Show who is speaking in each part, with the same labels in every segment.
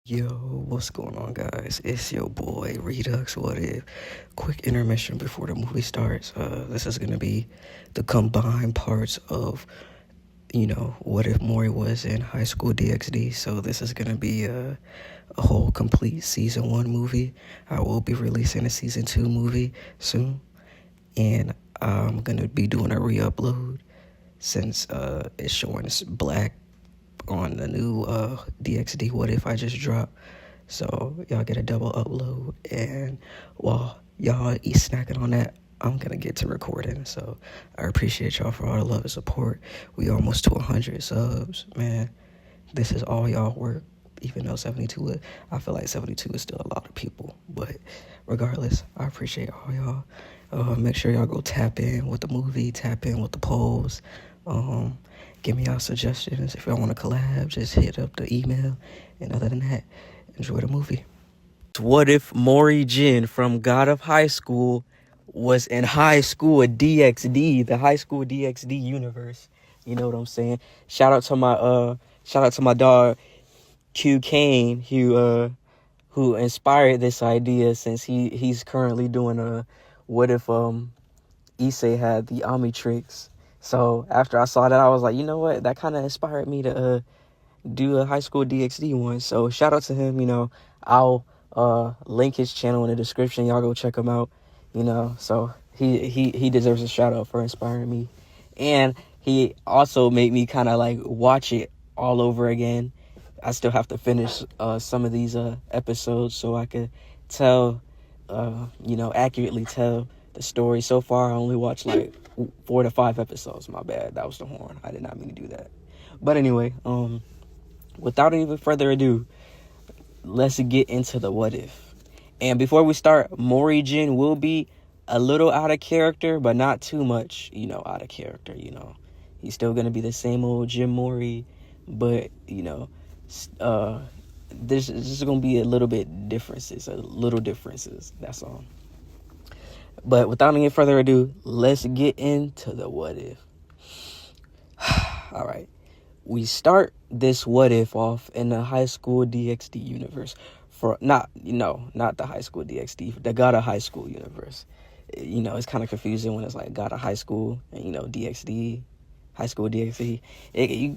Speaker 1: Yo, what's going on, guys? It's your boy Redux. What if? Quick intermission before the movie starts. This is gonna be the combined parts of, what if Mori was in High School DxD. So this is gonna be a whole complete season one movie. I will be releasing a season two movie soon, and I'm gonna be doing a re-upload since it's showing black on the new DxD What If I just dropped. So y'all get a double upload, and while y'all eat snacking on that, I'm gonna get to recording. So I appreciate y'all for all the love and support. We almost to 100 subs, man. This is all y'all work. Even though 72, I feel like 72 is still a lot of people. But regardless, I appreciate all y'all. Make sure y'all go tap in with the movie, tap in with the polls. Give me y'all suggestions. If y'all want to collab, just hit up the email. And other than that, enjoy the movie. What if Mori Jin from God of High School was in High School DxD, the High School DxD universe? You know what I'm saying? Shout out to my dog Q Kane, who inspired this idea, since he's currently doing a what if Issei had the Omnitrix. So after I saw that, I was like, you know what? That kind of inspired me to do a High School DxD one. So shout out to him. I'll link his channel in the description. Y'all go check him out. So he deserves a shout out for inspiring me, and he also made me kind of like watch it all over again. I still have to finish some of these episodes so I could accurately tell the story. So far, I only watched like 4 to 5 episodes. My bad. That was the horn. I did not mean to do that. But anyway, without even further ado, let's get into the what if. And before we start, Mori Jin will be a little out of character, but not too much, out of character. He's still going to be the same old Jim Mori, but, there's just going to be a little differences, that's all. But without any further ado, let's get into the what if. All right. We start this what if off in the High School DxD universe. Not the High School DxD, the God of High School universe. It's kind of confusing when it's like God of High School and, DxD, High School DxD.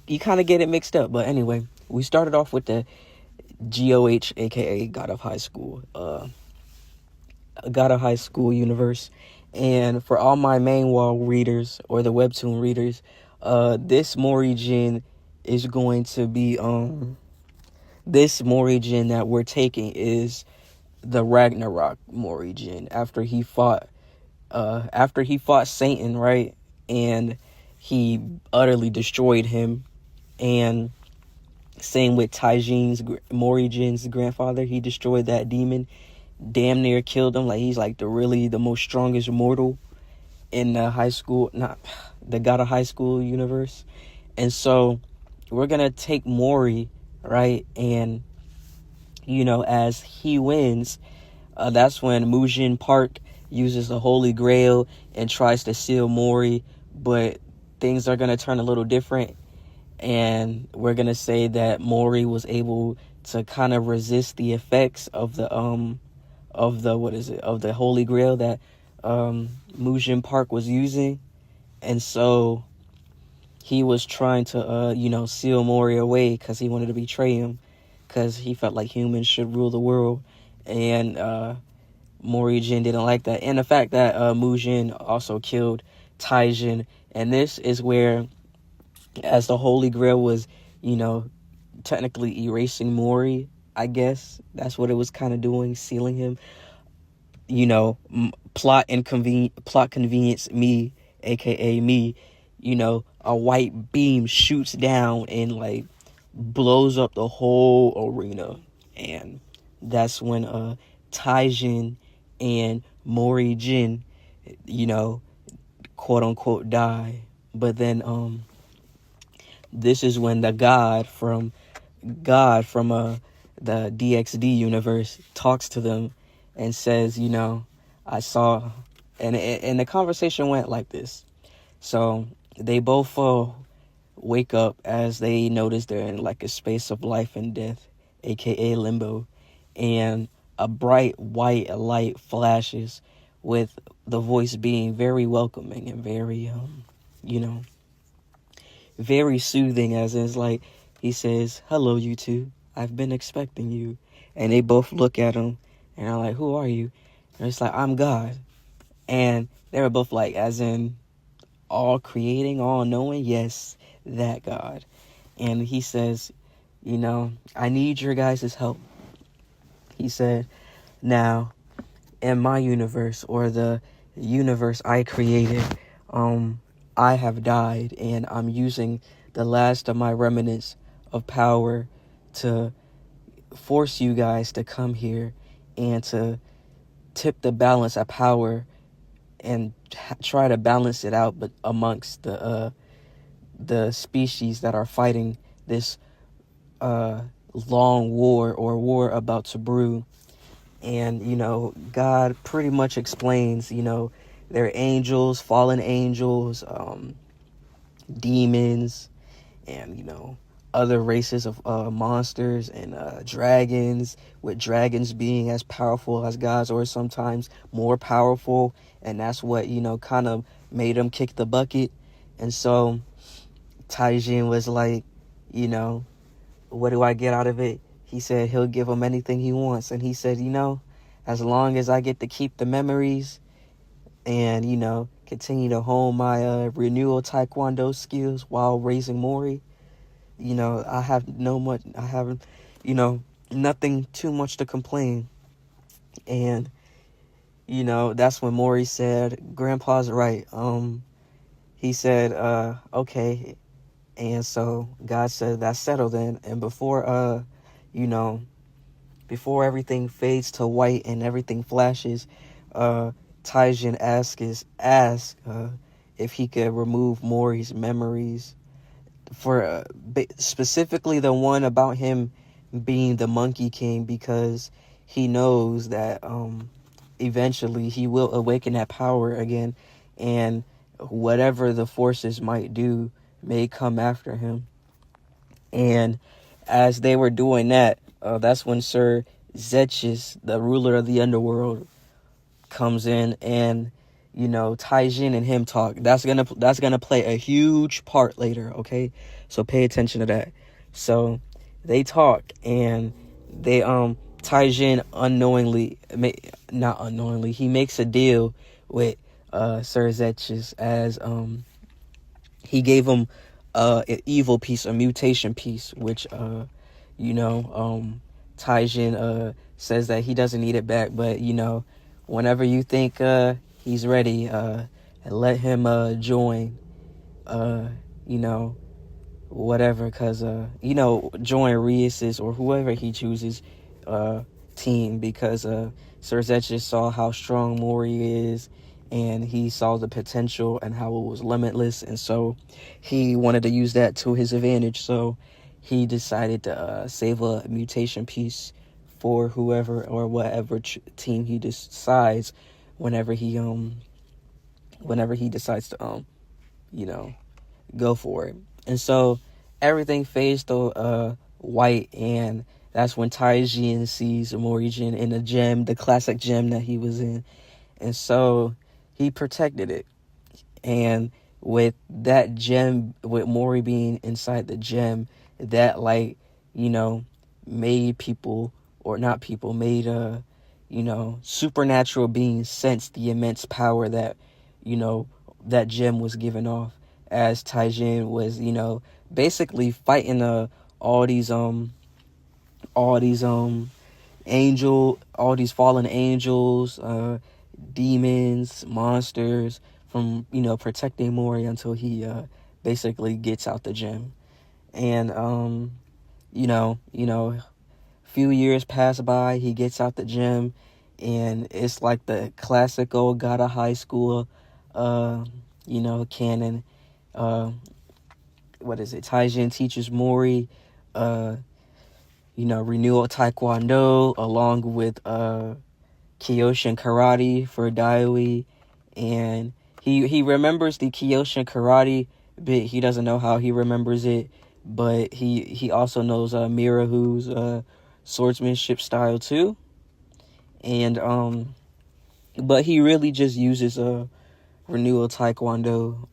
Speaker 1: You kind of get it mixed up. But anyway, we started off with the GOH, aka God of High School, God of High School universe. And for all my main wall readers or the webtoon readers, this Mori Jin is going to be this Mori Jin that we're taking is the Ragnarok Mori Jin after he fought Satan, right? And he utterly destroyed him. And same with Taijin's Mori Jin's grandfather. He destroyed that demon, damn near killed him. Like, he's like the most strongest mortal in the the God of High School universe. And so we're gonna take Mori, right? And as he wins, that's when Mujin Park uses the Holy Grail and tries to seal Mori, but things are gonna turn a little different. And we're gonna say that Mori was able to kind of resist the effects of the Holy Grail that Mujin Park was using. And so he was trying to seal Mori away because he wanted to betray him, because he felt like humans should rule the world. And Mori Jin didn't like that, and the fact that Mujin also killed Taijin. And this is where, as the Holy Grail was technically erasing Mori, I guess that's what it was kind of doing, sealing him. Plot convenience me, aka me. A white beam shoots down and like blows up the whole arena, and that's when Taijin and Mori Jin, quote unquote, die. But then this is when the God from the DxD universe talks to them and says, I saw, and the conversation went like this. So they both wake up as they notice they're in like a space of life and death,
Speaker 2: aka limbo, and a bright white light flashes, with the voice being very welcoming and very you know very soothing, as is like he says, "Hello, you two. I've been expecting you." And they both look at him and are like, "Who are you?" And it's like, "I'm God." And they were both like, as in all creating, all knowing, yes, that God. And he says, "I need your guys' help." He said, "Now, in my universe, or the universe I created, I have died, and I'm using the last of my remnants of power to force you guys to come here and to tip the balance of power and try to balance it out, but amongst the species that are fighting this long war, or war about to brew." And God pretty much explains, they're angels, fallen angels, demons, and other races of monsters, and dragons, with dragons being as powerful as gods, or sometimes more powerful. And that's what kind of made him kick the bucket. And so Taijin was like, what do I get out of it? He said he'll give him anything he wants. And he said, as long as I get to keep the memories and continue to hone my renewal taekwondo skills while raising Mori, I have nothing too much to complain. And that's when Mori said, "Grandpa's right." He said, "Okay." And so God said, "That's settled then." And before everything fades to white and everything flashes, Taijin asks if he could remove Mori's memories, for specifically the one about him being the Monkey King, because he knows that eventually he will awaken that power again, and whatever the forces might do may come after him. And as they were doing that, that's when Sir Zetchis, the ruler of the underworld, comes in, and Taijin and him talk. That's gonna play a huge part later. Okay, so pay attention to that. So they talk, and they Taijin not unknowingly, he makes a deal with Sir Zetchis, as he gave him an evil piece, a mutation piece, which Taijin says that he doesn't need it back, but whenever you think he's ready, let him join, whatever, because join Rias's, or whoever he chooses, team, because Sir Zetchis saw how strong Mori is, and he saw the potential and how it was limitless, and so he wanted to use that to his advantage. So he decided to save a mutation piece for whoever or whatever team he decides, whenever he decides to go for it. And so everything fades to white, and that's when Taijin sees Morijin in the gem, the classic gem that he was in. And so he protected it. And with that gem, with Mori being inside the gem, that made people, or not people, made supernatural beings sense the immense power that that gem was giving off, as Taijin was basically fighting all these all these fallen angels, demons, monsters, from protecting Mori until he basically gets out the gym. And few years pass by, he gets out the gym, and it's like the classic old God of high school canon. What is it? Taijin teaches Mori renewal taekwondo, along with Kyoshin karate for Daiwi, and he remembers the Kyoshin karate bit. He doesn't know how he remembers it, but he also knows Mirahu's swordsmanship style too. And but he really just uses renewal taekwondo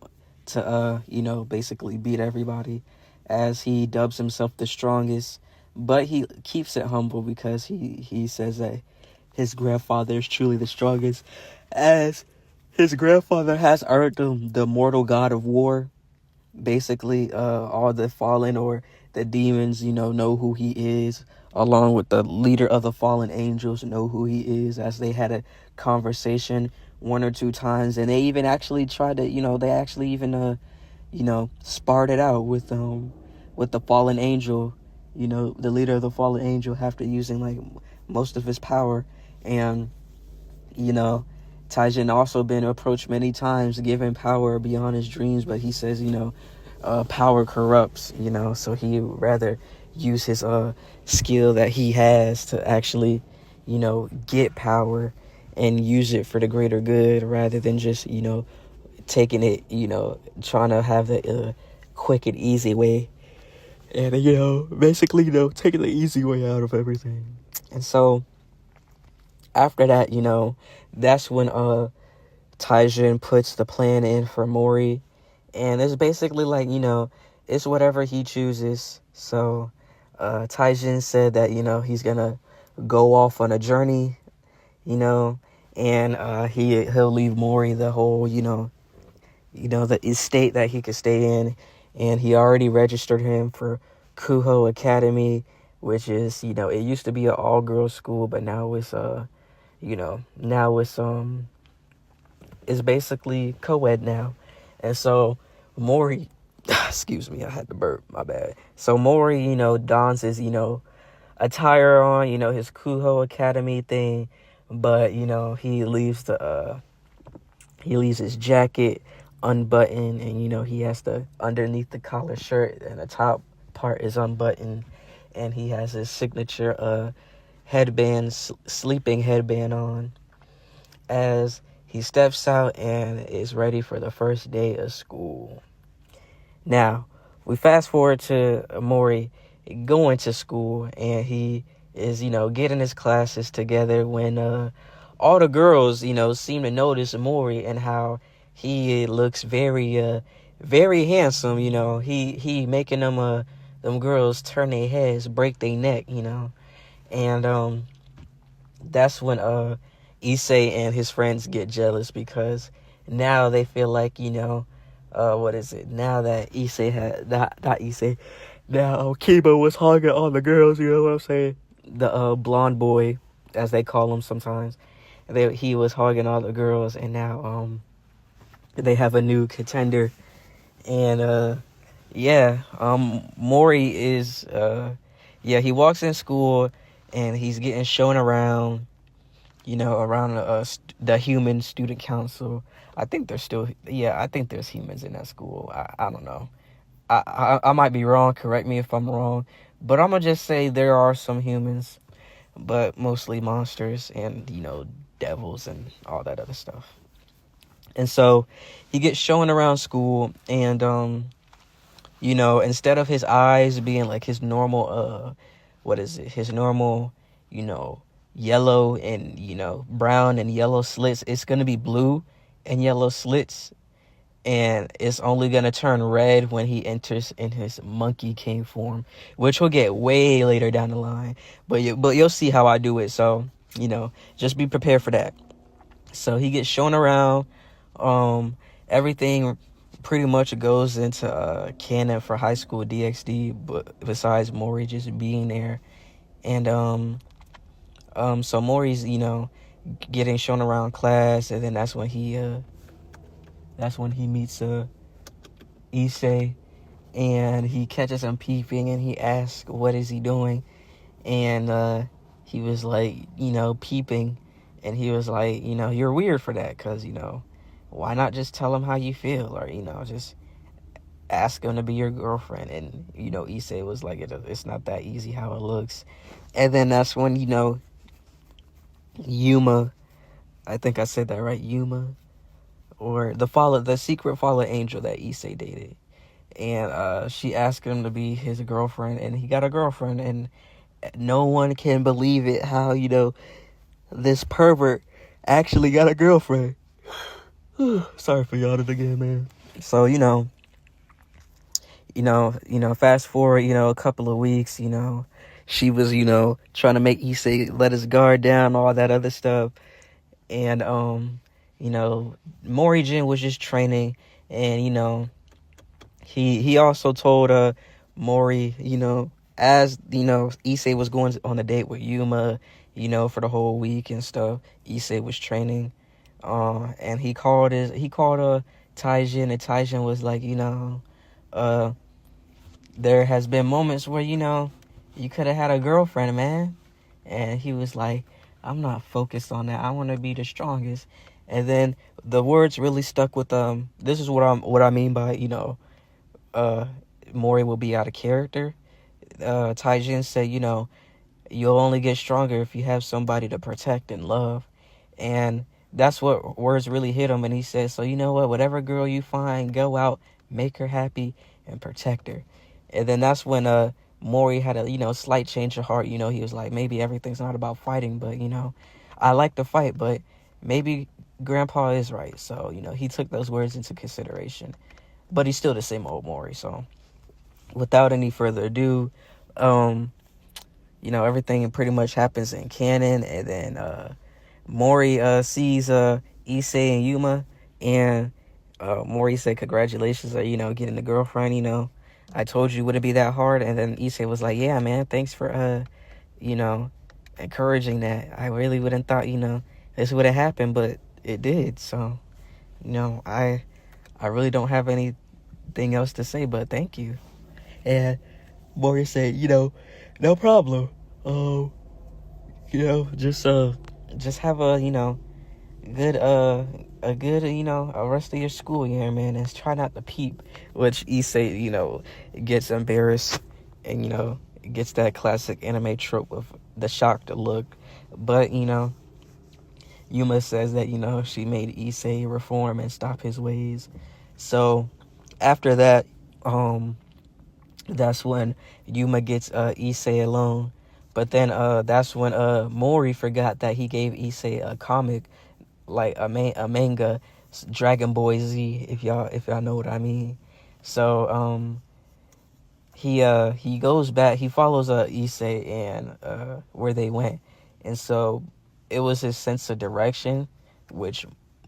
Speaker 2: to basically beat everybody, as he dubs himself the strongest. But he keeps it humble because he says that his grandfather is truly the strongest, as his grandfather has earned the mortal god of war. Basically, all the fallen or the demons, know who he is, along with the leader of the fallen angels, know who he is, as they had a conversation one or two times, and they even actually tried to, they actually even, sparred it out with the fallen angel, the leader of the fallen angel, after using like most of his power. And Taijin also been approached many times, given power beyond his dreams, but he says, power corrupts, so he would rather use his skill that he has to actually, get power and use it for the greater good, rather than just, taking it, trying to have the quick and easy way. And, basically, taking the easy way out of everything. And so after that, that's when Taijin puts the plan in for Mori. And it's basically like, it's whatever he chooses. So Taijin said that, he's going to go off on a journey, and he'll leave Mori the whole, the estate that he could stay in. And he already registered him for Kuho Academy, which is, it used to be an all-girls school, but now it's, now it's basically co-ed now. And so Mori, excuse me, I had to burp, my bad. So Mori, dons his, attire on, his Kuho Academy thing, but, he leaves his jacket unbuttoned, and, he has the, underneath the collar shirt, and the top part is unbuttoned, and he has his signature, headband, sleeping headband on, as he steps out and is ready for the first day of school. Now, we fast forward to Mori going to school, and he is, getting his classes together when all the girls, seem to notice Mori and how he looks very, very handsome. He making them girls turn their heads, break their neck, and that's when Issei and his friends get jealous, because now they feel like, what is it? Now that Issei had, not Issei, now Kiba was hogging on the girls, you know what I'm saying? The blonde boy, as they call him sometimes. He was hogging all the girls, and now they have a new contender. And Mori is he walks in school, and he's getting shown around, around the human student council. I think there's humans in that school. I don't know. I might be wrong. Correct me if I'm wrong. But I'm going to just say there are some humans, but mostly monsters and, devils and all that other stuff. And so he gets shown around school, and, instead of his eyes being like his normal, his normal, yellow and, brown and yellow slits, it's going to be blue and yellow slits. And it's only going to turn red when he enters in his Monkey King form, which will get way later down the line. But you'll see how I do it. So, just be prepared for that. So he gets shown around. Everything pretty much goes into canon for high school DxD, but besides Mori just being there. And so Mori's, getting shown around class, and then that's when he meets Issei, and he catches him peeping, and he asks, what is he doing? And he was like, peeping, and he was like, you're weird for that, because, why not just tell him how you feel, or, just ask him to be your girlfriend? And, Issei was like, it's not that easy how it looks. And then that's when, Yuma, I think I said that right, Yuma, or the secret fallen angel that Issei dated, and she asked him to be his girlfriend, and he got a girlfriend. And no one can believe it how, this pervert actually got a girlfriend. Sorry for yawning again, man. So, fast forward, a couple of weeks, she was, trying to make Issei let his guard down, all that other stuff. And, Mori Jin was just training. And, he also told, Mori, as, Issei was going on a date with Yuma, for the whole week and stuff, Issei was training. And he called Taijin, and Taijin was like, there has been moments where, you could have had a girlfriend, man. And he was like, I'm not focused on that. I want to be the strongest. And then the words really stuck with this is what I mean by, Mori will be out of character. Taijin said, you'll only get stronger if you have somebody to protect and love. And that's what words really hit him. And he said, so you know what, whatever girl you find, go out, make her happy, and protect her. And then that's when Mori had a, slight change of heart. He was like, maybe everything's not about fighting, but, I like to fight, but maybe Grandpa is right. So, he took those words into consideration. But he's still the same old Mori. So, without any further ado, everything pretty much happens in canon. And then Mori sees Issei and Yuma. And Mori said, congratulations on, getting a girlfriend, I told you it wouldn't be that hard. And then Issei was like, yeah, man, thanks for, encouraging that. I really wouldn't thought, this would have happened, but it did. So, I really don't have anything else to say, but thank you. And Mori said, no problem. Just have a, good a rest of your school year, man, and try not to peep, which Issei gets embarrassed and gets that classic anime trope of the shocked look. But Yuma says that she made Issei reform and stop his ways. So after that, that's when Yuma gets Issei alone. But then that's when Mori forgot that he gave Issei a comic, like a manga, Dragon Boy Z, if y'all know what I mean. So he goes back, he follows Issei and where they went. And so it was his sense of direction, which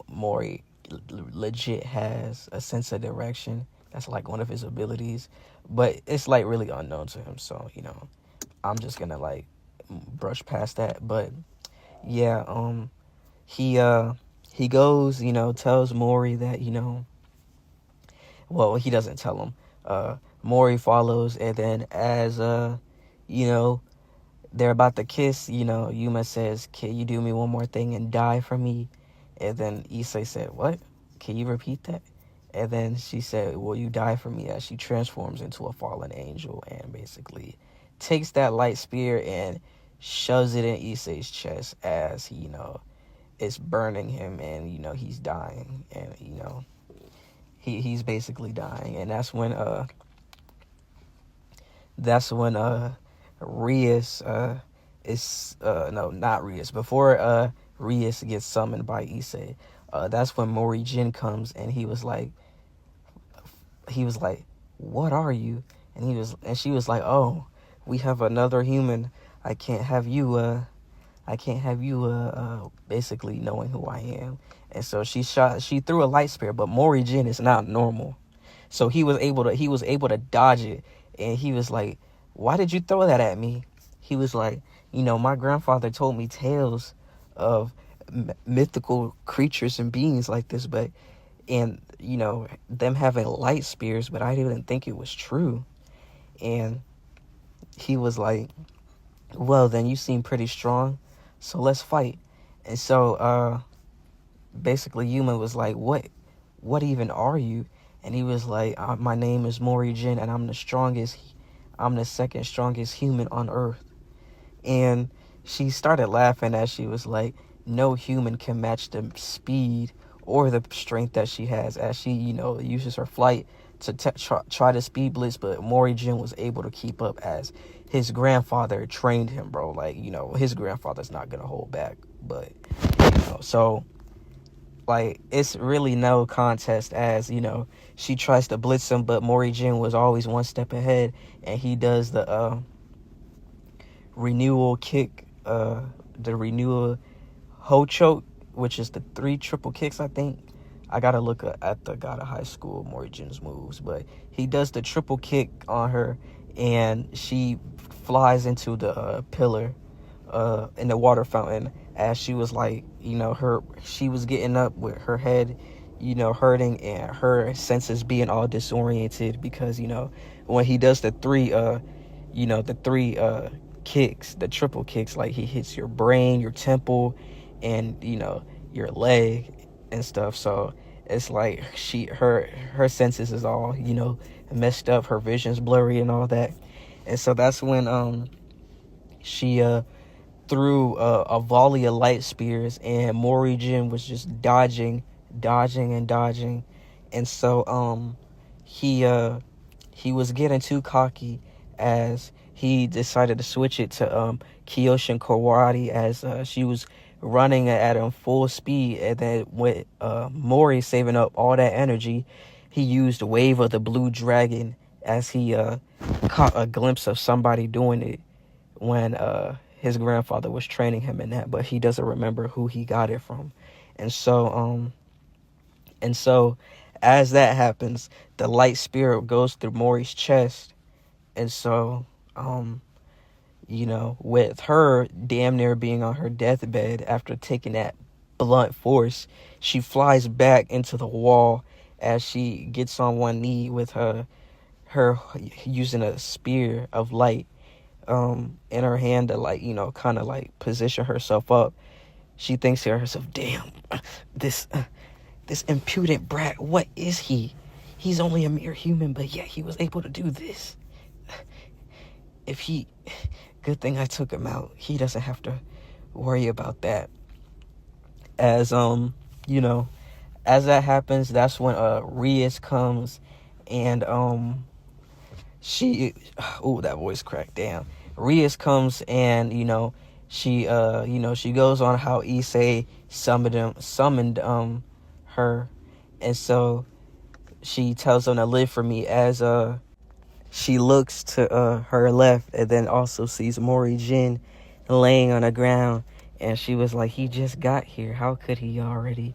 Speaker 2: Mori legit has a sense of direction. That's like one of his abilities, but it's like really unknown to him. So I'm just gonna like brush past that. But yeah, he goes, tells Mori that well, he doesn't tell him. Mori follows, and then as they're about to kiss, Yuma says, can you do me one more thing and die for me? And then Issei said, what? Can you repeat that? And then she said, will you die for me? As she transforms into a fallen angel and basically takes that light spear and shoves it in Issei's chest as he, it's burning him, and, he's dying. And, he's basically dying. And that's when Rias is no, not Rias. Before Rias gets summoned by Issei, that's when Mori Jin comes, and he was like, what are you? And she was like, oh, we have another human. I can't have you basically knowing who I am. And so she threw a light spear, but Mori Jin is not normal. So he was able to dodge it, and he was like, why did you throw that at me? He was like, my grandfather told me tales of mythical creatures and beings like this, and them having light spears, but I didn't think it was true. And he was like, well, then you seem pretty strong, so let's fight. And so basically Yuma was like, what even are you? And he was like, my name is Mori Jin, and I'm the second strongest human on Earth. And she started laughing as she was like, no human can match the speed or the strength that she has, as she, uses her flight to try to speed blitz, but Mori Jin was able to keep up as his grandfather trained him, bro. Like, his grandfather's not gonna hold back. But, so, like, it's really no contest as, she tries to blitz him, but Mori Jin was always one step ahead, and he does the renewal kick, the renewal hoe choke, which is the 3 triple kicks, I think. I gotta look at the God of High School Mori Jin's moves, but he does the triple kick on her, and she flies into the pillar in the water fountain, as she was like, she was getting up with her head, hurting, and her senses being all disoriented, because, when he does the three kicks, the triple kicks, like, he hits your brain, your temple, and, your leg and stuff. So it's like her senses is all, messed up, her vision's blurry and all that. And so that's when she threw a volley of light spears, and Mori Jin was just dodging, and so he was getting too cocky, as he decided to switch it to Kyoshin Karate, as she was running at him full speed, and then with Mori saving up all that energy, he used Wave of the Blue Dragon, as he caught a glimpse of somebody doing it when his grandfather was training him in that, but he doesn't remember who he got it from. And so as that happens, the light spirit goes through Mori's chest. And so with her damn near being on her deathbed after taking that blunt force, she flies back into the wall, as she gets on one knee with her using a spear of light in her hand to, like, kind of like position herself up. She thinks to herself, damn, this impudent brat, what is he? He's only a mere human, but yet he was able to do this. Good thing I took him out. He doesn't have to worry about that. As as that happens, that's when Rias comes, and that voice cracked, damn. Rias comes, and she she goes on how Issei summoned her, and so she tells him to live for me, as she looks to her left, and then also sees Mori Jin laying on the ground, and she was like, he just got here, how could he already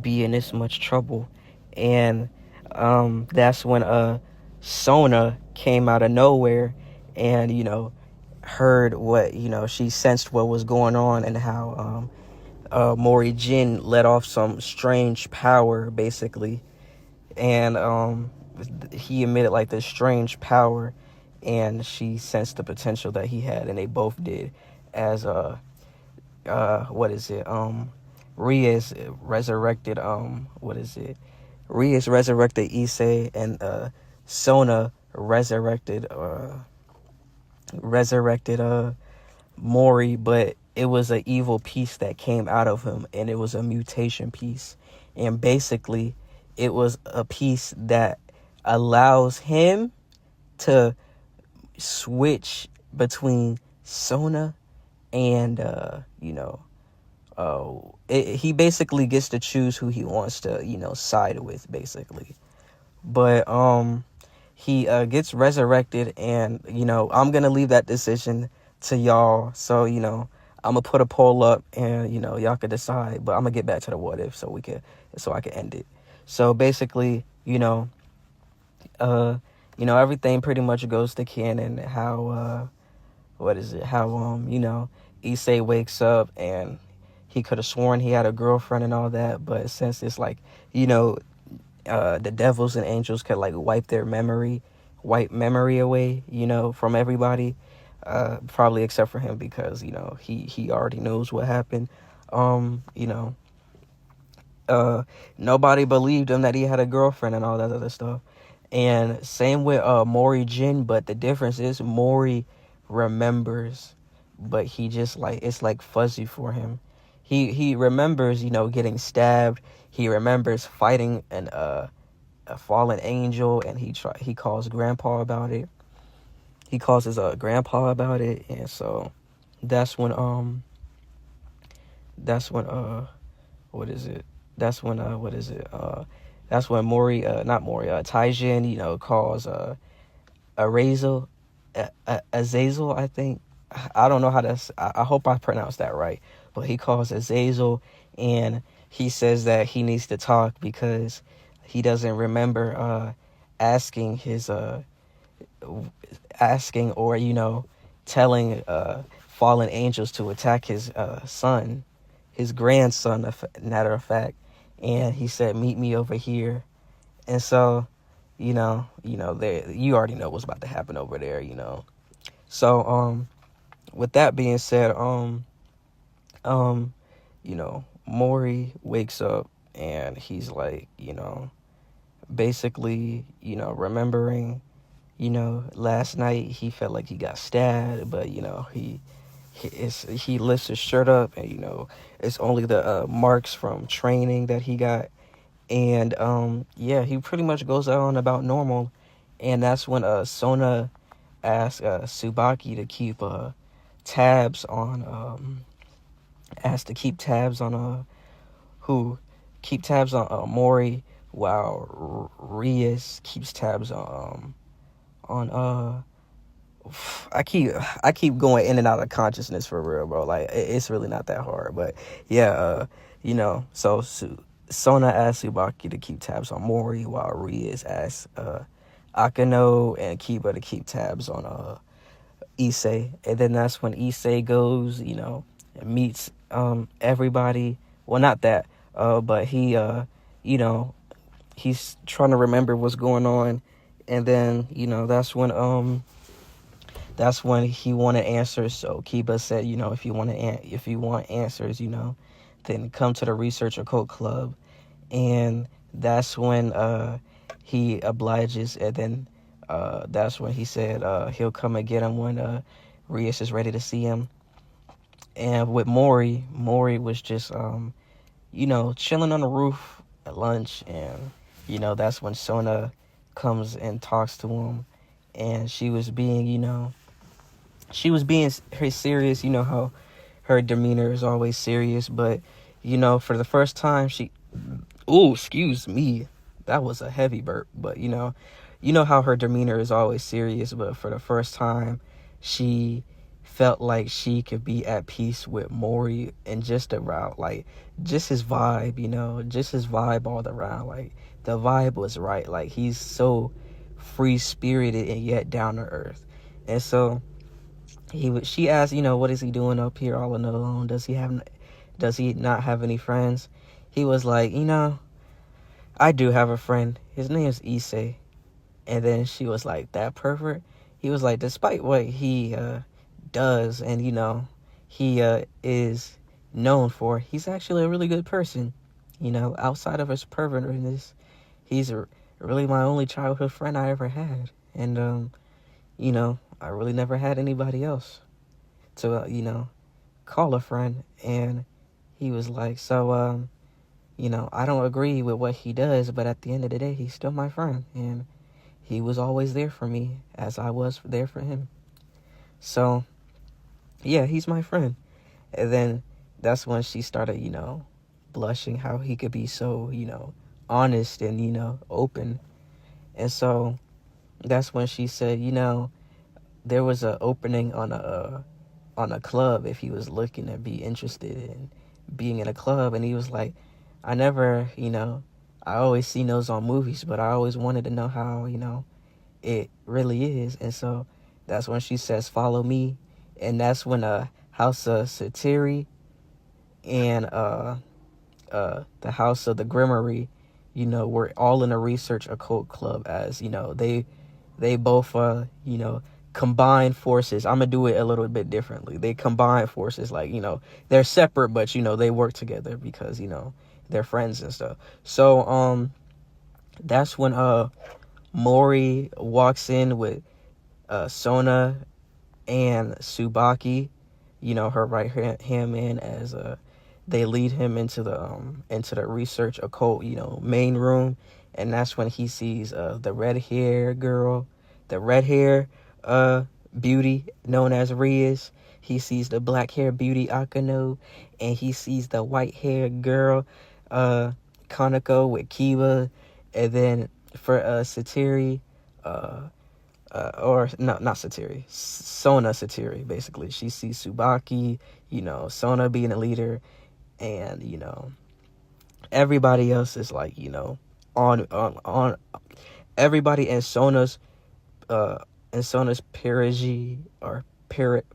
Speaker 2: be in this much trouble? And that's when Sona came out of nowhere, and heard what, she sensed what was going on, and how Mori Jin let off some strange power, basically. And he emitted like this strange power, and she sensed the potential that he had, and they both did, as Rias resurrected Rias resurrected Issei, and Sona resurrected Mori, but it was an evil piece that came out of him, and it was a mutation piece. And basically it was a piece that allows him to switch between Sona and he basically gets to choose who he wants to side with, basically. But he gets resurrected, and I'm gonna leave that decision to y'all. So I'm gonna put a poll up, and y'all can decide, but I'm gonna get back to the what if, so I can end it. So basically, everything pretty much goes to canon. How Issei wakes up, and he could have sworn he had a girlfriend and all that, but since it's like, the devils and angels could like wipe memory away, from everybody, probably except for him, because he already knows what happened. Nobody believed him that he had a girlfriend and all that other stuff. And same with Mori Jin, but the difference is Mori remembers, but he just like, it's like fuzzy for him. He remembers, getting stabbed. He remembers fighting a fallen angel, and he calls Grandpa about it. he calls his grandpa about it, and so that's when that's when what is it? That's when what is it? That's when Mori not Mori Taijin, calls Azazel, Azazel, I think. I don't know how to. I hope I pronounced that right, but he calls Azazel, and he says that he needs to talk because he doesn't remember asking his asking or telling fallen angels to attack his son, his grandson, matter of fact. And he said, "Meet me over here." And so, there, you already know what's about to happen over there. So, with that being said, Mori wakes up and he's like, basically, remembering, last night he felt like he got stabbed, but he lifts his shirt up, and it's only the marks from training that he got. And yeah, he pretty much goes on about normal. And that's when Sona asks Tsubaki to keep tabs on asked to keep tabs on who keep tabs on Mori, while Rias keeps tabs on I keep going in and out of consciousness for real, bro. Like it's really not that hard, but yeah, so Sona asks Tsubaki to keep tabs on Mori, while Rias asks Akano and Kiba to keep tabs on Issei. And then that's when Issei goes, and meets everybody. Well, not that, but he he's trying to remember what's going on. And then that's when he wanted answers. So Kiba said, if you want answers, then come to the Research Occult Club. And that's when he obliges. And then that's when he said he'll come and get him when Rias is ready to see him. And with Mori was just chilling on the roof at lunch, and that's when Sona comes and talks to him, and she was being her serious. How her demeanor is always serious, but for the first time excuse me, that was a heavy burp. But how her demeanor is always serious, but for the first time she felt like she could be at peace with Mori, and just around, like, just his vibe, just his vibe all around. Like, the vibe was right. Like, he's so free-spirited and yet down to earth. And so she asked, what is he doing up here all alone? Does he not have any friends? He was like, I do have a friend. His name is Issei. And then she was like, that pervert? He was like, despite what he does and he is known for, he's actually a really good person. Outside of his pervertness, he's really my only childhood friend I ever had. And I really never had anybody else to call a friend. And he was like, so I don't agree with what he does, but at the end of the day, he's still my friend, and he was always there for me as I was there for him. So yeah, he's my friend. And then that's when she started, blushing, how he could be so, honest and, open. And so that's when she said, there was an opening on a club if he was looking to be interested in being in a club. And he was like, I never, I always see those on movies, but I always wanted to know how, it really is. And so that's when she says, follow me. And that's when House of Satiri and the House of the Grimmery, were all in a Research Occult Club, as, they both, combine forces. I'm going to do it a little bit differently. They combine forces, like, they're separate, but, they work together because, they're friends and stuff. So, that's when Mori walks in with Sona and Tsubaki, her right hand man, as they lead him into the Research Occult, main room. And that's when he sees the red hair girl, the red hair beauty known as Rias. He sees the black hair beauty Akano, and he sees the white hair girl Kanako with Kiba, and then for Satiri, or no, not Satiri, Sona Satiri, basically. She sees Tsubaki, Sona being a leader, and, everybody else is like, on everybody in Sona's Perigi, or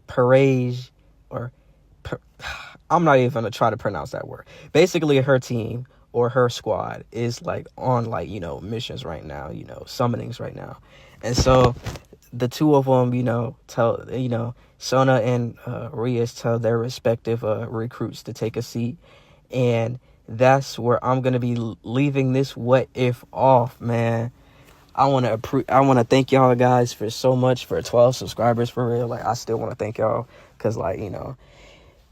Speaker 2: Perage, or I'm not even gonna try to pronounce that word. Basically, her team or her squad is like on like missions right now, summonings right now, and so the two of them, tell Sona and Rias tell their respective recruits to take a seat, and that's where I'm gonna be leaving this what if off, man. I want to thank y'all guys for so much, for 12 subscribers, for real. Like, I still want to thank y'all, because like,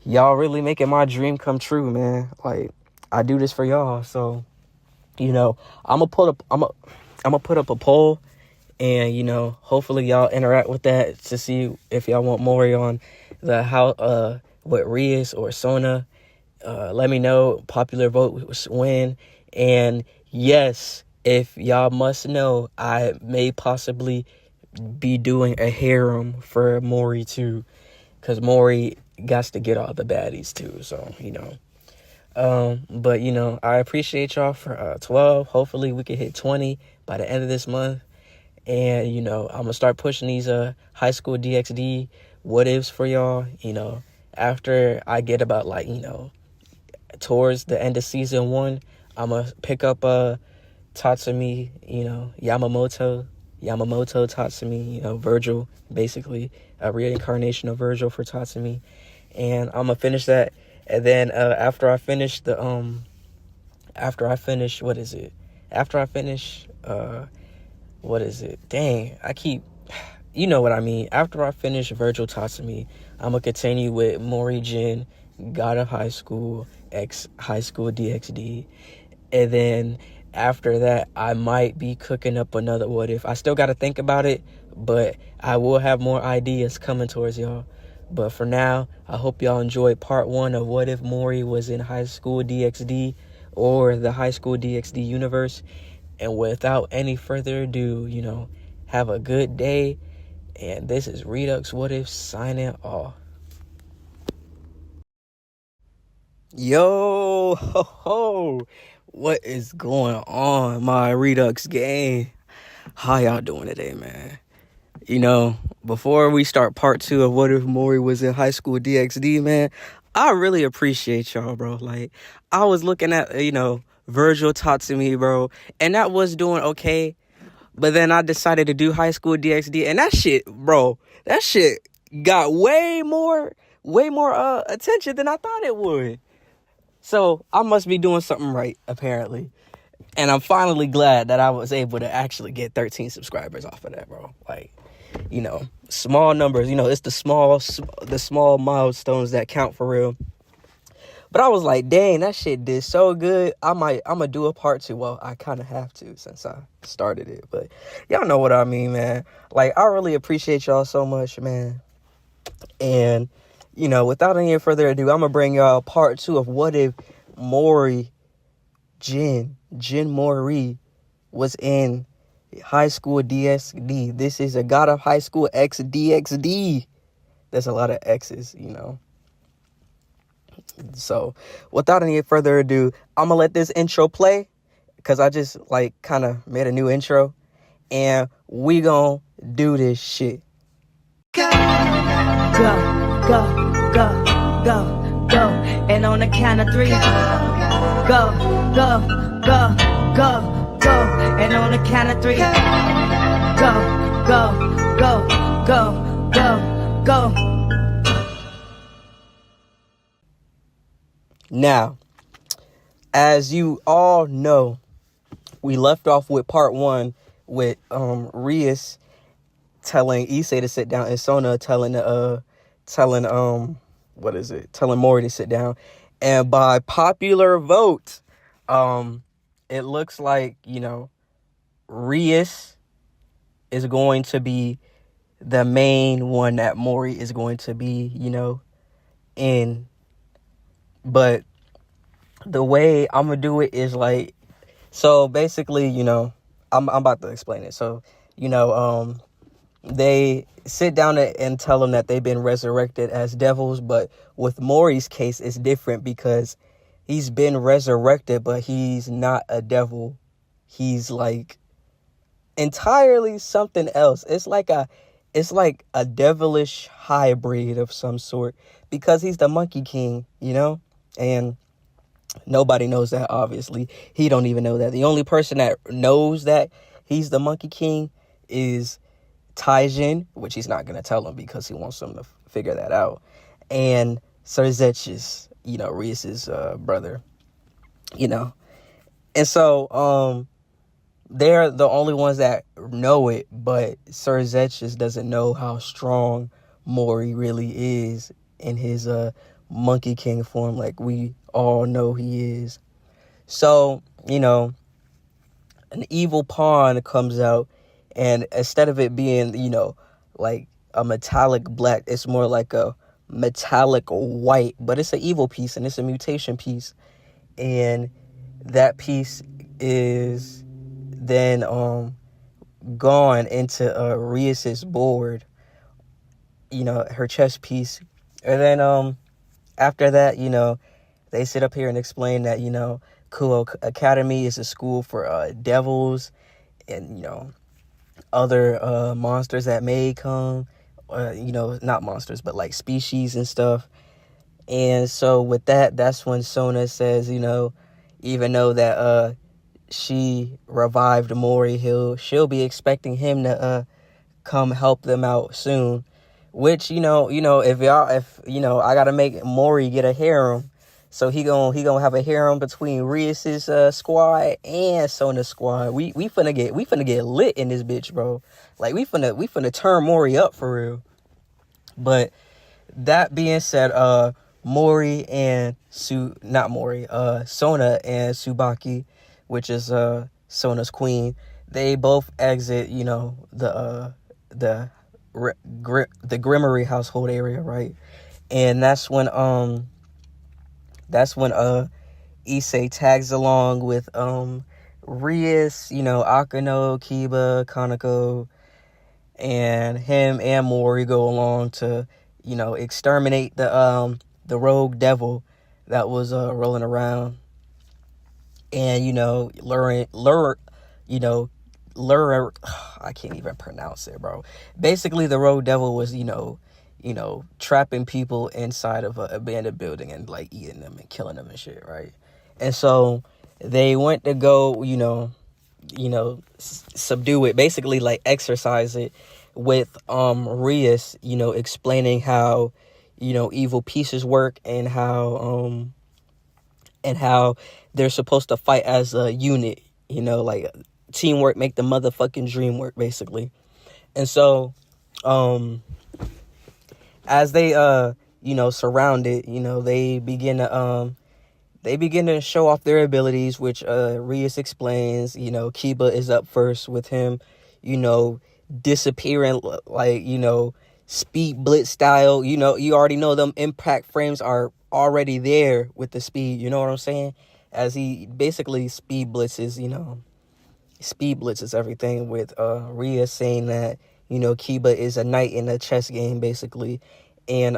Speaker 2: y'all really making my dream come true, man. Like, I do this for y'all. So, I'm gonna put up a poll, and hopefully y'all interact with that to see if y'all want Mori on the what Rias or Sona. Let me know. Popular vote win. And yes, if y'all must know, I may possibly be doing a harem for Mori too, because Mori got to get all the baddies too. So but I appreciate y'all for 12. Hopefully we can hit 20 by the end of this month. And I'm gonna start pushing these high school DxD what ifs for y'all. After I get about like towards the end of season 1, I'm gonna pick up Tatsumi, Yamamoto Tatsumi, Virgil, basically a reincarnation of Virgil for Tatsumi, and I'm gonna finish that. And then after I finish dang, I keep, what I mean. After I finish Virgil Tatsumi, I'm gonna continue with Mori Jin, God of High School, X High School DxD, and then after that, I might be cooking up another what if. I still got to think about it, but I will have more ideas coming towards y'all. But for now, I hope y'all enjoyed part 1 of what if Mori was in High School DxD or the High School DxD universe. And without any further ado, have a good day. And this is Redux What If signing off. Yo, ho, ho. What is going on, my Redux gang? How y'all doing today, man? Before we start part 2 of what if Mori was in High School DxD, man, I really appreciate y'all, bro. Like, I was looking at, Virgil Tatsumi, bro, and that was doing okay. But then I decided to do High School DxD, and that shit got way more attention than I thought it would. So I must be doing something right, apparently. And I'm finally glad that I was able to actually get 13 subscribers off of that, bro. Like, small numbers, it's the small milestones that count for real. But I was like, dang, that shit did so good. I'm gonna do a part 2. Well, I kind of have to since I started it. But y'all know what I mean, man. Like, I really appreciate y'all so much, man. And, without any further ado, I'm gonna bring y'all part 2 of what if Mori Jin Mori was in High School DxD. This is a God of High School X DxD. There's a lot of X's, So, without any further ado, I'm gonna let this intro play, because I just, kind of made a new intro, and we gonna do this shit. Go, go, go, go, go, go, and on the count of 3, go, go, go, go, go, and on the count of 3, go, go, go, go, go, go. Now, as you all know, we left off with part 1 with Rias telling Issei to sit down, and Sona telling Mori to sit down. And by popular vote, it looks like, Rias is going to be the main one that Mori is going to be, in. But the way I'm gonna do it is like, so basically, I'm about to explain it. So, they sit down and tell them that they've been resurrected as devils, but with Mori's case, it's different because he's been resurrected, but he's not a devil. He's like entirely something else. It's like a devilish hybrid of some sort because he's the Monkey King, and nobody knows that. Obviously, he don't even know that. The only person that knows that he's the Monkey King is Taijin, which he's not gonna tell him because he wants them to figure that out, and Serzetchis, Reese's brother, and so they're the only ones that know it, but Serzetchis doesn't know how strong Mori really is in his Monkey King form, like we all know he is. So, an evil pawn comes out, and instead of it being, like a metallic black, it's more like a metallic white, but it's an evil piece and it's a mutation piece. And that piece is then gone into Rias's board, her chess piece. And then after that, they sit up here and explain that, Kuo Academy is a school for devils and, other monsters that may come, not monsters, but like species and stuff. And so with that, that's when Sona says, even though that she revived Mori, she'll be expecting him to come help them out soon. Which, if I gotta make Mori get a harem, so he gonna have a harem between Rias's squad and Sona's squad. We finna get lit in this bitch, bro. Like we finna turn Mori up for real. But that being said, Mori and Sona and Tsubaki, which is Sona's queen, they both exit, the Grimmery household area, right? And that's when Issei tags along with Rias, Akano, Kiba, Kaneko, and him and Mori go along to, exterminate the rogue devil that was rolling around, and lure I can't even pronounce it, bro. Basically, the rogue devil was, trapping people inside of an abandoned building and like eating them and killing them and shit, right? And so they went to go, subdue it, basically like exorcise it with Rias, explaining how, evil pieces work and how they're supposed to fight as a unit, like teamwork make the motherfucking dream work, basically. And so as they surround it, they begin to show off their abilities, which Rias explains. Kiba is up first with him, disappearing like, speed blitz style. You already know them impact frames are already there with the speed, you know what I'm saying? As he basically speed blitzes everything, with Rias saying that, Kiba is a knight in a chess game, basically. And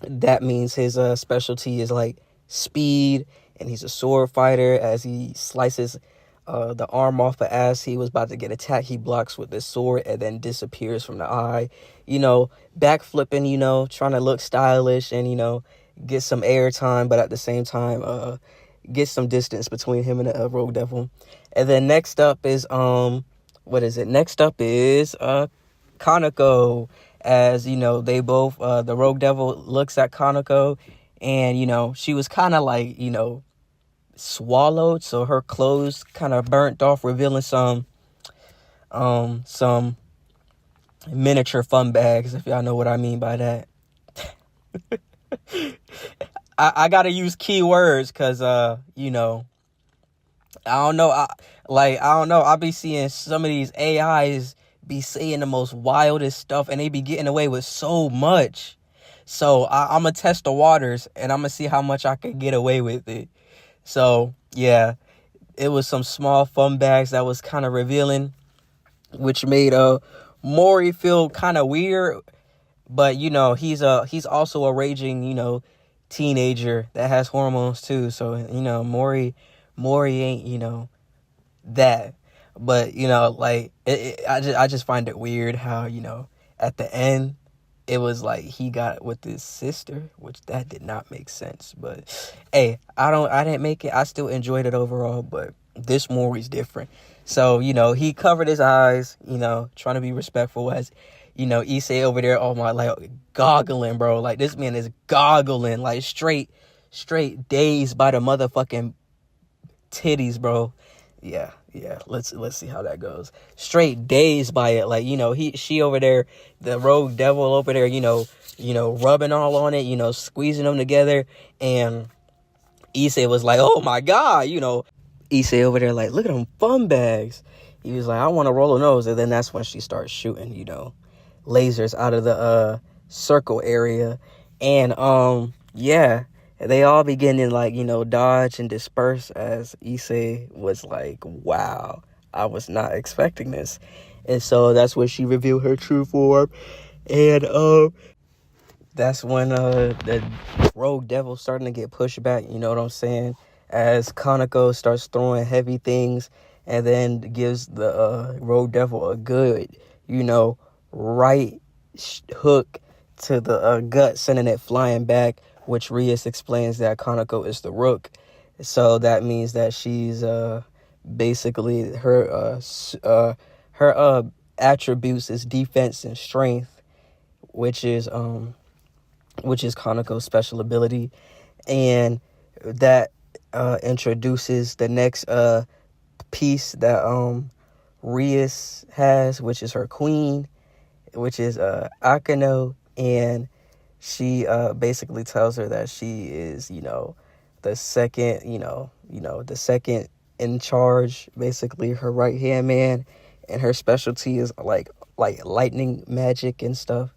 Speaker 2: that means his specialty is like speed, and he's a sword fighter. As he slices the arm off of as he was about to get attacked, he blocks with his sword and then disappears from the eye. Backflipping, trying to look stylish and, get some airtime, but at the same time, get some distance between him and the rogue devil. And then next up is Next up is Kaneko. As they both the rogue devil looks at Kaneko, and she was kind of like swallowed, so her clothes kind of burnt off, revealing some miniature fun bags, if y'all know what I mean by that. I gotta use keywords because I don't know. I don't know. I'll be seeing some of these AIs be saying the most wildest stuff, and they be getting away with so much. So I'm gonna test the waters, and I'm gonna see how much I can get away with it. So yeah, it was some small fun bags that was kind of revealing, which made Mori feel kind of weird. But he's also a raging teenager that has hormones too. So Mori ain't that. But like I just find it weird how at the end it was like he got with his sister, which that did not make sense. But hey, I didn't make it. I still enjoyed it overall, but this Mori's different. So he covered his eyes, trying to be respectful as Issei over there, oh my, like goggling, bro. Like this man is goggling, like straight dazed by the motherfucking titties, bro. Yeah. Let's see how that goes. Straight dazed by it, like she over there, the rogue devil over there, rubbing all on it, squeezing them together, and Issei was like, oh my god, Issei over there like, look at them fun bags. He was like, I want to roll a nose, and then that's when she starts shooting, lasers out of the circle area, and yeah. They all begin to like, dodge and disperse as Issei was like, wow, I was not expecting this. And so that's when she revealed her true form. And that's when the rogue devil starting to get pushed back, you know what I'm saying? As Kaneko starts throwing heavy things and then gives the rogue devil a good, right hook to the gut, sending it flying back, which Rias explains that Kaneko is the rook. So that means that she's basically her attributes is defense and strength, which is Kaneko's special ability. And that introduces the next piece that Rias has, which is her queen, which is Akano, and she basically tells her that she is, the second, the second in charge, basically her right hand man, and her specialty is like lightning magic and stuff.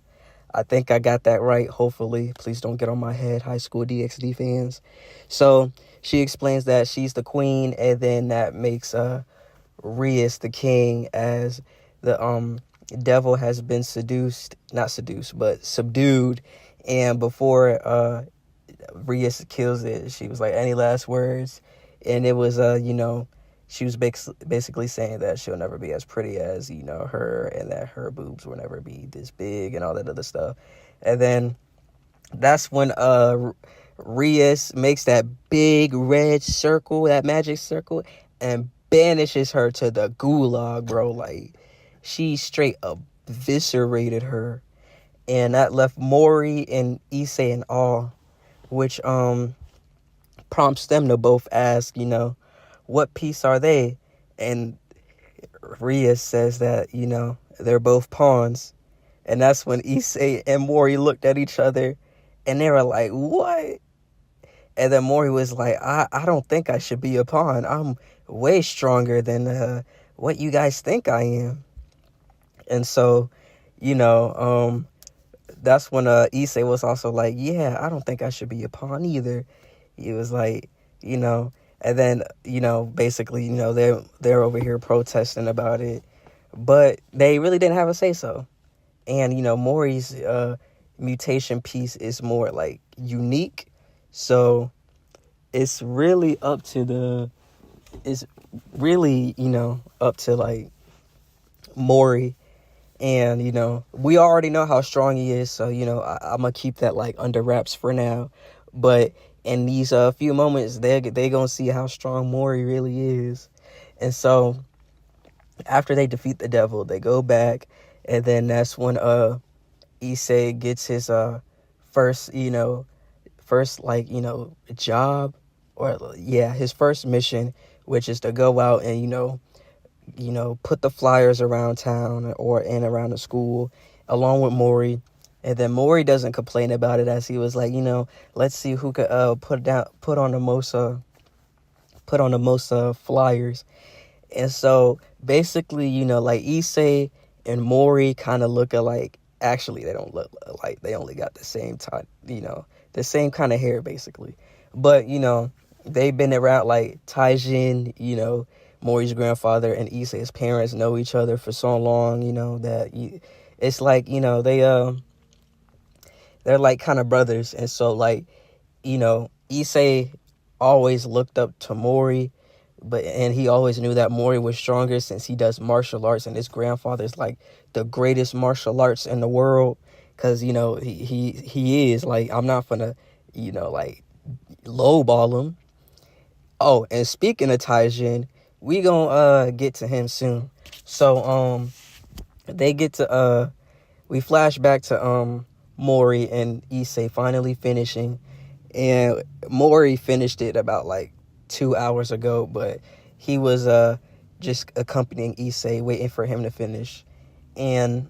Speaker 2: I think I got that right. Hopefully, please don't get on my head, high school DxD fans. So she explains that she's the queen, and then that makes Rias the king, as the devil has been not seduced, but subdued. And before Rias kills it, she was like, any last words? And it was, she was basically saying that she'll never be as pretty as, her, and that her boobs will never be this big and all that other stuff. And then that's when Rias makes that big red circle, that magic circle, and banishes her to the gulag, bro. Like, she straight eviscerated her. And that left Mori and Issei in awe, which prompts them to both ask, what piece are they? And Rias says that, they're both pawns. And that's when Issei and Mori looked at each other, and they were like, what? And then Mori was like, I don't think I should be a pawn. I'm way stronger than what you guys think I am. And so, that's when Issei was also like, yeah, I don't think I should be a pawn either. He was like, and then, basically, they're over here protesting about it, but they really didn't have a say-so. And, Mori's mutation piece is more like unique. So it's really up to like Mori. And, we already know how strong he is, so, I'm going to keep that, like, under wraps for now. But in these few moments, they going to see how strong Mori really is. And so, after they defeat the devil, they go back, and then that's when Issei gets his first job, or, his first mission, which is to go out and, put the flyers around town and around the school along with Mori. And then Mori doesn't complain about it, as he was like, let's see who could put on the most flyers. And so basically, like Issei
Speaker 1: and Mori kind of look alike. Actually, they don't look alike. They only got the same type, the same kind of hair basically. But they've been around like Taijin, Mori's grandfather and Issei's parents know each other for so long, that it's like they're like kind of brothers, and so like Issei always looked up to Mori, and he always knew that Mori was stronger since he does martial arts, and his grandfather's like the greatest martial arts in the world, because he is like, I'm not gonna like lowball him. Oh, and speaking of Taijin, we gonna get to him soon. So they get to we flash back to Mori and Issei finally finishing, and Mori finished it about like 2 hours ago, but he was just accompanying Issei, waiting for him to finish. And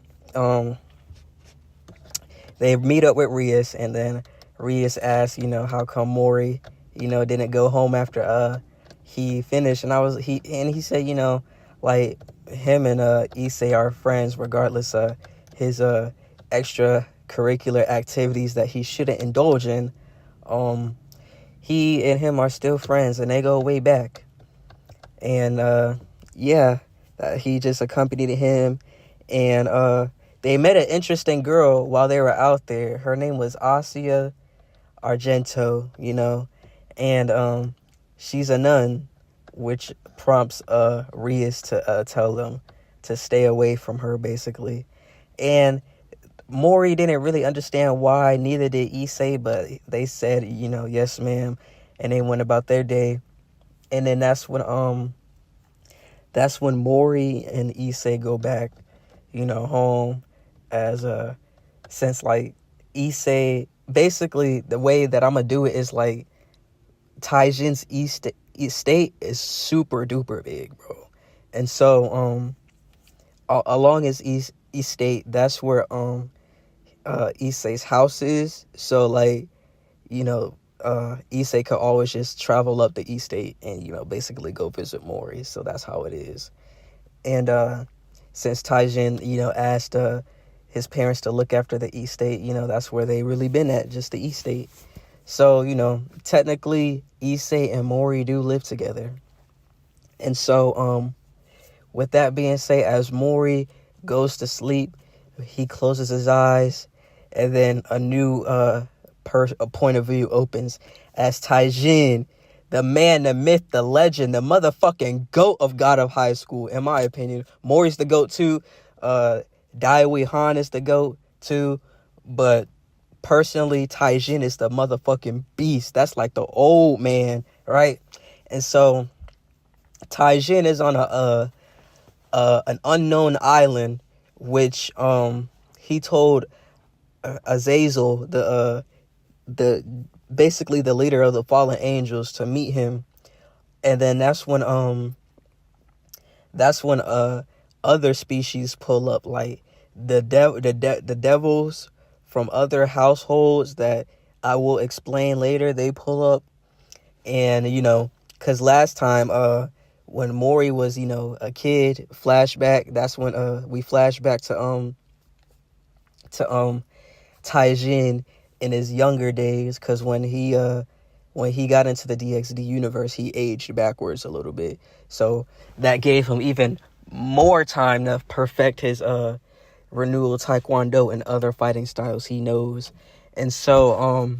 Speaker 1: they meet up with Rias, and then Rias asks, how come Mori, didn't go home after he finished. And he said, like him and Issei are friends regardless of his extracurricular activities that he shouldn't indulge in. He and him are still friends, and they go way back. And he just accompanied him, and they met an interesting girl while they were out there. Her name was Asia Argento, and she's a nun, which prompts Rias to tell them to stay away from her, basically. And Mori didn't really understand why, neither did Issei, but they said, yes, ma'am, and they went about their day. And then that's when Mori and Issei go back, home, as since like Issei, basically the way that I'm gonna do it is like Taijin's estate is super duper big, bro. And so along his estate, that's where Issei's house is. So like, Issei could always just travel up the estate and, basically go visit Mori. So that's how it is. And since Taijin, asked his parents to look after the estate, that's where they really been at, just the estate. So, technically Issei and Mori do live together. And so with that being said, as Mori goes to sleep, he closes his eyes, and then a new a point of view opens as Taijin, the man, the myth, the legend, the motherfucking GOAT of God of High School, in my opinion. Mori's the GOAT too. Daiwi Han is the GOAT too. But personally, Taijin is the motherfucking beast. That's like the old man, right? And so Taijin is on an unknown island, which he told Azazel, the basically the leader of the fallen angels, to meet him. And then that's when other species pull up, like the devils from other households that I will explain later. They pull up, and because last time when Mori was a kid, flashback, that's when we flash back to Taijin in his younger days, because when he got into the DxD universe, he aged backwards a little bit, so that gave him even more time to perfect his renewal taekwondo and other fighting styles he knows. And so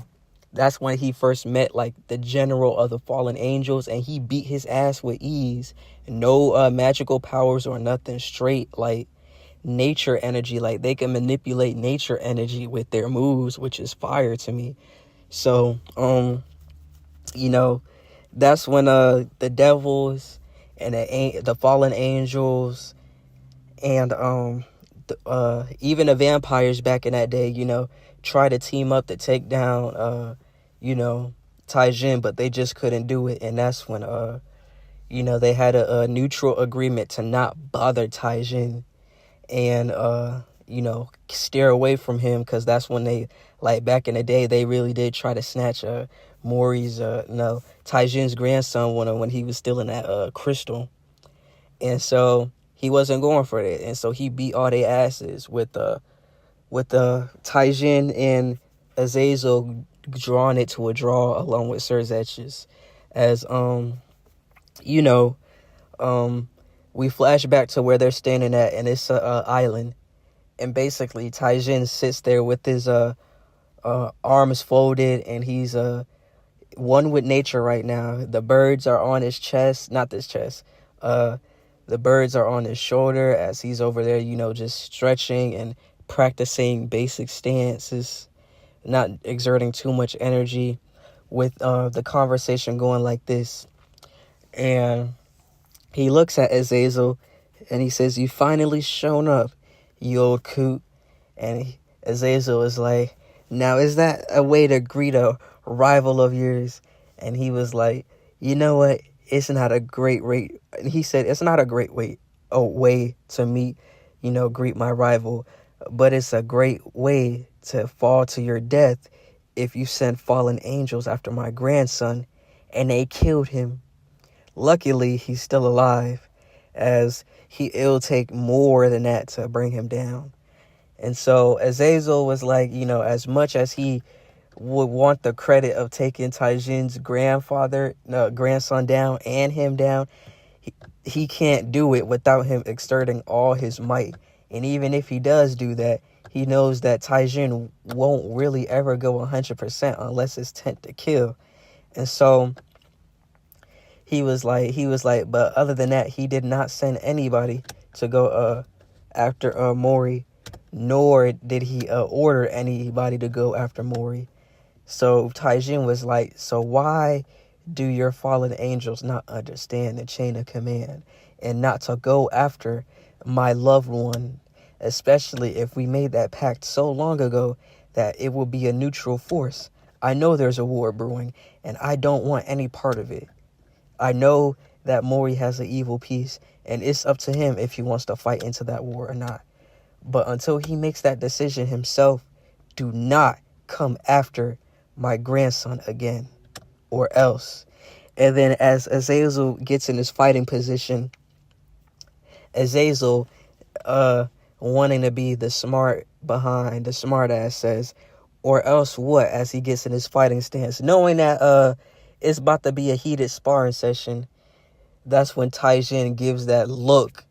Speaker 1: that's when he first met like the general of the fallen angels, and he beat his ass with ease. No magical powers or nothing, straight like nature energy. Like they can manipulate nature energy with their moves, which is fire to me. So that's when the devils and the fallen angels and even the vampires back in that day, try to team up to take down Taijin, but they just couldn't do it. And that's when they had a neutral agreement to not bother Taijin and steer away from him, because that's when they, like back in the day, they really did try to snatch Mori's Taijin's grandson when he was still in that crystal. And so
Speaker 2: he wasn't going for it, and so he beat all their asses with Taijin and Azazel drawing it to a draw along with Sir Zetches. As you know, we flash back to where they're standing at, and it's a island, and basically Taijin sits there with his arms folded, and he's one with nature right now. The birds are on his chest, not this chest. The birds are on his shoulder as he's over there, just stretching and practicing basic stances, not exerting too much energy, with the conversation going like this. And he looks at Azazel and he says, "You finally shown up, you old coot." And Azazel is like, "Now, is that a way to greet a rival of yours?" And he was like, "You know what? It's not a great rate." And he said, "It's not a great way to meet, greet my rival, but it's a great way to fall to your death if you send fallen angels after my grandson, and they killed him. Luckily, he's still alive, as it'll take more than that to bring him down." And so Azazel was like, as much as he would want the credit of taking Taijin's grandson down and him down, he can't do it without him exerting all his might. And even if he does do that, he knows that Taijin won't really ever go 100% unless it's tent to kill. And so he was like, but other than that, he did not send anybody to go after Mori, nor did he order anybody to go after Mori. So Taijin was like, "So why do your fallen angels not understand the chain of command and not to go after my loved one, especially if we made that pact so long ago that it will be a neutral force? I know there's a war brewing, and I don't want any part of it. I know that Mori has an evil piece, and it's up to him if he wants to fight into that war or not. But until he makes that decision himself, do not come after my grandson again, or else." And then as Azazel gets in his fighting position, Azazel, wanting to be the smart ass, says, "Or else what?" as he gets in his fighting stance, knowing that it's about to be a heated sparring session. That's when Taijin gives that look,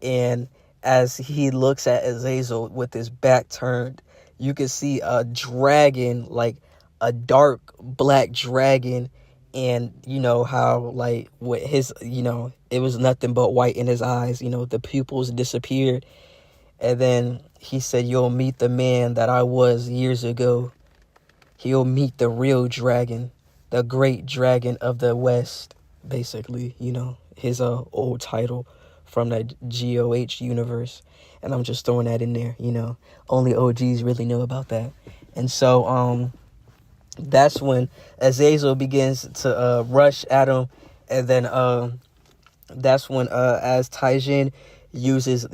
Speaker 2: and as he looks at Azazel with his back turned, you can see a dragon, like a dark black dragon, and how, like, with his, it was nothing but white in his eyes, the pupils disappeared. And then he said, "You'll meet the man that I was years ago. He'll meet the real dragon, the great dragon of the West," basically, his old title from the GOH universe. And I'm just throwing that in there, only OGs really know about that. And so that's when Azazel begins to rush at him. And then that's when as Taijin uses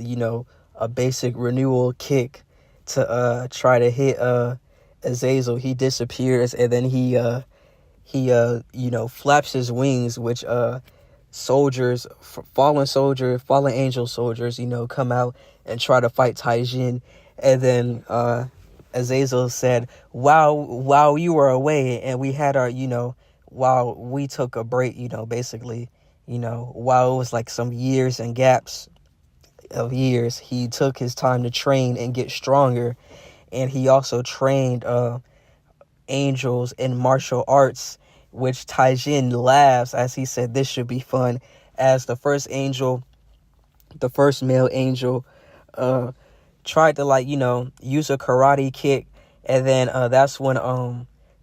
Speaker 2: a basic renewal kick to try to hit Azazel, he disappears, and then he flaps his wings, which fallen angel soldiers, come out and try to fight Taijin. And then Azazel said, while you were away and we had our, while we took a break, basically, while it was like some years and gaps of years, he took his time to train and get stronger. And he also trained angels in martial arts, which Taijin laughs as he said, "This should be fun," as the first male angel tried to use a karate kick. And then that's when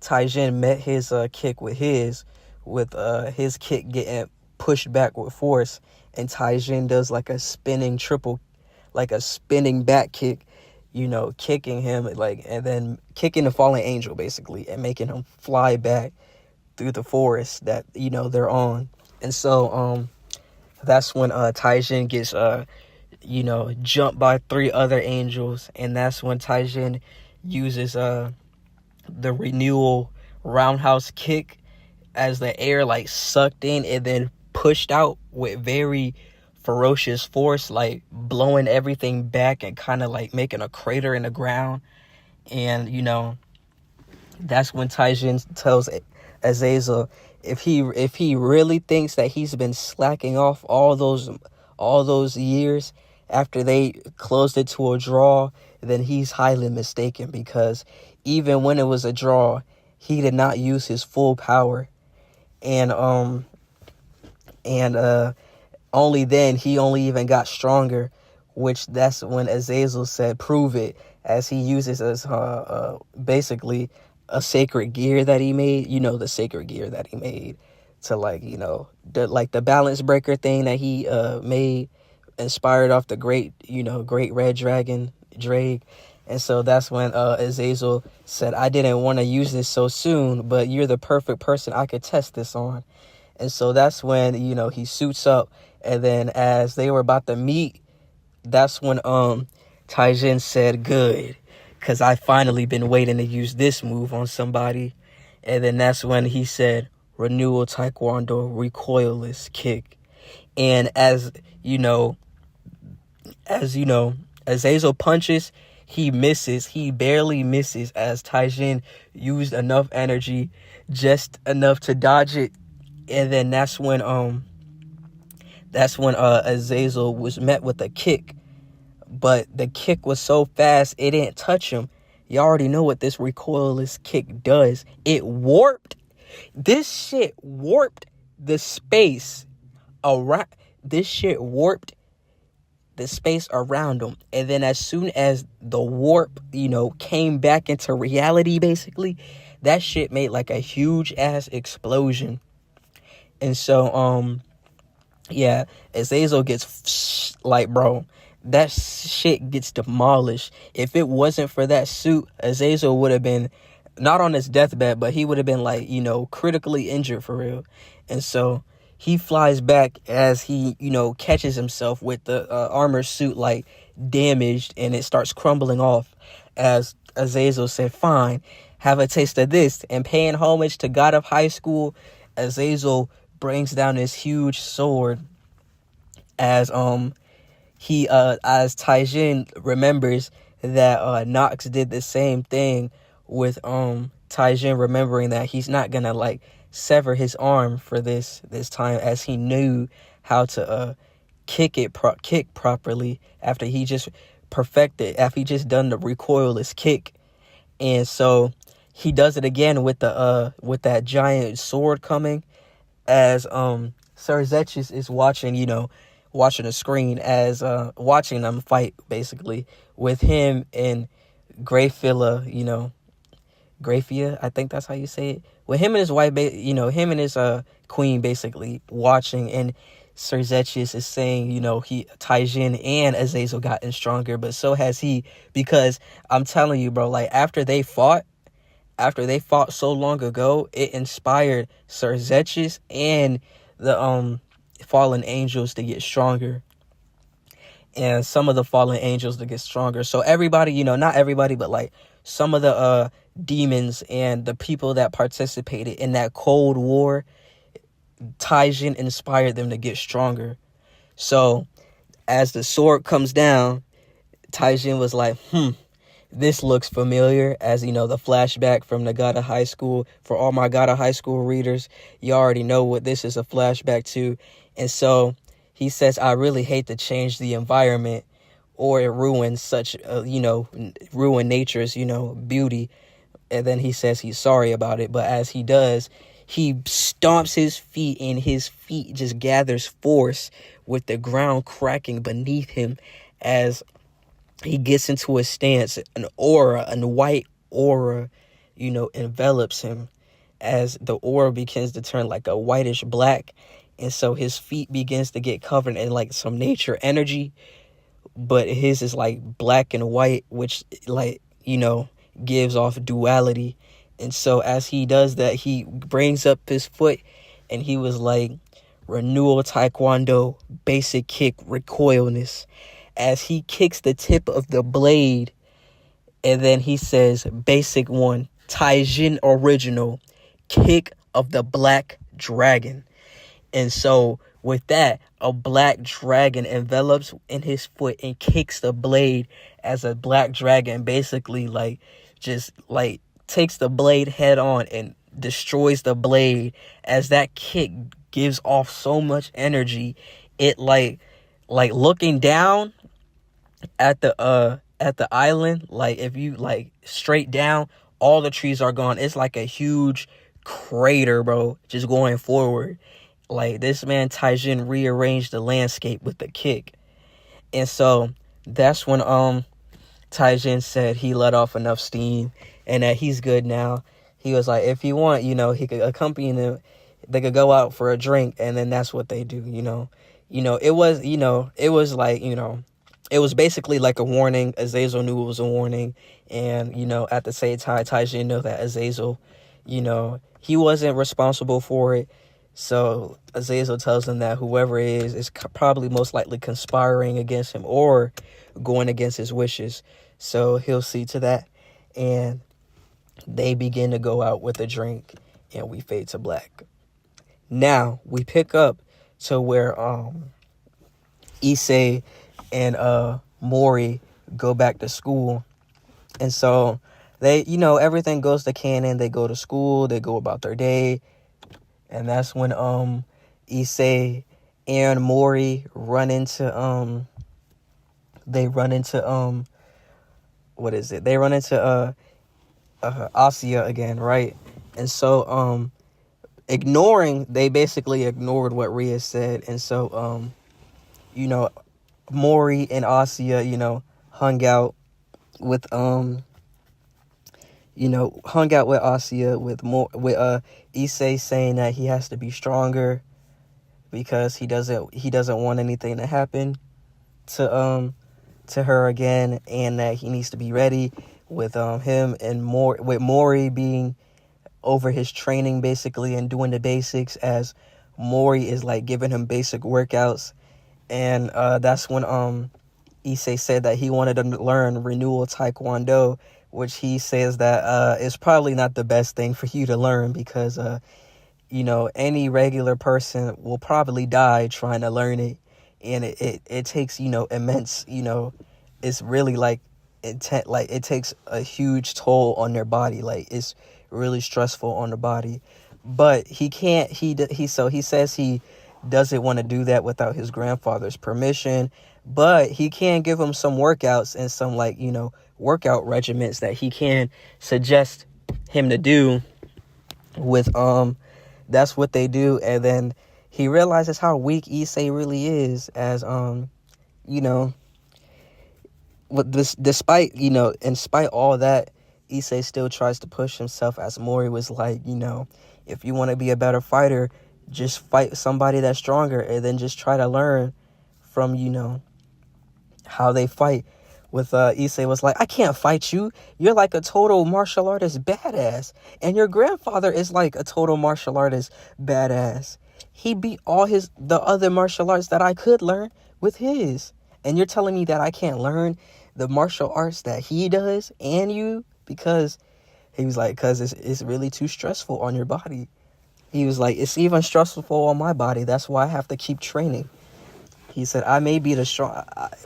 Speaker 2: Taijin met his kick with his kick getting pushed back with force, and Taijin does like a spinning back kick, kicking him, and then kicking the fallen angel basically and making him fly back through the forest that they're on. And so that's when Taijin gets jumped by 3 other angels, and that's when Taijin uses the renewal roundhouse kick as the air sucked in and then pushed out with very ferocious force, like blowing everything back and kind of like making a crater in the ground. And that's when Taijin tells Azazel if he really thinks that he's been slacking off all those years after they closed it to a draw, then he's highly mistaken, because even when it was a draw, he did not use his full power. And only then he only even got stronger, which that's when Azazel said, "Prove it," as he uses as basically a sacred gear that he made. The sacred gear that he made to the balance breaker thing that he made, inspired off the great red dragon Drake. And so that's when Azazel said, "I didn't want to use this so soon, but you're the perfect person I could test this on." And so that's when he suits up, and then as they were about to meet, that's when Taijin said, "Good, because I finally been waiting to use this move on somebody." And then that's when he said, "Renewal Taekwondo recoilless kick." And as Azazel punches, he misses. He barely misses, as Taijin used enough energy, just enough to dodge it. And then that's when Azazel was met with a kick. But the kick was so fast, it didn't touch him. You already know what this recoilless kick does. It warped. This shit warped the space around. This shit warped the space around him. And then as soon as the warp, came back into reality, basically, that shit made like a huge ass explosion. And so, yeah, Azazel gets, bro, that shit gets demolished. If it wasn't for that suit, Azazel would have been, not on his deathbed, but he would have been, critically injured for real. And so he flies back as he, catches himself with the armor suit, damaged, and it starts crumbling off. As Azazel said, "Fine, have a taste of this." And paying homage to God of High School, Azazel brings down this huge sword, as Taijin remembers that Nox did the same thing with Taijin remembering that he's not gonna sever his arm for this time, as he knew how to kick properly after he just done the recoilless kick. And so he does it again with that giant sword coming, as Sir Zetchus is watching the screen, as watching them fight, basically, with him and Grayfilla, Grayfia, I think that's how you say it, with him and his wife, him and his queen, basically watching. And Sir Zetchus is saying, Taijin and Azazel gotten stronger, but so has he, because I'm telling you, bro, after they fought so long ago, it inspired Sir Zetchus and the fallen angels to get stronger, and some of the fallen angels to get stronger. So everybody, not everybody, but some of the demons and the people that participated in that Cold War, Taijin inspired them to get stronger. So as the sword comes down, Taijin was like, this looks familiar, as the flashback from the God of High School. For all my God of High School readers, you already know what this is a flashback to. And so he says, "I really hate to change the environment or it ruins ruin nature's, beauty." And then he says he's sorry about it. But as he does, he stomps his feet, and his feet just gathers force with the ground cracking beneath him, as he gets into a stance. A white aura, envelops him, as the aura begins to turn like a whitish black. And so his feet begins to get covered in some nature energy, but his is black and white, which gives off duality. And so as he does that, he brings up his foot, and he was like, "Renewal Taekwondo basic kick recoilless," as he kicks the tip of the blade. And then he says, "Basic 1, Taijin original, kick of the black dragon." And so With that, a black dragon envelops in his foot and kicks the blade as a black dragon basically just takes the blade head on and destroys the blade. As that kick gives off so much energy, it looking down at the island, like if you straight down, all the trees are gone. It's like a huge crater, bro, just going forward. Like, this man Taijin rearranged the landscape with the kick. And so that's when Taijin said he let off enough steam and that he's good now. He was like, if you want, he could accompany them. They could go out for a drink, and then that's what they do. It was basically like a warning. Azazel knew it was a warning, and at the same time, Taijin knew that Azazel, he wasn't responsible for it. So Azazel tells him that whoever is probably most likely conspiring against him or going against his wishes. So he'll see to that. And they begin to go out with a drink, and we fade to black. Now we pick up to where Issei and Mori go back to school. And so they, everything goes to canon. They go to school, they go about their day. And that's when Issei and Mori run into what is it? They run into Asya again, right? And so they basically ignored what Rhea said. And so Mori and Asya, hung out with Asya with Issei saying that he has to be stronger because he doesn't want anything to happen to her again, and that he needs to be ready with him and Mori being over his training basically and doing the basics, as Mori is like giving him basic workouts. And that's when Issei said that he wanted to learn renewal taekwondo, which he says that is probably not the best thing for you to learn because any regular person will probably die trying to learn it. And it takes immense, it's really like intent, like it takes a huge toll on their body, like it's really stressful on the body. But he can't, he says he doesn't want to do that without his grandfather's permission, but he can give him some workouts and some workout regimens that he can suggest him to do with that's what they do. And then he realizes how weak Issei really is, as with this, despite in spite all that, Issei still tries to push himself, as Mori was like, if you want to be a better fighter, just fight somebody that's stronger, and then just try to learn from how they fight. With Issei was like, I can't fight you. You're like a total martial artist badass, and your grandfather is like a total martial artist badass. He beat all the other martial arts that I could learn with his, and you're telling me that I can't learn the martial arts that he does and you? Because he was like, because it's really too stressful on your body. He was like, it's even stressful on my body. That's why I have to keep training. He said, I may be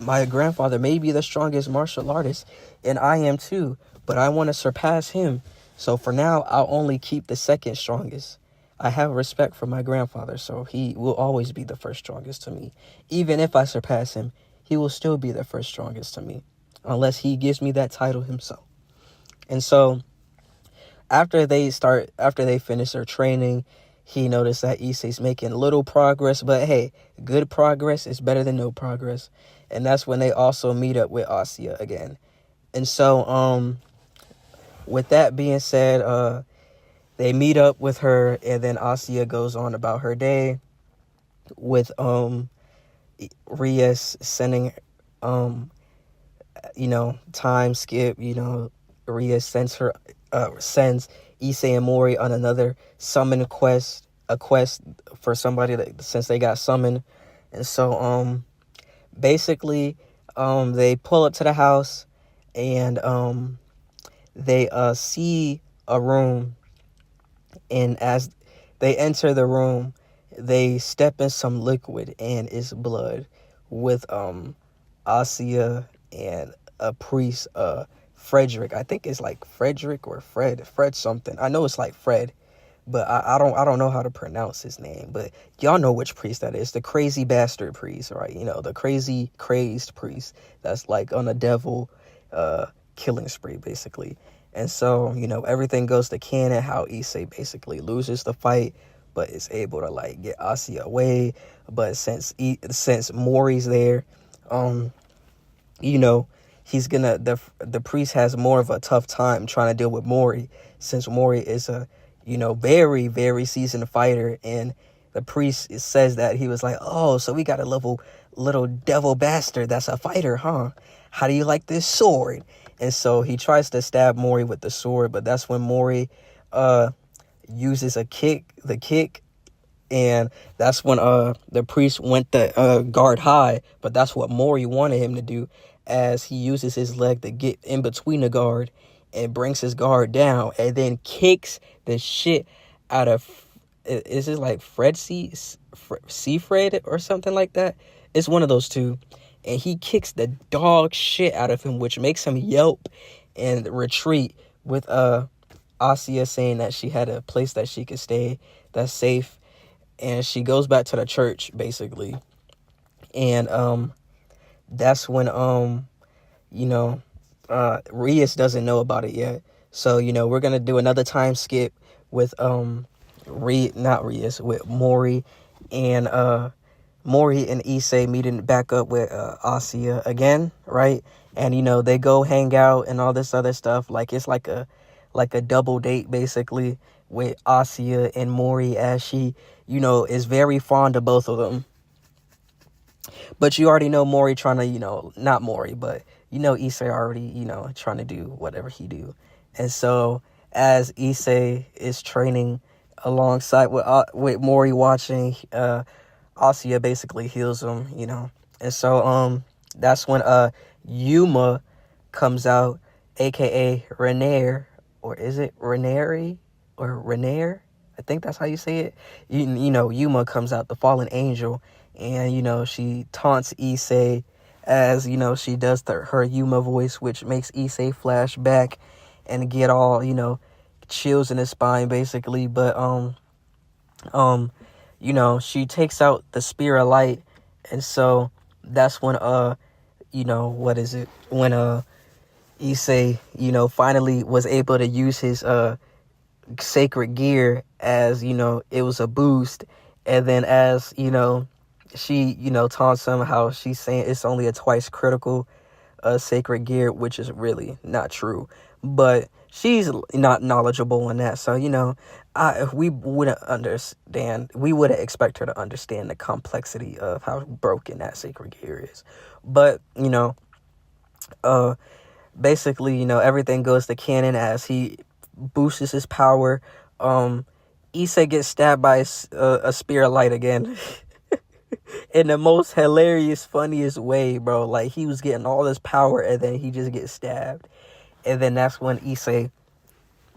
Speaker 2: my grandfather may be the strongest martial artist, and I am too, but I want to surpass him. So for now, I'll only keep the second strongest. I have respect for my grandfather, so he will always be the first strongest to me. Even if I surpass him, he will still be the first strongest to me, unless he gives me that title himself. And so after they finish their training, he noticed that Issei's making little progress, but hey, good progress is better than no progress. And that's when they also meet up with Asya again. And so with that being said, they meet up with her, and then Asya goes on about her day with Rias sending time skip. Rias sends Issei and Mori on another summon quest, a quest for somebody that, since they got summoned. And so basically they pull up to the house, and they see a room, and as they enter the room, they step in some liquid and it's blood with Asia and a priest, Frederick. I think it's like Frederick or Fred something. I know it's like Fred, but I don't know how to pronounce his name. But y'all know which priest that is. The crazy bastard priest, right? You know, the crazy crazed priest that's like on a devil killing spree basically. And so, you know, everything goes to canon how Issei basically loses the fight but is able to like get Asia away. But since Mori's there, you know, he's gonna the priest has more of a tough time trying to deal with Mori, since Mori is a, you know, very very seasoned fighter. And the priest says that he was like, oh, so we got a little devil bastard that's a fighter, huh? How do you like this sword? And so he tries to stab Mori with the sword, but that's when Mori uses the kick, and that's when the priest went the guard high. But that's what Mori wanted him to do, as he uses his leg to get in between the guard and brings his guard down, and then kicks the shit out of, is it like Fred or something like that? It's one of those two. And he kicks the dog shit out of him, which makes him yelp and retreat, with Asia saying that she had a place that she could stay that's safe. And she goes back to the church basically. And that's when you know, Rias doesn't know about it yet. So, you know, we're gonna do another time skip with with Mori and Issei meeting back up with Asia again, right? And, you know, they go hang out and all this other stuff. Like, it's like a double date basically with Asia and Mori, as she, you know, is very fond of both of them. But you already know Mori trying to, you know, not Mori, but you know Issei already, you know, trying to do whatever he do. And so as Issei is training alongside with Mori watching, Asia basically heals him, you know. And so that's when Yuma comes out, aka Renair, or is it Renari or Renair? I think that's how you say it. You know, Yuma comes out, the fallen angel, and, you know, she taunts Issei, as, you know, she does her Yuma voice, which makes Issei flash back and get all, you know, chills in his spine basically. But you know, she takes out the spear of light. And so that's when you know, what is it, when Issei, you know, finally was able to use his sacred gear, as, you know, it was a boost. And then, as, you know, she, you know, taunts him how she's saying it's only a twice critical sacred gear, which is really not true. But she's not knowledgeable in that. So, you know, if we wouldn't understand, we wouldn't expect her to understand the complexity of how broken that sacred gear is. But, you know, basically, you know, everything goes to canon as he boosts his power. Issei gets stabbed by a spear of light again. In the most hilarious, funniest way, bro. Like, he was getting all this power and then he just gets stabbed. And then that's when Issei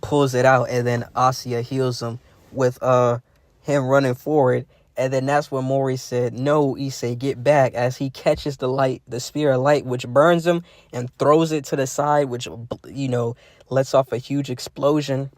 Speaker 2: pulls it out, and then Asia heals him with him running forward. And then that's when Mori said, no, Issei, get back, as he catches the spear of light, which burns him, and throws it to the side, which, you know, lets off a huge explosion.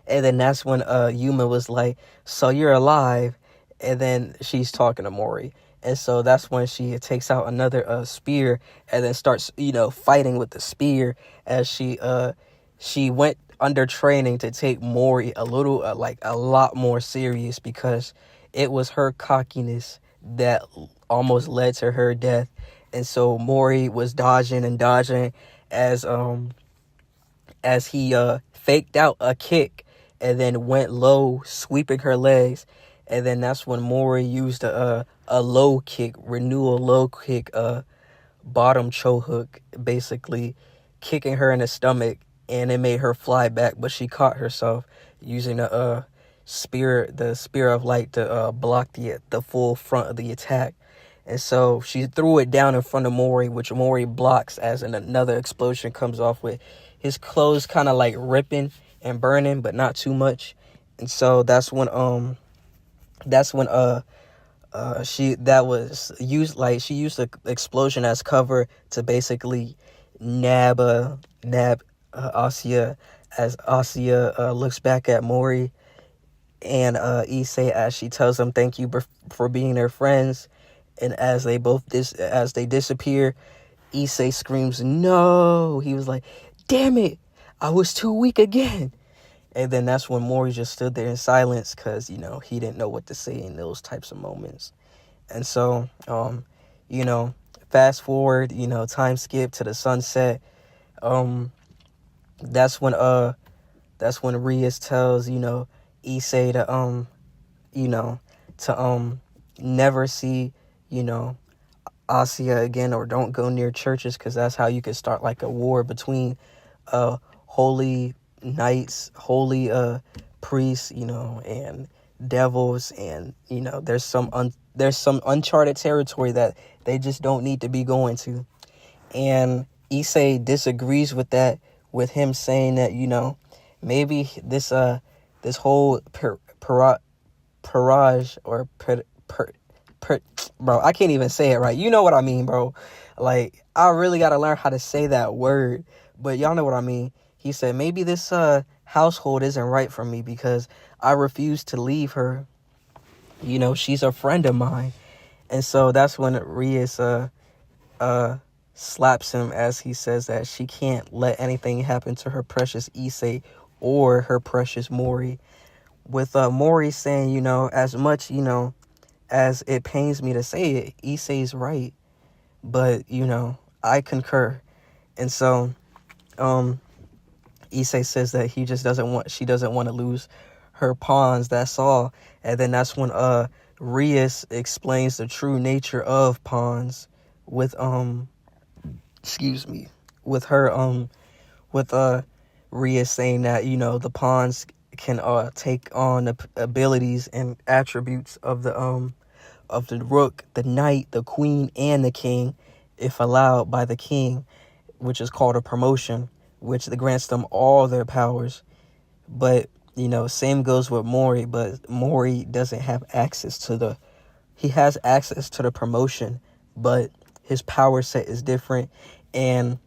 Speaker 2: And then that's when Yuma was like, so you're alive. And then she's talking to Mori. And so that's when she takes out another spear and then starts, you know, fighting with the spear, as she went under training to take Mori a lot more serious, because it was her cockiness that almost led to her death. And so Mori was dodging as he faked out a kick and then went low, sweeping her legs. And then that's when Mori used a low kick, renewal low kick, bottom choke hook, basically kicking her in the stomach, and it made her fly back. But she caught herself using the spear of light to block the full front of the attack. And so she threw it down in front of Mori, which Mori blocks, as another explosion comes off, with his clothes kind of like ripping and burning, but not too much. And so that's when that's when she that was used like she used the explosion as cover to basically nab Asya, as Asya looks back at Mori and Issei as she tells them thank you for being their friends, and as they both as they disappear, Issei screams no. He was like, damn it, I was too weak again. And then that's when Mori just stood there in silence because, he didn't know what to say in those types of moments. And so, you know, fast forward, time skip to the sunset. That's when Rias tells, Issei to never see, Asya again, or don't go near churches, because that's how you could start like a war between holy knights, holy priests, and devils, and there's some uncharted territory that they just don't need to be going to. And Issei disagrees with that, with him saying that maybe this whole parage or bro, I can't even say it right. You know what I mean, bro. Like, I really got to learn how to say that word, but y'all know what I mean. He said, maybe this household isn't right for me because I refuse to leave her. She's a friend of mine. And so that's when Rias slaps him as he says that she can't let anything happen to her precious Issei or her precious Mori. With Mori saying, as much, as it pains me to say it, Issei's right. But, I concur. And so, Issei says that she doesn't want to lose her pawns, that's all. And then that's when Rias explains the true nature of pawns with with her Rias saying that the pawns can take on the abilities and attributes of the rook, the knight, the queen, and the king, if allowed by the king, which is called a promotion, which grants them all their powers. But same goes with Mori, but Mori doesn't have access to he has access to the promotion, but his power set is different. And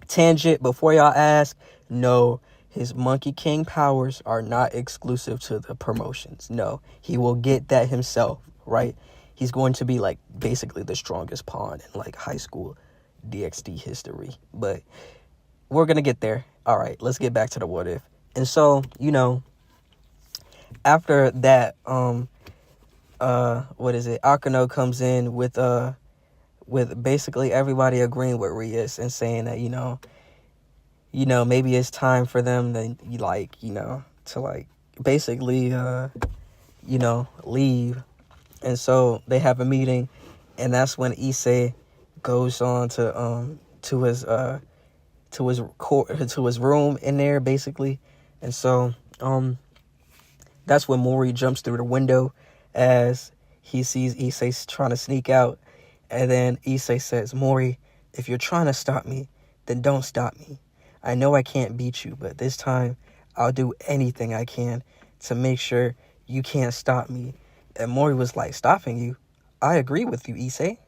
Speaker 2: tangent, before y'all ask, no, his Monkey King powers are not exclusive to the promotions. No, he will get that himself, right? He's going to be like basically the strongest pawn in like high school DxD history. But we're going to get there. All right, let's get back to the what if. And so, after that, Akano comes in with basically everybody agreeing with Rias and saying that, maybe it's time for them to basically, leave. And so they have a meeting, and that's when Issei goes on to his room in there, basically. And so that's when Mori jumps through the window as he sees Issei trying to sneak out. And then Issei says, Mori, if you're trying to stop me, then don't stop me. I know I can't beat you, but this time I'll do anything I can to make sure you can't stop me. And Mori was like, stopping you? I agree with you, Issei.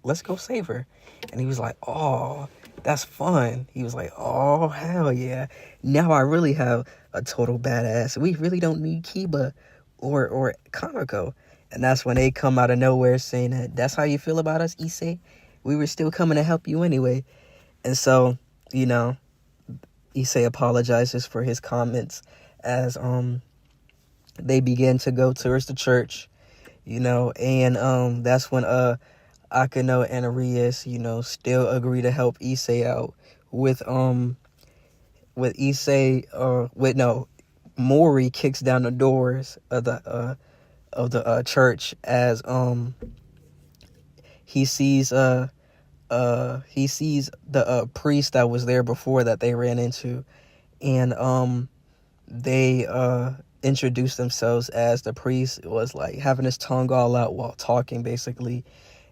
Speaker 2: Let's go save her. And he was like, oh, that's fun. He was like, oh, hell yeah. Now I really have a total badass. We really don't need Kiba or Kanako. And that's when they come out of nowhere saying that's how you feel about us, Issei? We were still coming to help you anyway. And so, Issei apologizes for his comments as they begin to go towards the church, and that's when Akano and Arias, still agree to help Issei out with Issei, Mori kicks down the doors of the church as he sees the priest that was there before that they ran into, and they introduced themselves as the priest was like having his tongue all out while talking, basically.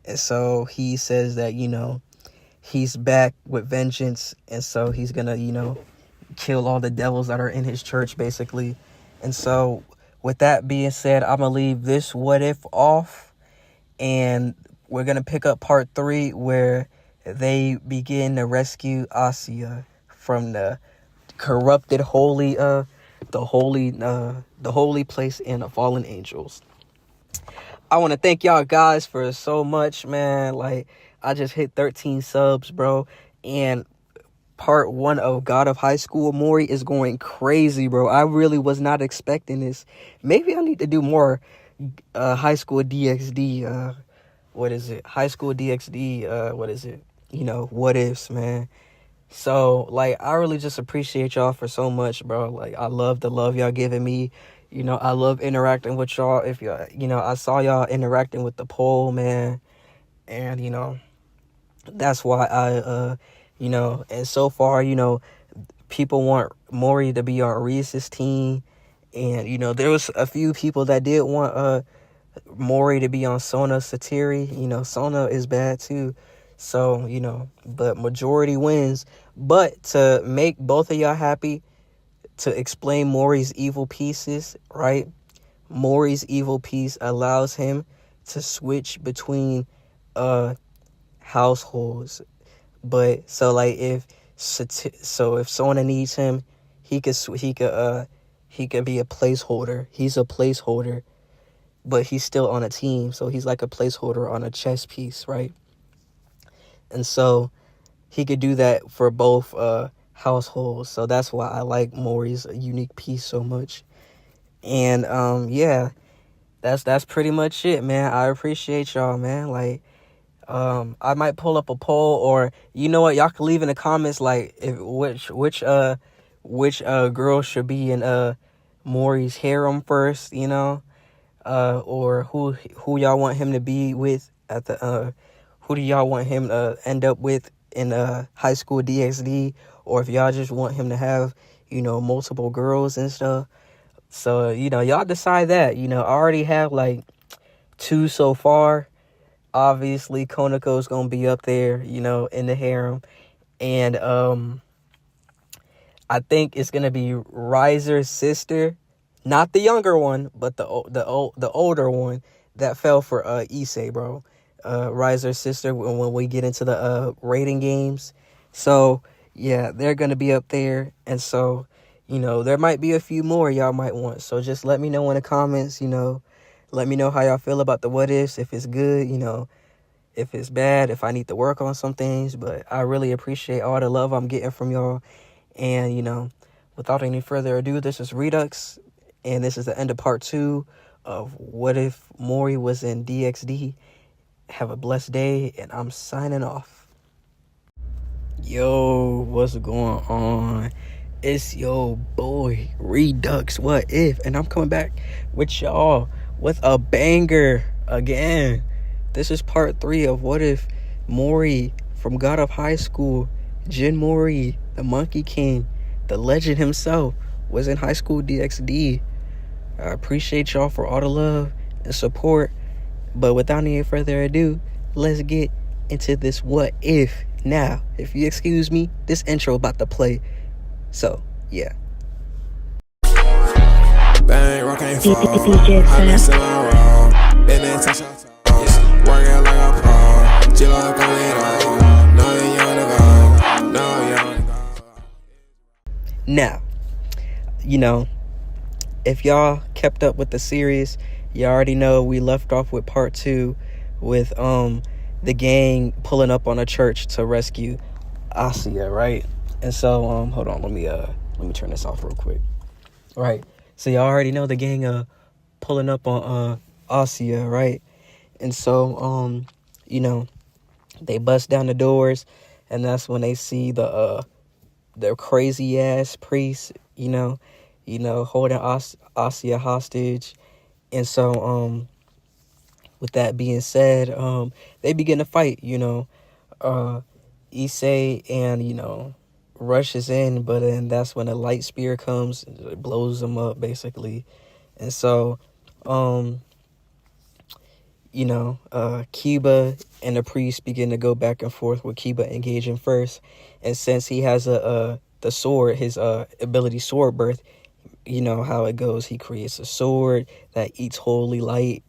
Speaker 2: And so he says that he's back with vengeance, and so he's gonna kill all the devils that are in his church, basically. And so with that being said, I'm going to leave this what if off, and we're going to pick up part 3 where they begin to rescue Asya from the corrupted the holy place and the fallen angels. I want to thank y'all guys for so much, man. Like, I just hit 13 subs, bro, and part 1 of God of High School Mori is going crazy, bro. I really was not expecting this. Maybe I need to do more High School DxD, what is it? High School DxD, what is it? What ifs, man. So, like, I really just appreciate y'all for so much, bro. Like, I love the love y'all giving me. I love interacting with y'all. If y'all, I saw y'all interacting with the poll, man. And, that's why and so far, people want Mori to be on Reese's team. And, there was a few people that did want Mori to be on Sona Satiri. Sona is bad too. So, but majority wins. But to make both of y'all happy, to explain Mori's evil pieces, right? Mori's evil piece allows him to switch between households. But so like if Sona needs him, he could be a placeholder. He's a placeholder, but he's still on a team, so he's like a placeholder on a chess piece, right? And so he could do that for both households. So that's why I like Mori's unique piece so much. And yeah, that's pretty much it, man. I appreciate y'all, man. Like, I might pull up a poll, or you know what, y'all can leave in the comments like which girl should be in Mori's harem first, or who y'all want him to be with at the who do y'all want him to end up with in High School DxD, or if y'all just want him to have multiple girls and stuff. So y'all decide that. I already have like 2 so far. Obviously Konako's gonna be up there in the harem, and I think it's gonna be Riser's sister, not the younger one, but the older one that fell for Issei, bro. Riser's sister when we get into the rating games. So yeah, they're gonna be up there, and so there might be a few more y'all might want. So just let me know in the comments. Let me know how y'all feel about the what ifs. If it's good, if it's bad, if I need to work on some things. But I really appreciate all the love I'm getting from y'all. And without any further ado, this is Redux, and this is the end of part 2 of What If Mori Was in DxD. Have a blessed day, and I'm signing off. Yo, what's going on? It's your boy Redux What If, and I'm coming back with y'all with a banger again. This is part 3 of What If Mori from God of High School, Jin Mori, the Monkey King, the legend himself, was in High School DxD. I appreciate y'all for all the love and support. But without any further ado, let's get into this what if. Now, if you excuse me, this intro about to play. So, yeah. Bang, rock ain't fall. I miss it all wrong. Been touch your toes. Working like a pro. Chill up on it all. No, you on the go. No, you on the go. Now, if y'all kept up with the series, you already know we left off with part 2 with the gang pulling up on a church to rescue Asya, right? And so hold on, let me turn this off real quick. Right. So y'all already know the gang pulling up on Asya, right? And so they bust down the doors, and that's when they see the crazy ass priest, holding Asya hostage. And so with that being said, they begin to fight. Issei and rushes in, but then that's when a light spear comes, it blows them up basically. And so Kiba and the priest begin to go back and forth, with Kiba engaging first. And since he has the sword, his ability sword birth,
Speaker 1: you know how it goes. He creates a sword that eats holy light,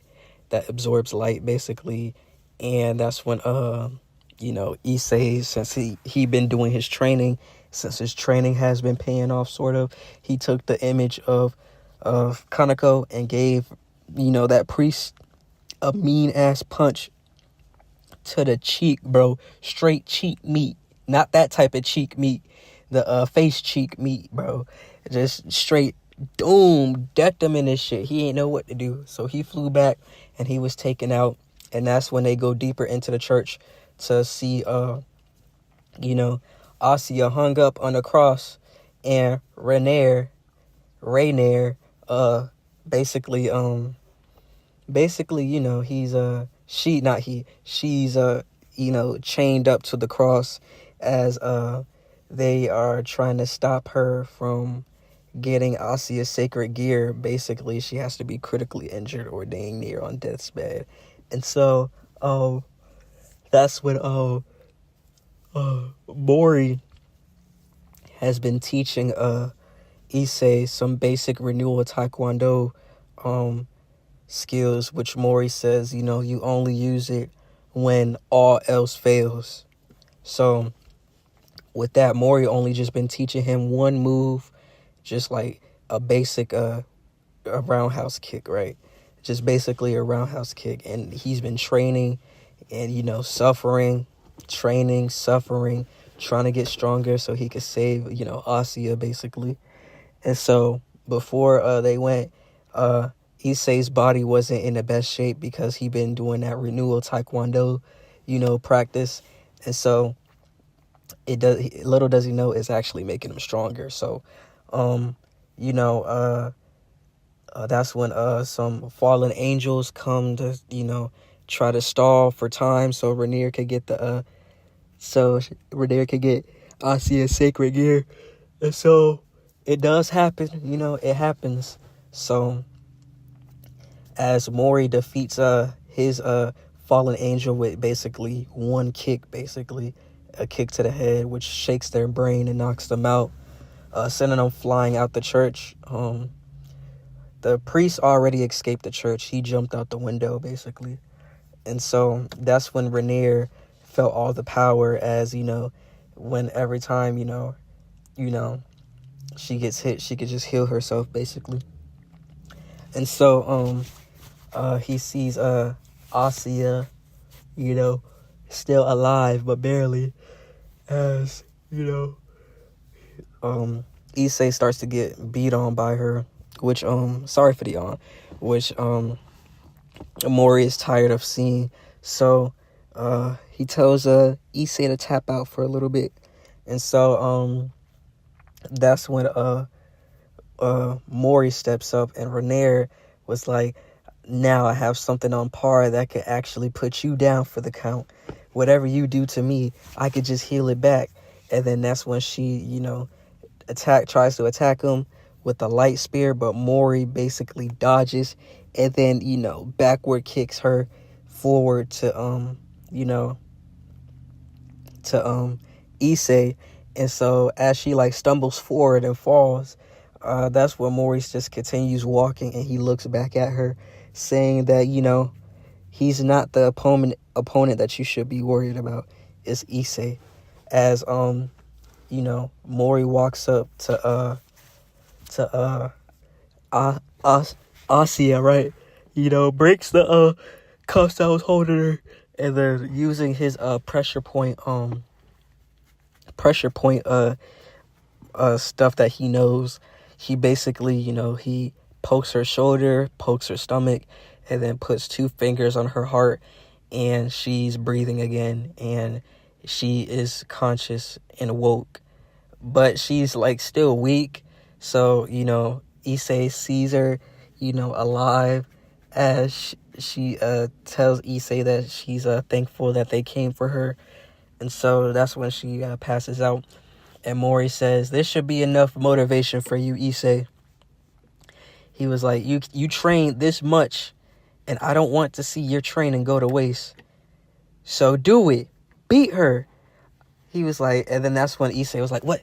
Speaker 1: that absorbs light basically. And that's when Issei, since he been doing his training, since his training has been paying off sort of, he took the image of Kaneko and gave, that priest a mean ass punch to the cheek, bro. Straight cheek meat. Not that type of cheek meat. The face cheek meat, bro. Just straight doom. Decked him in this shit. He ain't know what to do. So he flew back and he was taken out. And that's when they go deeper into the church to see Asya hung up on the cross, and Rainier, basically he's she's chained up to the cross as they are trying to stop her from getting Asia's sacred gear. Basically, she has to be critically injured or dang near on death's bed. And so that's when Mori has been teaching Issei some basic renewal taekwondo skills, which Mori says, you only use it when all else fails. So with that, Mori only just been teaching him one move, just like a basic a roundhouse kick, right? Just basically a roundhouse kick. And he's been training and, suffering, trying to get stronger so he could save, Asya, basically. And so before they went, Issei's body wasn't in the best shape because he been doing that renewal taekwondo, practice. And so little does he know, it's actually making him stronger. So, that's when some fallen angels come to, try to stall for time so Rainier could get Asia's sacred gear. And so it does happen, it happens. So as Mori defeats his fallen angel with basically one kick, basically a kick to the head, which shakes their brain and knocks them out, sending them flying out the church. The priest already escaped the church. He jumped out the window, basically. And so that's when Rainier felt all the power, as, when every time, she gets hit, she could just heal herself, basically. And so he sees Asya, still alive, but barely, as, Issei starts to get beat on by her, which, sorry for the yawn, which, Mori is tired of seeing. So, he tells, Issei to tap out for a little bit. And so, that's when, Mori steps up, and Rainier was like, now I have something on par that could actually put you down for the count. Whatever you do to me, I could just heal it back. And then that's when she, tries to attack him with a light spear, but Mori basically dodges and then, backward kicks her forward to, Issei. And so as she stumbles forward and falls, that's when Maurice just continues walking, and he looks back at her saying that, he's not the opponent that you should be worried about. It's Issei. As, Mori walks up to Asya, right? Breaks the cuffs that was holding her, and then using his pressure point stuff that he knows, he basically, he pokes her shoulder, pokes her stomach, and then puts 2 fingers on her heart, and she's breathing again, and she is conscious and woke, but she's still weak. So, Issei sees her, alive, as she tells Issei that she's thankful that they came for her. And so that's when she passes out. And Mori says, this should be enough motivation for you, Issei. He was like, you trained this much, and I don't want to see your training go to waste. So do it. Beat her. He was like, and then that's when Issei was like, what?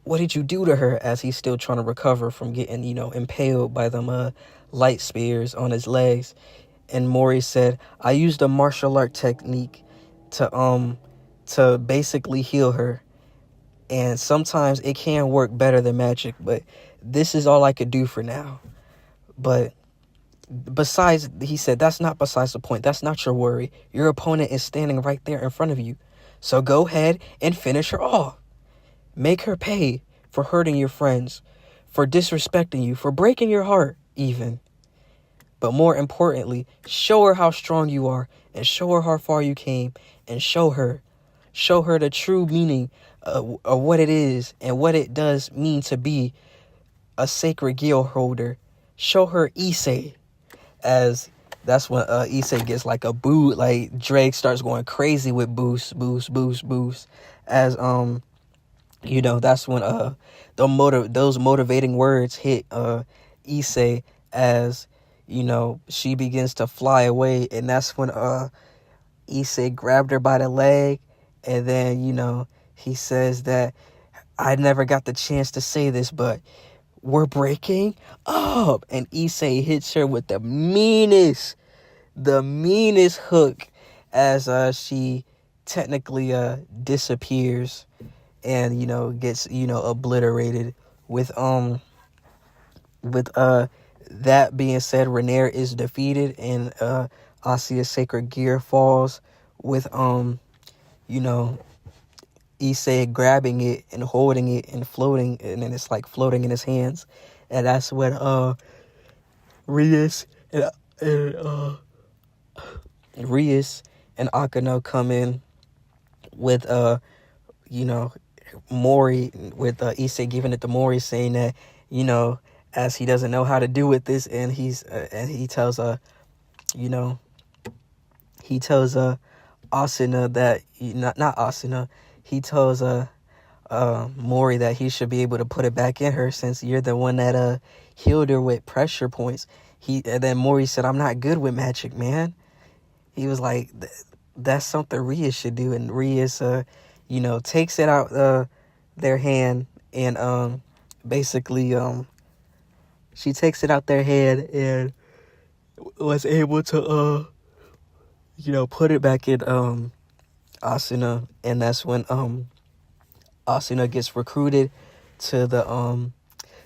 Speaker 2: what did you do to her, as he's still trying to recover from getting, impaled by them light spears on his legs. And Mori said, I used a martial art technique to basically heal her. And sometimes it can work better than magic, but this is all I could do for now. But besides, he said, that's not besides the point. That's not your worry. Your opponent is standing right there in front of you. So go ahead and finish her off. Make her pay for hurting your friends, for disrespecting you, for breaking your heart even. But more importantly, show her how strong you are, and show her how far you came, and show her the true meaning of what it is and what it does mean to be a sacred guild holder. Show her Issei, as that's when Issei gets like a boo, like Drake starts going crazy with boost, as that's when those motivating words hit Issei, as she begins to fly away. And that's when Issei grabbed her by the leg, and then he says that, I never got the chance to say this, but we're breaking up. And Issei hits her with the meanest hook, as she technically disappears and gets obliterated. With that being said, Renair is defeated, and Asia's sacred gear falls, with Issei grabbing it and holding it and floating, and then it's like floating in his hands. And that's when Rias and Akano come in with Mori, with Issei giving it to Mori, saying that as he doesn't know how to do with this, and he tells Asuna that not Asuna, he tells Mori that he should be able to put it back in her, since you're the one that healed her with pressure points. And then Mori said, I'm not good with magic, man. He was like, that's something Rias should do. And Rias takes it out their hand, and basically she takes it out their hand and was able to put it back in Asuna. And that's when Asuna gets recruited to the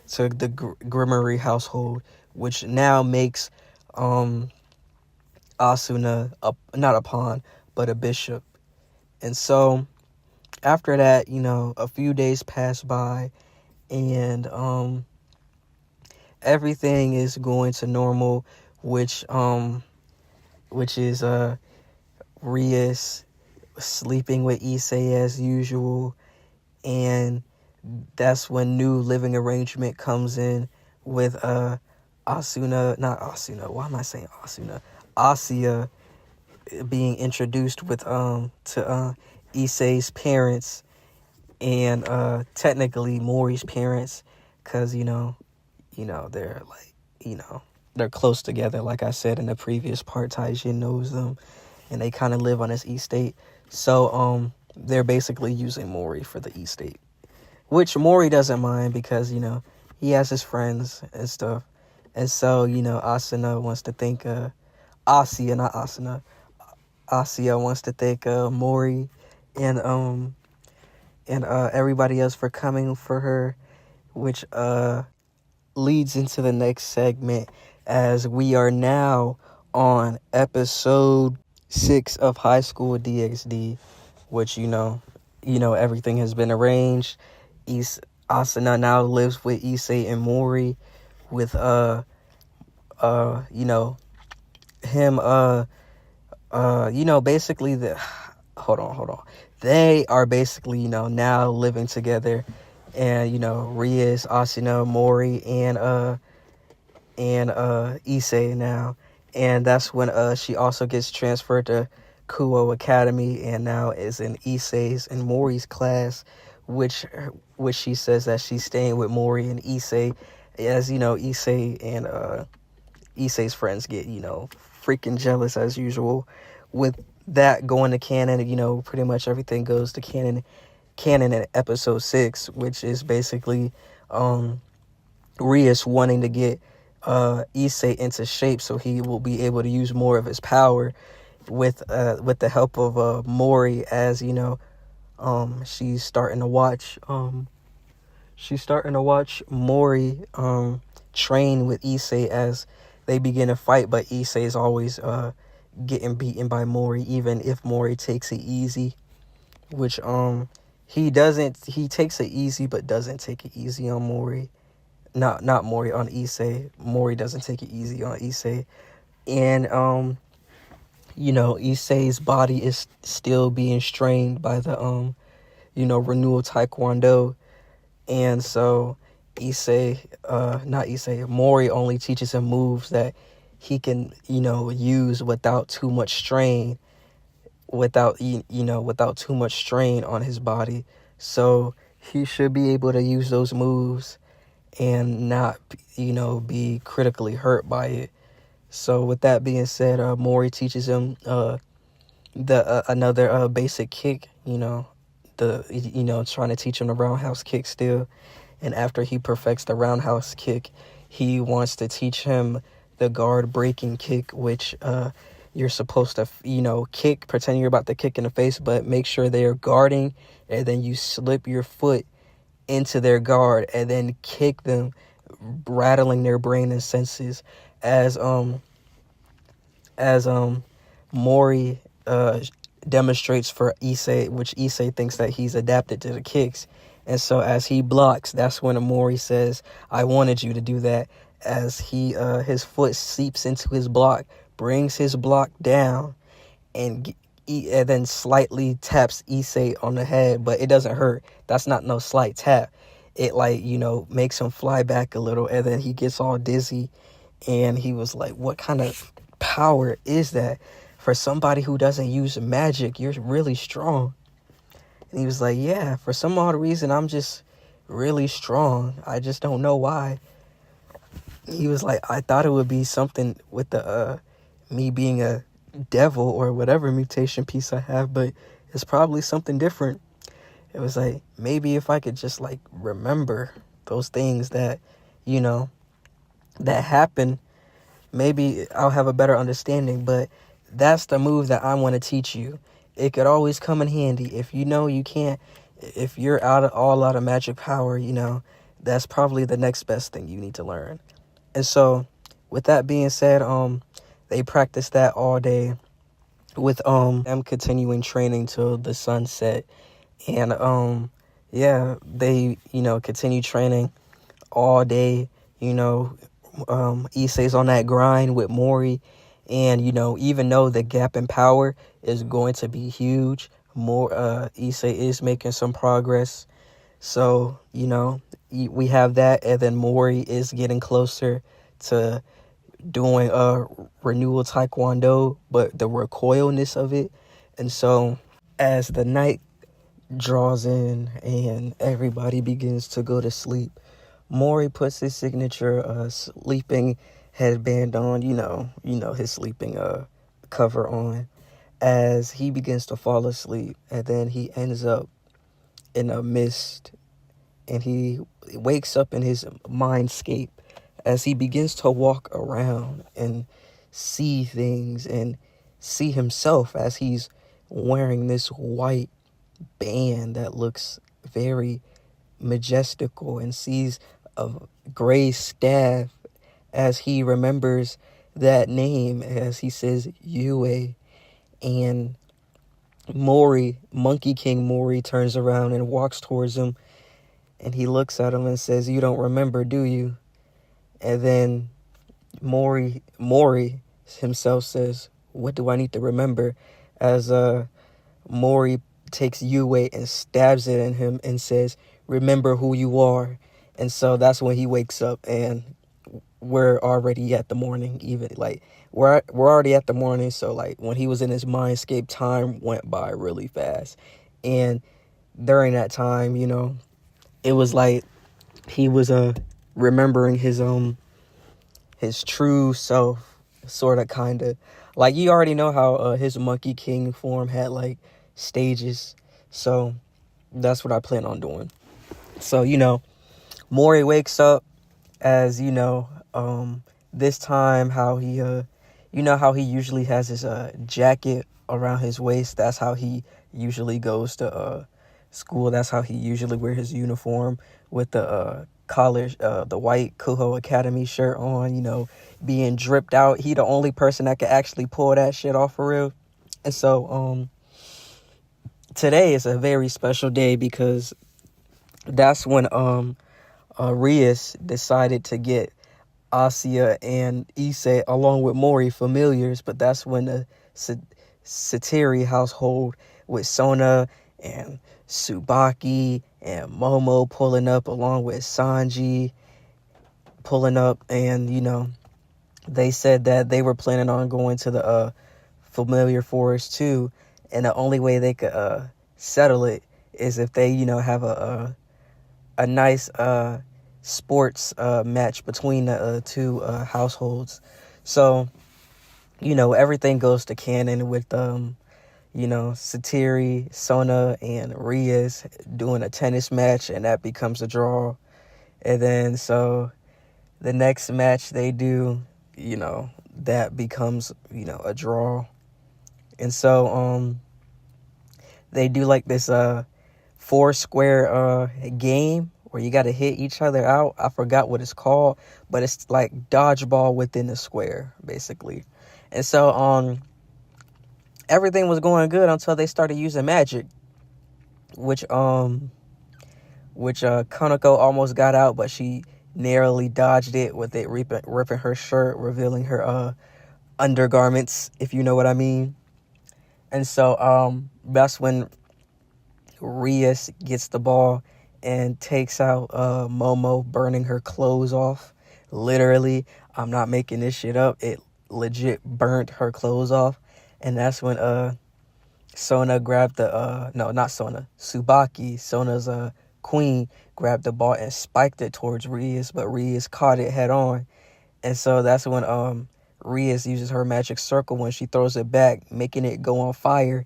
Speaker 2: Grimmery household, which now makes Asuna not a pawn but a bishop. And so after that, a few days pass by, and everything is going to normal, which is Rias sleeping with Issei as usual. And that's when new living arrangement comes in, with Asia being introduced with to Issei's parents, and technically Mori's parents, because they're like they're close together. Like I said in the previous part, Taijin knows them, and they kind of live on this estate. So they're basically using Mori for the estate, which Mori doesn't mind, because he has his friends and stuff. And so Asuna wants to thank Asia wants to thank Mori and everybody else for coming for her, which leads into the next segment, as we are now on episode 6 of High School DxD, which everything has been arranged. Asuna now lives with Issei and Mori, with him basically hold on, they are basically now living together, and Rias, Asuna, Mori, and Issei now. And that's when she also gets transferred to Kuo Academy, and now is in Issei's and Mori's class, which she says that she's staying with Mori and Issei, as Issei and Issei's friends get freaking jealous as usual. With that going to canon, pretty much everything goes to canon
Speaker 1: canon in episode 6, which is basically Rias wanting to get Issei into shape so he will be able to use more of his power with the help of Mori, as you know, she's starting to watch Mori train with Issei as they begin to fight, but Issei is always getting beaten by Mori, even if Mori takes it easy, which he takes it easy but doesn't take it easy on Mori. Not Mori, on Issei. Mori doesn't take it easy on Issei. And Issei's body is still being strained by the renewal taekwondo. And so Mori only teaches him moves that he can, use without too much strain, without too much strain on his body. So he should be able to use those moves and not, be critically hurt by it. So with that being said, Mori teaches him another basic kick, trying to teach him the roundhouse kick still. And after he perfects the roundhouse kick, he wants to teach him the guard breaking kick, which you're supposed to, kick, pretend you're about to kick in the face, but make sure they're guarding, and then you slip your foot into their guard and then kick them, rattling their brain and senses, as Mori demonstrates for Issei, which Issei thinks that he's adapted to the kicks. And so as he blocks, that's when Mori says, "I wanted you to do that," as his foot seeps into his block, brings his block down, and then slightly taps Issei on the head, but it doesn't hurt. That's not no slight tap. It makes him fly back a little, and then he gets all dizzy, and he was like, "What kind of power is that? For somebody who doesn't use magic, you're really strong." And he was like, "Yeah, for some odd reason, I'm just really strong. I just don't know why." He was like, "I thought it would be something with the me being a devil or whatever mutation piece I have, but it's probably something different." It was like, maybe if I could just remember those things that, that happen, maybe I'll have a better understanding. But that's the move that I want to teach you. It could always come in handy. If you can't, if you're all out of magic power, that's probably the next best thing you need to learn. And so with that being said, they practice that all day, with them continuing training till the sunset. And they continue training all day. Issei's on that grind with Mori, and even though the gap in power is going to be huge, Issei is making some progress. So we have that, and then Mori is getting closer to doing renewal taekwondo, but the recoilness of it. And so as the night draws in and everybody begins to go to sleep, Mori puts his signature sleeping headband on, his sleeping cover on, as he begins to fall asleep. And then he ends up in a mist, and he wakes up in his mindscape as he begins to walk around and see things and see himself as he's wearing this white band that looks very majestical, and sees a gray staff as he remembers that name, as he says Yue. And Monkey King Mori, turns around and walks towards him, and he looks at him and says, "You don't remember, do you?" And then Mori himself says, "What do I need to remember?" As Mori takes Yue and stabs it in him and says, "Remember who you are." And so that's when he wakes up, and we're already at the morning. Even we're already at the morning. So when he was in his mindscape, time went by really fast. And during that time, it was like he was remembering his true self, sort of, kind of. You already know how his Monkey King form had stages. So
Speaker 2: That's what I plan on doing. So, Mori wakes up as, this time how he, how he usually has his jacket around his waist. That's how he usually goes to school. That's how he usually wear his uniform with the collar, the white Kuho Academy shirt on, being dripped out. He the only person that can actually pull that shit off for real. And so today is a very special day because that's when Rias decided to get Asia and Issei along with Mori familiars, but that's when the Satiri household with Sona and Tsubaki and Momo pulling up along with Sanji pulling up, and they said that they were planning on going to the familiar forest too, and the only way they could settle it is if they have a nice sports match between the two households. So everything goes to canon with Satiri, Sona, and Rias doing a tennis match, and that becomes a draw. And then so the next match they do, that becomes a draw. And so they do like this 4-square game where you got to hit each other out. I forgot what it's called, but it's like dodgeball within the square, basically. And so everything was going good until they started using magic, which Konako almost got out, but she narrowly dodged it with it ripping her shirt, revealing her undergarments, if you know what I mean. And so that's when Rias gets the ball and takes out Momo, burning her clothes off. Literally, I'm not making this shit up. It legit burnt her clothes off. And that's when Sona grabbed the no, not Sona, Tsubaki, Sona's queen, grabbed the ball and spiked it towards Rias, but Rias caught it head on. And so that's when Rias uses her magic circle when she throws it back, making it go on fire,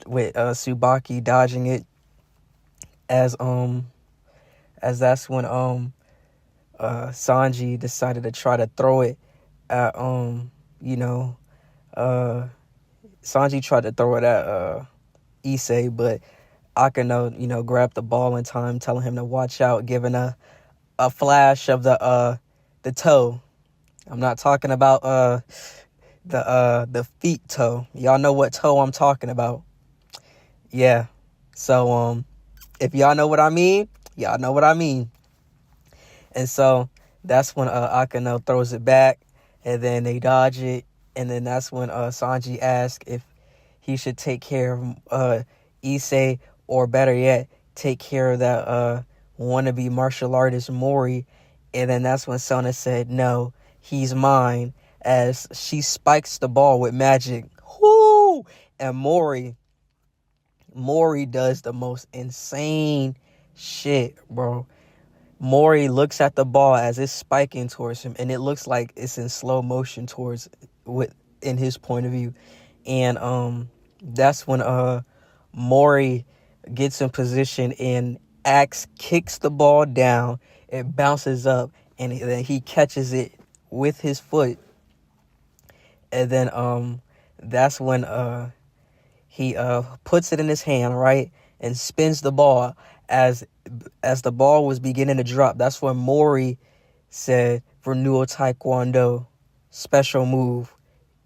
Speaker 2: with Tsubaki dodging it, as that's when Sanji decided to try to throw it at Sanji tried to throw it at Issei, but Akano grabbed the ball in time, telling him to watch out, giving a flash of the toe. I'm not talking about the feet toe. Y'all know what toe I'm talking about. Yeah. So if y'all know what I mean, y'all know what I mean. And so that's when Akano throws it back, and then they dodge it, and then that's when Sanji asks if he should take care of Issei, or better yet, take care of that wannabe martial artist Mori. And then that's when Sona said, "No, he's mine," as she spikes the ball with magic. Whoo! And Mori does the most insane shit, bro. Mori looks at the ball as it's spiking towards him, and it looks like it's in slow motion in his point of view. And that's when Mori gets in position and Axe kicks the ball down. It bounces up, and then he catches it with his foot. And then that's when he puts it in his hand, right, and spins the ball. As the ball was beginning to drop, that's when Mori said, "Renewal Taekwondo, special move,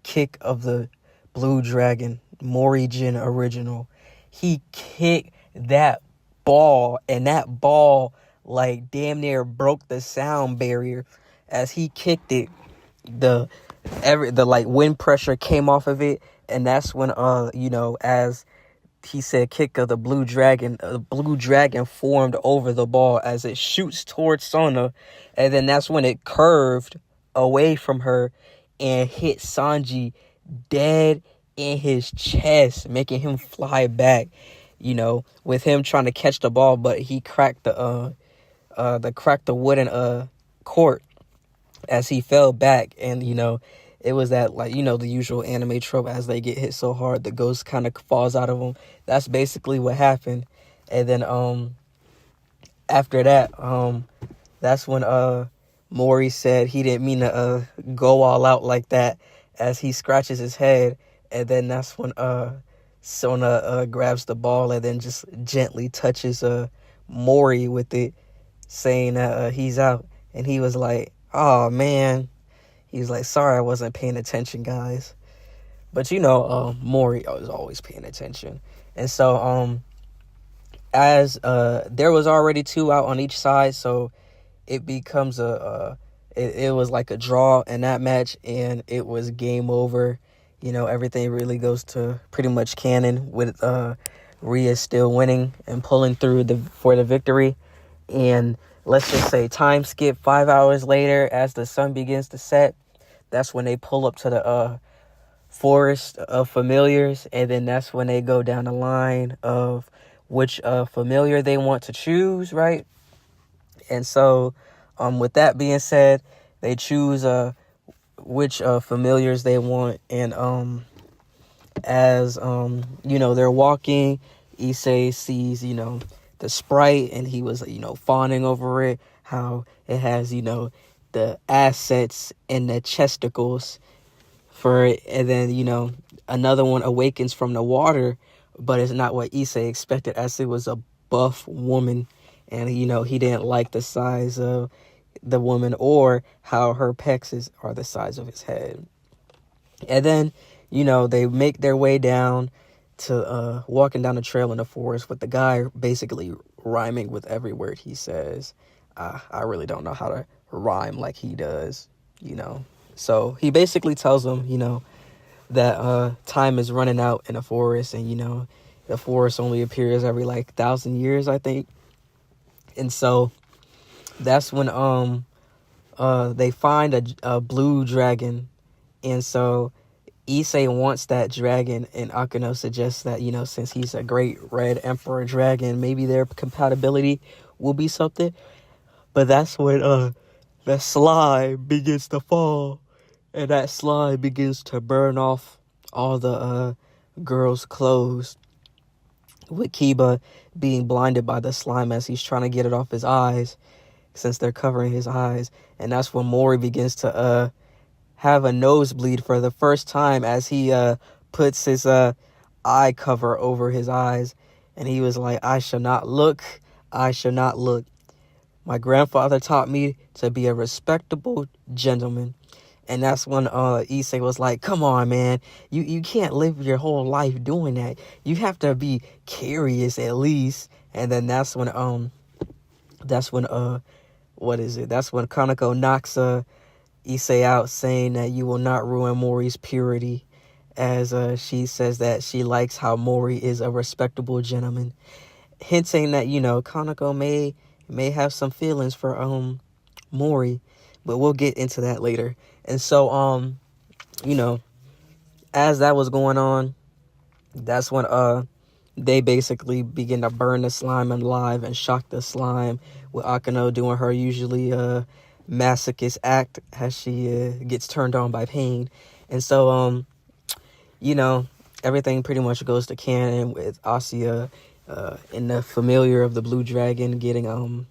Speaker 2: kick of the Blue Dragon, Mori Jin original." He kicked that ball, and that ball like damn near broke the sound barrier. As he kicked it, the like wind pressure came off of it, and that's when as he said, kick of the blue dragon formed over the ball as it shoots towards Sona, and then that's when it curved away from her and hit Sanji dead in his chest, making him fly back, with him trying to catch the ball, but he cracked the wooden court as he fell back, and it was that, like, the usual anime trope, as they get hit so hard the ghost kind of falls out of them. That's basically what happened. And then after that, that's when Mori said he didn't mean to go all out like that, as he scratches his head. And then that's when Sona grabs the ball and then just gently touches Mori with it, saying that he's out. And he was like, oh man, he's like, sorry I wasn't paying attention, guys. But Mori was always paying attention. And so as there was already two out on each side, so it becomes it was like a draw in that match, and it was game over. Everything really goes to pretty much canon, with Rhea still winning and pulling through for the victory. And let's just say, time skip 5 hours later, as the sun begins to set, that's when they pull up to the forest of familiars, and then that's when they go down the line of which familiar they want to choose, right? And so with that being said, they choose which familiars they want. And as they're walking, Issei sees the sprite, and he was fawning over it, how it has the assets and the chesticles for it. And then another one awakens from the water, but it's not what Issei expected, as it was a buff woman. And he didn't like the size of the woman, or how her pecs are the size of his head. And then they make their way down to walking down the trail in the forest, with the guy basically rhyming with every word he says. I really don't know how to rhyme like he does. So he basically tells them that time is running out in the forest, and the forest only appears every 1,000 years, I think. And so that's when they find a blue dragon. And so Issei wants that dragon, and Akeno suggests that since he's a great red emperor dragon, maybe their compatibility will be something. But that's when the slime begins to fall, and that slime begins to burn off all the girls' clothes, with Kiba being blinded by the slime as he's trying to get it off his eyes, since they're covering his eyes. And that's when Mori begins to have a nosebleed for the first time, as he puts his eye cover over his eyes. And he was like, I shall not look, I shall not look. My grandfather taught me to be a respectable gentleman. And that's when Issei was like, come on, man. You can't live your whole life doing that. You have to be curious at least. And then that's when That's when Kaneko knocks Issei out, saying that you will not ruin Mori's purity, as she says that she likes how Mori is a respectable gentleman, hinting that Kaneko may have some feelings for Mori, but we'll get into that later. And so as that was going on, that's when they basically begin to burn the slime alive and shock the slime, with Akeno doing her usually masochist act as she gets turned on by pain. And so everything pretty much goes to canon, with Asuya in the familiar of the blue dragon getting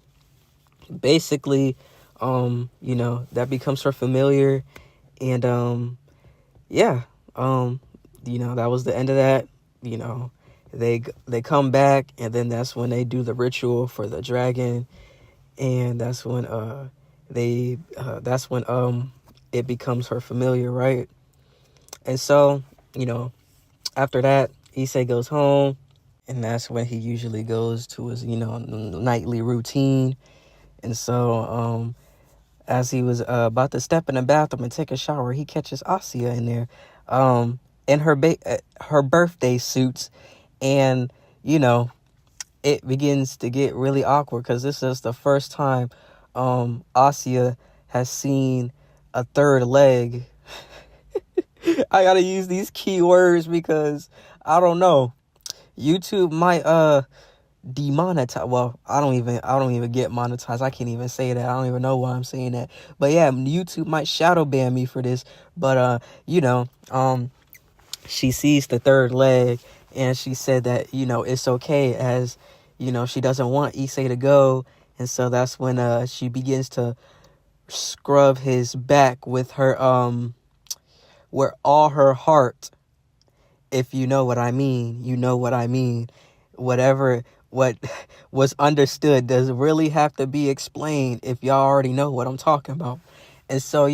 Speaker 2: basically that becomes her familiar. And that was the end of that. They come back, and then that's when they do the ritual for the dragon, and that's when it becomes her familiar, right? And so after that, Issei goes home, and that's when he usually goes to his nightly routine. And so as he was about to step in the bathroom and take a shower, he catches Asuya in there in her birthday suits. And it begins to get really awkward, because this is the first time Asuya has seen a third leg. I gotta use these key words because I don't know. YouTube might demonetized. Well, I don't even get monetized. I can't even say that. I don't even know why I'm saying that. But yeah, YouTube might shadow ban me for this. But she sees the third leg, and she said that, it's okay, as, she doesn't want Issei to go. And so that's when she begins to scrub his back with her where all her heart. If you know what I mean, you know what I mean. What was understood does really have to be explained if y'all already know what I'm talking about. And so,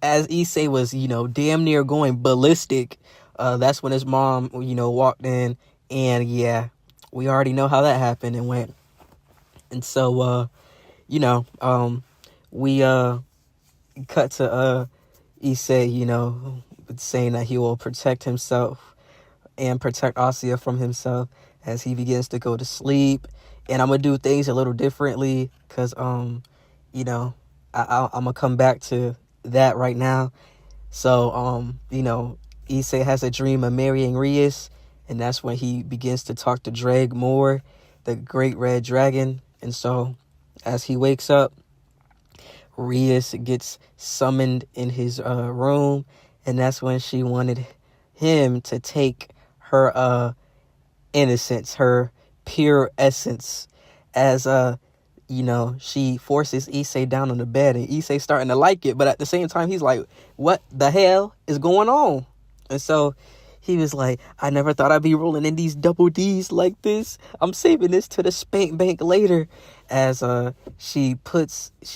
Speaker 2: as Issei was, damn near going ballistic, that's when his mom, walked in, and yeah, we already know how that happened and went. And so, we cut to Issei, saying that he will protect himself and protect Asya from himself as he begins to go to sleep. And I'm gonna do things a little differently because I'm gonna come back to that right now. So Issei has a dream of marrying Rias, and that's when he begins to talk to Dreg Mor, the great red dragon. And so as he wakes up, Rias gets summoned in his room, and that's when she wanted him to take her innocence, her pure essence, as she forces Issei down on the bed, and Issei starting to like it, but at the same time he's like, what the hell is going on? And so he was like, I never thought I'd be rolling in these double D's like this. I'm saving this to the spank bank later. As she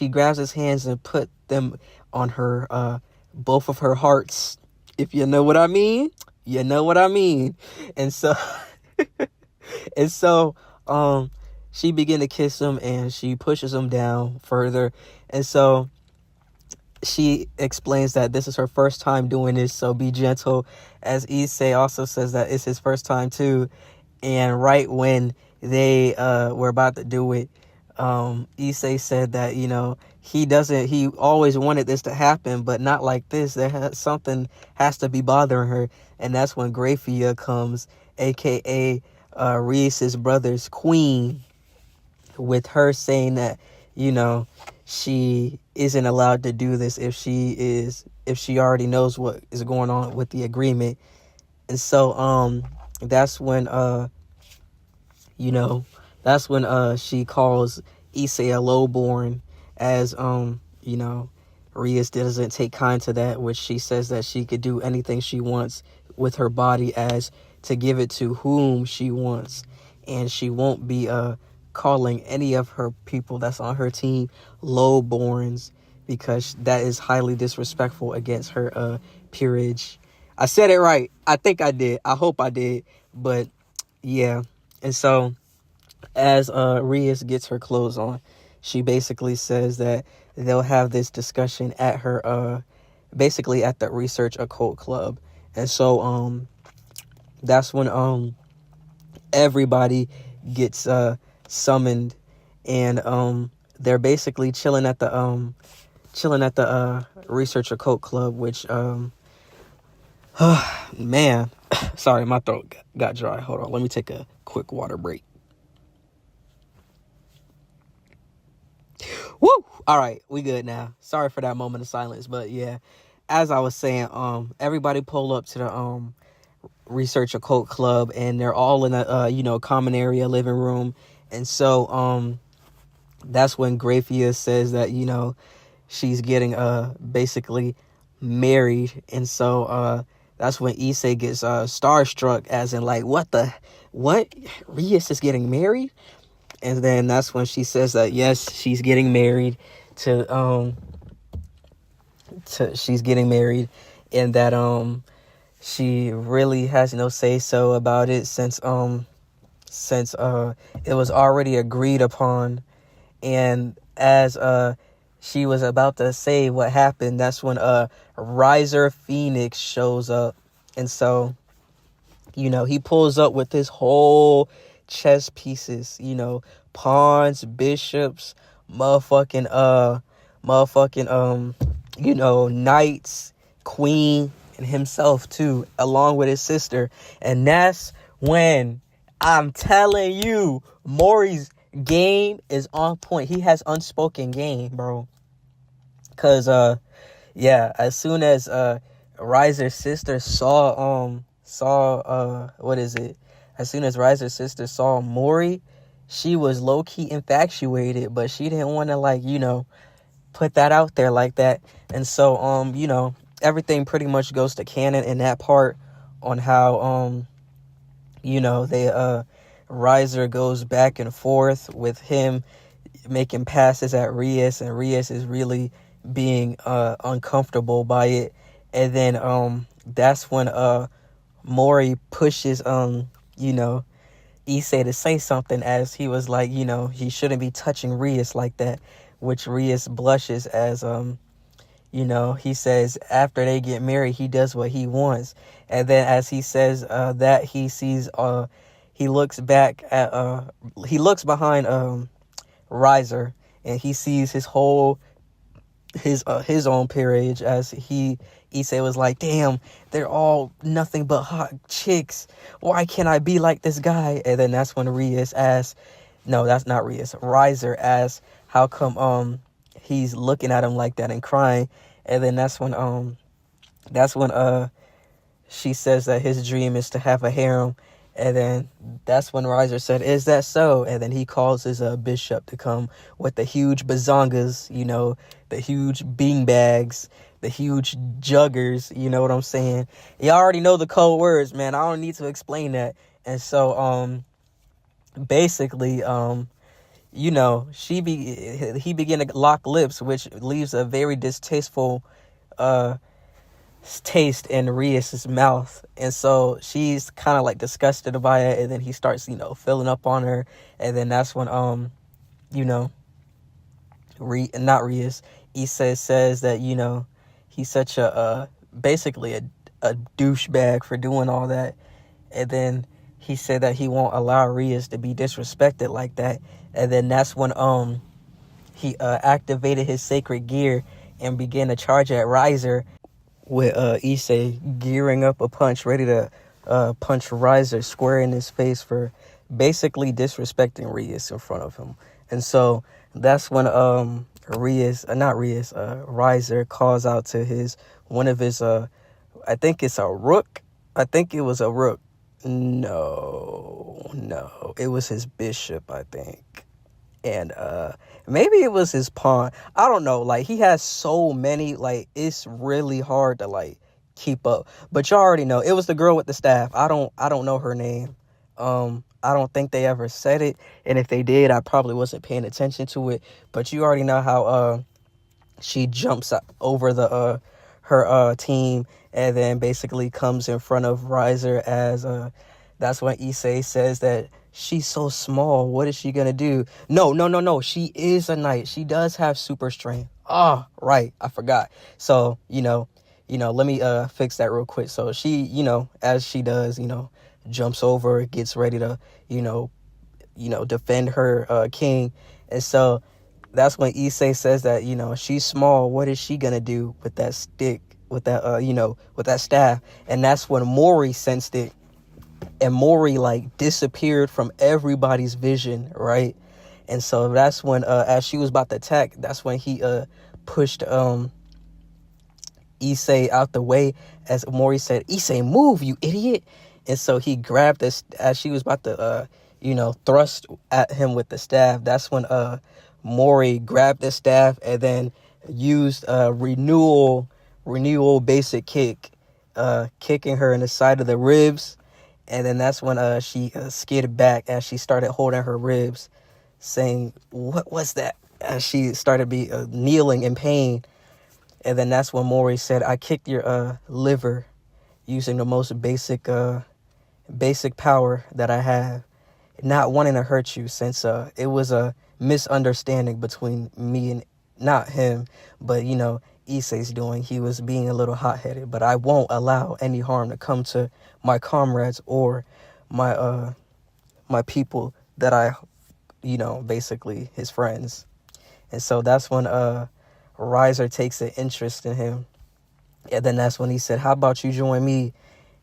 Speaker 2: grabs his hands and put them on her both of her hearts. If you know what I mean, you know what I mean. And so she began to kiss him, and she pushes him down further. And so she explains that this is her first time doing this, so be gentle. As Issei also says that it's his first time too. And right when they were about to do it, Issei said that, he always wanted this to happen, but not like this. Something has to be bothering her. And that's when Grafia comes, aka Reese's brother's queen, with her saying that, she isn't allowed to do this if she already knows what is going on with the agreement. And so that's when she calls Issei a lowborn, as Rias doesn't take kind to that, which she says that she could do anything she wants with her body, as to give it to whom she wants, and she won't be calling any of her people that's on her team lowborns, because that is highly disrespectful against her peerage. I said it right. I think I did. I hope I did. But yeah. And so as Rias gets her clothes on, she basically says that they'll have this discussion at her basically at the Research Occult Club. And so that's when everybody gets summoned, and they're basically chilling at the Research Occult Club, which man, sorry, my throat got dry. Hold on, let me take a quick water break. Woo! All right, we good now. Sorry for that moment of silence, but yeah, as I was saying, everybody pull up to the Research Occult Club, and they're all in a common area living room. And so that's when Grafia says that she's getting basically married. And so that's when Issei gets starstruck, as in like, what Rias is getting married? And then that's when she says that yes, she's getting married she's getting married, and that she really has no say so about it, since it was already agreed upon. And as she was about to say what happened, that's when Riser Phoenix shows up. And so he pulls up with his whole chess pieces, pawns, bishops, motherfucking knights, queen, and himself too, along with his sister. And that's when I'm telling you, Mori's game is on point. He has unspoken game, bro. Cause yeah, as soon as Riser's sister saw what is it? As soon as Riser's sister saw Mori, she was low key infatuated, but she didn't want to put that out there like that. And so everything pretty much goes to canon in that part on how they Riser goes back and forth with him making passes at Rias, and Rias is really being uncomfortable by it. And then that's when Mori pushes Issei to say something, as he was like, he shouldn't be touching Rias like that, which Rias blushes as he says after they get married he does what he wants. And then as he says that, he sees he looks behind Riser, and he sees his own peerage, as Issei was like, damn, they're all nothing but hot chicks. Why can't I be like this guy? And then that's when Rias asks, no, that's not Rias. Riser asks, how come he's looking at him like that and crying? And then that's when she says that his dream is to have a harem. And then that's when Riser said, is that so? And then he calls his bishop to come with the huge bazongas, the huge beanbags, the huge juggers, you know what I'm saying? You already know the code words, man. I don't need to explain that. And so basically he began to lock lips, which leaves a very distasteful taste in Rias's mouth. And so she's kind of like disgusted by it, and then he starts filling up on her. And then that's when not Rias, Issei says that he's such a basically a douchebag for doing all that. And then he said that he won't allow Rias to be disrespected like that. And then that's when he activated his sacred gear and began to charge at Riser, with Issei gearing up a punch, ready to punch Riser square in his face for basically disrespecting Rias in front of him. And so that's when Riser calls out to one of his I think it's a rook. I think it was a rook. No, it was his bishop, I think. And maybe it was his pawn. I don't know. Like, he has so many, like, it's really hard to like keep up. But you already know it was the girl with the staff. I don't know her name. I don't think they ever said it, and if they did, I probably wasn't paying attention to it. But you already know how she jumps over her team, and then basically comes in front of Riser, as that's when Issei says that she's so small, what is she gonna do? No, she is a knight. She does have super strength. Right, I forgot. So let me fix that real quick. So she as she does, jumps over, gets ready to defend her king. And so that's when Issei says that she's small, what is she gonna do with that stick, with that with that staff? And that's when Mori sensed it, and Mori like disappeared from everybody's vision, right? And so that's when as she was about to attack, that's when he pushed Issei out the way, as Mori said, Issei, move, you idiot. And so he grabbed this as she was about to thrust at him with the staff. That's when Mori grabbed the staff and then used renewal basic kick, kicking her in the side of the ribs. And then that's when she skidded back as she started holding her ribs, saying, what was that? As she started kneeling in pain. And then that's when Mori said, I kicked your liver using the most basic power that I have, not wanting to hurt you, since it was a misunderstanding between me and not him, but Issei's doing. He was being a little hot-headed, but I won't allow any harm to come to my comrades or my people that I basically his friends. And so that's when Riser takes an interest in him. And then that's when he said, how about you join me?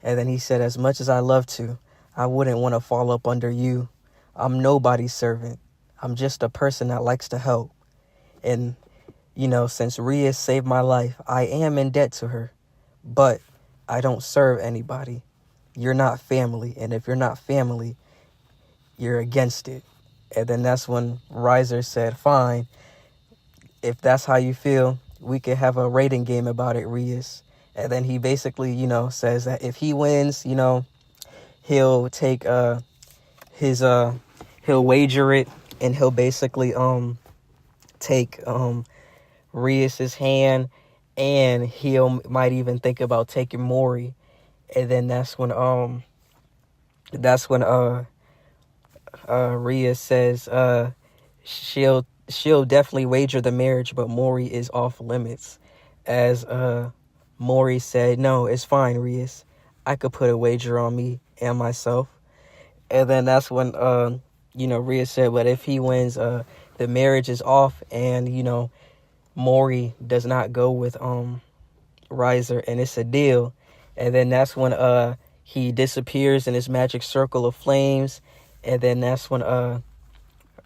Speaker 2: And then he said, as much as I love to, I wouldn't want to fall up under you. I'm nobody's servant. I'm just a person that likes to help. And, since Rhea saved my life, I am in debt to her. But I don't serve anybody. You're not family. And if you're not family, you're against it. And then that's when Riser said, fine, if that's how you feel, we could have a rating game about it, Reyes. And then he basically, says that if he wins, he'll take his he'll wager it, and he'll basically take Reyes's hand, and he'll might even think about taking Mori. And then that's when Rhea says she'll definitely wager the marriage, but Mori is off limits. As Mori said, no, it's fine, Reyes. I could put a wager on me and myself. And then that's when Rhea said, but if he wins, the marriage is off, and Mori does not go with Riser, and it's a deal. And then that's when he disappears in his magic circle of flames. And then that's when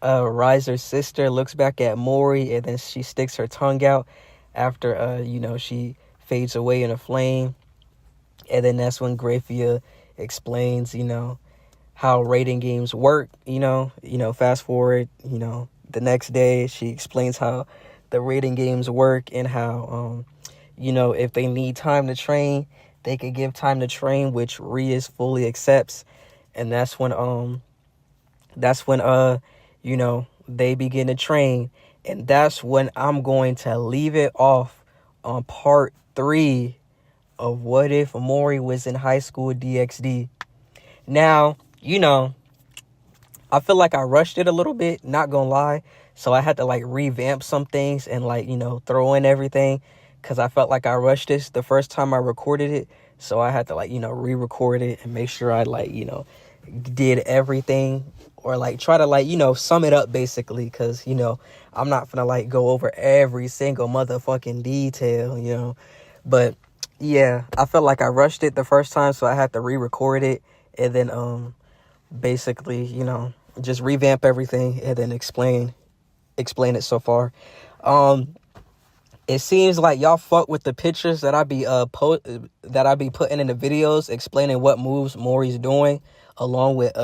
Speaker 2: Riser's sister looks back at Mori, and then she sticks her tongue out after she fades away in a flame. And then that's when Graphia explains how rating games work. Fast forward, the next day she explains how the rating games work, and how if they need time to train, they could give time to train, which Reyes fully accepts. And that's when they begin to train. And that's when I'm going to leave it off on part 3 of What If Mori Was in High School DxD. Now, I feel like I rushed it a little bit, not gonna lie. So I had to revamp some things and throw in everything, because I felt like I rushed this the first time I recorded it. So I had to re-record it and make sure I did everything, or try to sum it up basically, because I'm not gonna go over every single motherfucking detail, but yeah, I felt like I rushed it the first time, so I had to re-record it, and then basically just revamp everything, and then explain it so far. It seems like y'all fuck with the pictures that I be putting in the videos, explaining what moves Mori's doing, along with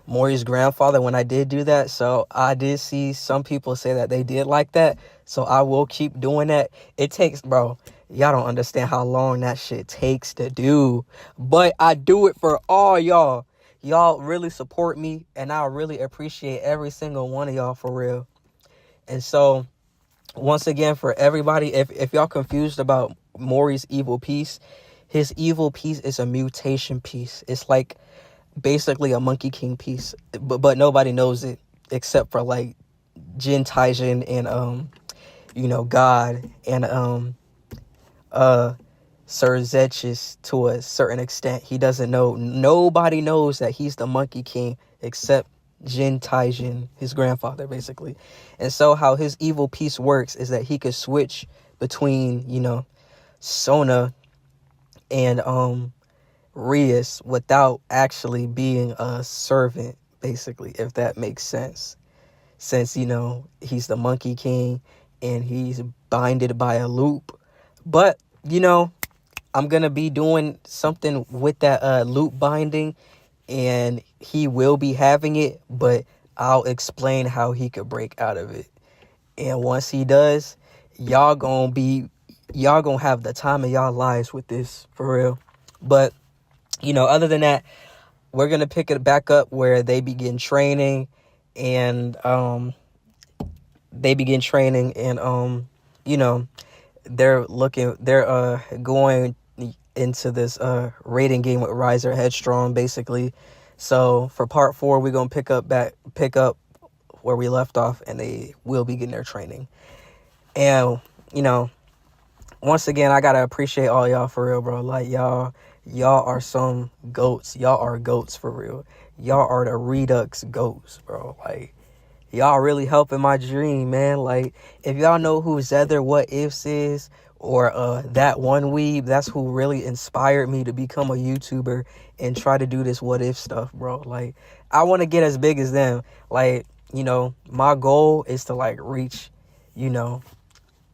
Speaker 2: Mori's grandfather when I did do that. So I did see some people say that they did like that. So I will keep doing that. It takes, bro, y'all don't understand how long that shit takes to do. But I do it for all y'all. Y'all really support me, and I really appreciate every single one of y'all, for real. And so, once again, for everybody, if y'all confused about Mori's evil piece, his evil piece is a mutation piece. It's basically a Monkey King piece, but nobody knows it except for Jin Taijin and God and Sir Zetchis to a certain extent. He doesn't know. Nobody knows that he's the Monkey King except Jin Taijin, his grandfather, basically. And so how his evil piece works is that he could switch between, Sona and Reyes without actually being a servant, basically, if that makes sense. Since, he's the Monkey King and he's binded by a loop. But, I'm going to be doing something with that loop binding, and he will be having it, but I'll explain how he could break out of it. And once he does, y'all gonna have the time of y'all lives with this, for real. But, other than that, we're gonna pick it back up where they begin training, and they're going into this rating game with Riser Headstrong, basically. So for part 4, we're gonna pick up where we left off, and they will begin their training. And once again, I gotta appreciate all y'all, for real, bro. Y'all are some goats. Y'all are goats, for real. Y'all are the Redux goats, bro. Y'all really helping my dream, man. If y'all know who Zether What Ifs is, or that one weeb. That's who really inspired me to become a YouTuber and try to do this what if stuff, bro. Like, I want to get as big as them. Like, my goal is to like reach,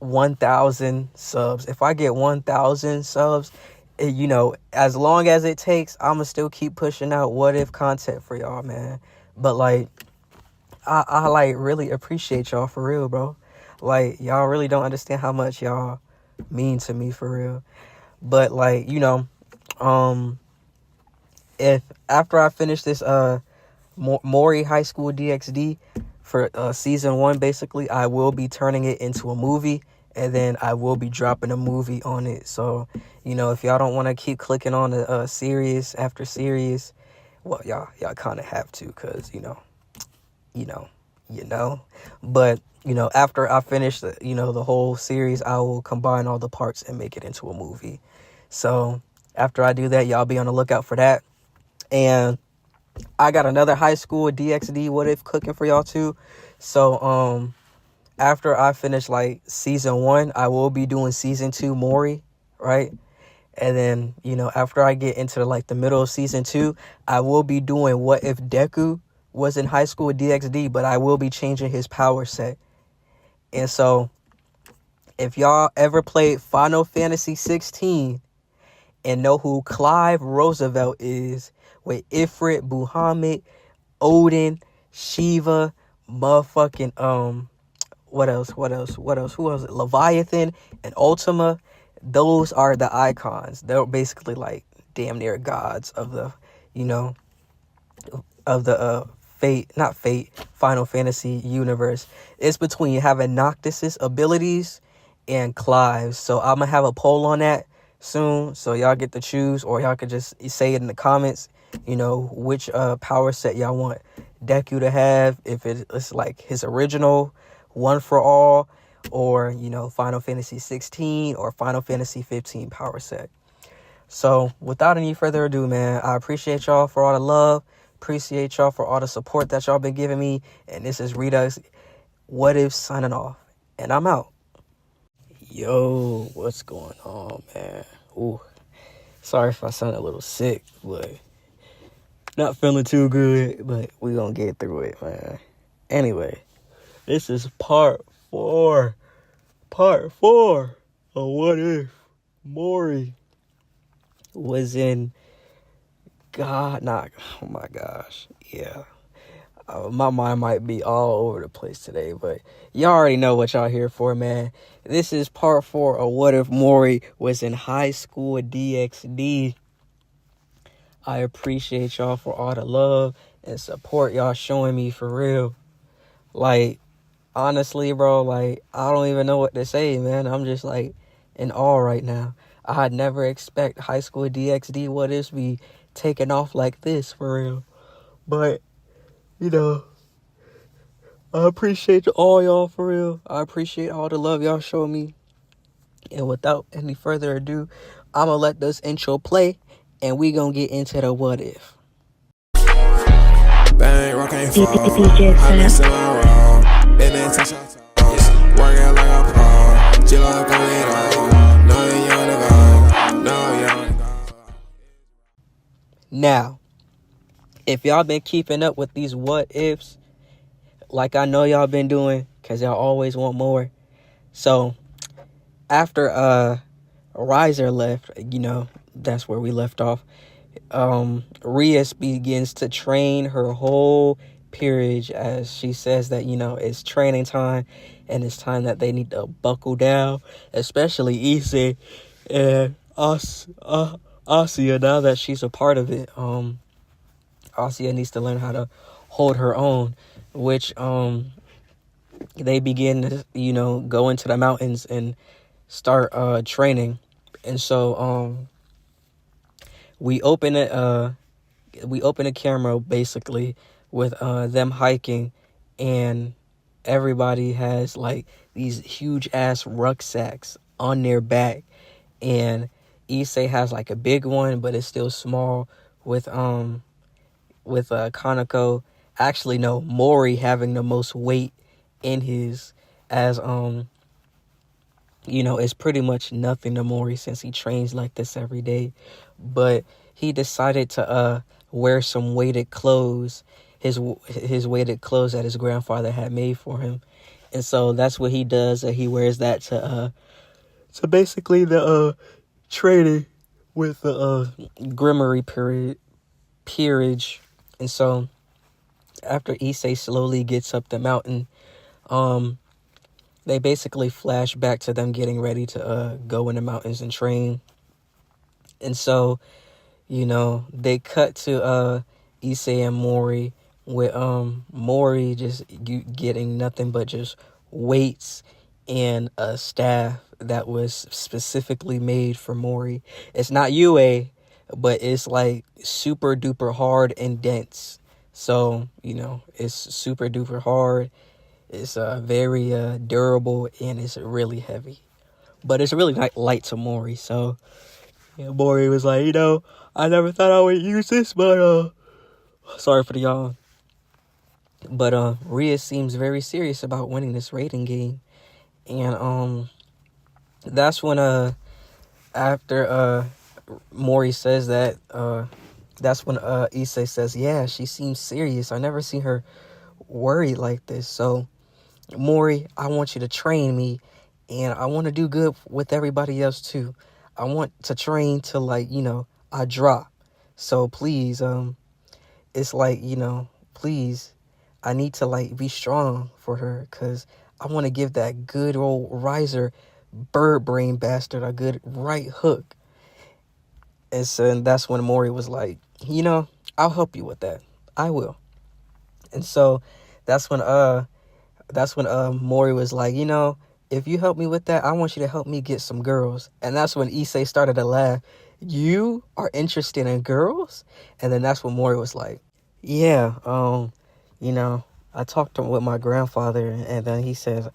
Speaker 2: 1,000 subs. If I get 1,000 subs, as long as it takes, I'ma still keep pushing out what if content for y'all, man. But like, I like really appreciate y'all for real, bro. Like, y'all really don't understand how much y'all mean to me for real. But like, if after I finish this Mori High School DxD for season 1, basically, I will be turning it into a movie, and then I will be dropping a movie on it. So, if y'all don't want to keep clicking on the series after series, well, y'all kind of have to, cause you know. But after I finish the whole series, I will combine all the parts and make it into a movie. So after I do that, y'all be on the lookout for that. And I got another high school DxD what if cooking for y'all too. So after I finish like season 1, I will be doing season 2 Mori, right? And then, after I get into like the middle of season 2, I will be doing what if Deku was in high school DxD, but I will be changing his power set. And so if y'all ever played Final Fantasy 16 and know who Clive Roosevelt is, with Ifrit, Buhamid, Odin, Shiva, motherfucking what else? Who else? Leviathan and Ultima. Those are the icons. They're basically like damn near gods of the, Final Fantasy universe. It's between having Noctis's abilities and Clive's. So I'm gonna have a poll on that soon, so y'all get to choose, or y'all could just say it in the comments, which power set y'all want Deku to have, if it's like his original one for all, or Final Fantasy 16 or Final Fantasy 15 power set. So without any further ado, man, I appreciate y'all for all the love, appreciate y'all for all the support that y'all been giving me, and this is Redux What If signing off, and I'm out. Yo, what's going on, man? Ooh, sorry if I sound a little sick, but not feeling too good, but we gonna get through it, man. Anyway, this is part 4 of What If Mori was in oh my gosh, yeah. My mind might be all over the place today, but y'all already know what y'all here for, man. This is part 4 of What If Mori was in high school DxD. I appreciate y'all for all the love and support y'all showing me for real. Like, honestly, bro, like, I don't even know what to say, man. I'm just, like, in awe right now. I had never expect high school DxD What If be taking off like this, for real. But, I appreciate all y'all for real. I appreciate all the love y'all show me. And without any further ado, I'm going to let this intro play, and we going to get into the what if.
Speaker 3: Bang, rock ain't fall. I've been still on roll. Been in touch your toes. Working like a pro. Chill up on it all. No, you on the go. No, you on the go.
Speaker 2: Now, if y'all been keeping up with these what ifs, like I know y'all been doing, because y'all always want more. So, after Riser left, that's where we left off. Rias begins to train her whole peerage, as she says that, it's training time, and it's time that they need to buckle down, especially Issei and Asya, now that she's a part of it. Asya needs to learn how to hold her own, which they begin to go into the mountains and start training. And so we open a camera basically with them hiking, and everybody has like these huge ass rucksacks on their back, and Issei has like a big one, but it's still small, with Kaneko, actually no, Mori having the most weight in his, as it's pretty much nothing to Mori since he trains like this every day. But he decided to wear some weighted clothes, his weighted clothes that his grandfather had made for him. And so that's what he does. He wears that to basically the training with the Grimory peerage. And so after Issei slowly gets up the mountain, they basically flash back to them getting ready to go in the mountains and train. And so, they cut to Issei and Mori with Mori just getting nothing but just weights and a staff that was specifically made for Mori. It's not UA, but it's like super duper hard and dense. So, it's super duper hard. It's very durable, and it's really heavy. But it's really light to Mori. So, Mori was like, I never thought I would use this, but sorry for the yawn. But Rhea seems very serious about winning this rating game. And that's when after Mori says that, that's when Issei says, yeah, she seems serious. I never seen her worried like this. So, Mori, I want you to train me, and I want to do good with everybody else too. I want to train till I drop. So please, it's please, I need to be strong for her, because I want to give that good old riser bird brain bastard a good right hook. And that's when Mori was like, I'll help you with that. I will. And so that's when Mori was like, if you help me with that, I want you to help me get some girls. And that's when Issei started to laugh. You are interested in girls? And then that's when Mori was like, yeah, I talked with my grandfather, and then he says,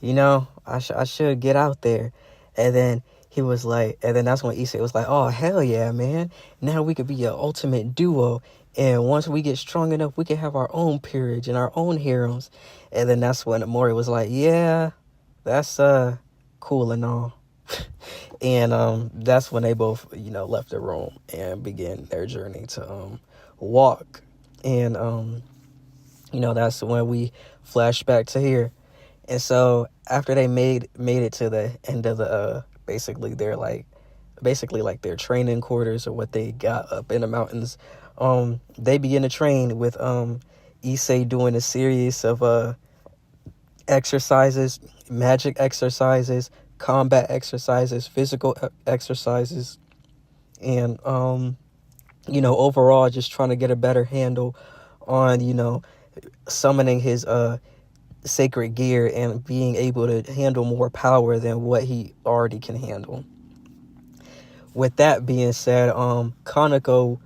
Speaker 2: I should get out there. And then he was like, and then that's when Issei was like, oh, hell yeah, man. Now we could be an ultimate duo. And once we get strong enough, we can have our own peerage and our own heroes. And then that's when Mori was like, yeah, that's cool and all. And that's when they both, left the room and began their journey to walk. And that's when we flash back to here. And so after they made it to the end of the basically their training quarters, or what they got up in the mountains, they begin to train with Issei doing a series of exercises, magic exercises, combat exercises, physical exercises, and overall just trying to get a better handle on summoning his sacred gear and being able to handle more power than what he already can handle. With that being said, Kaneko,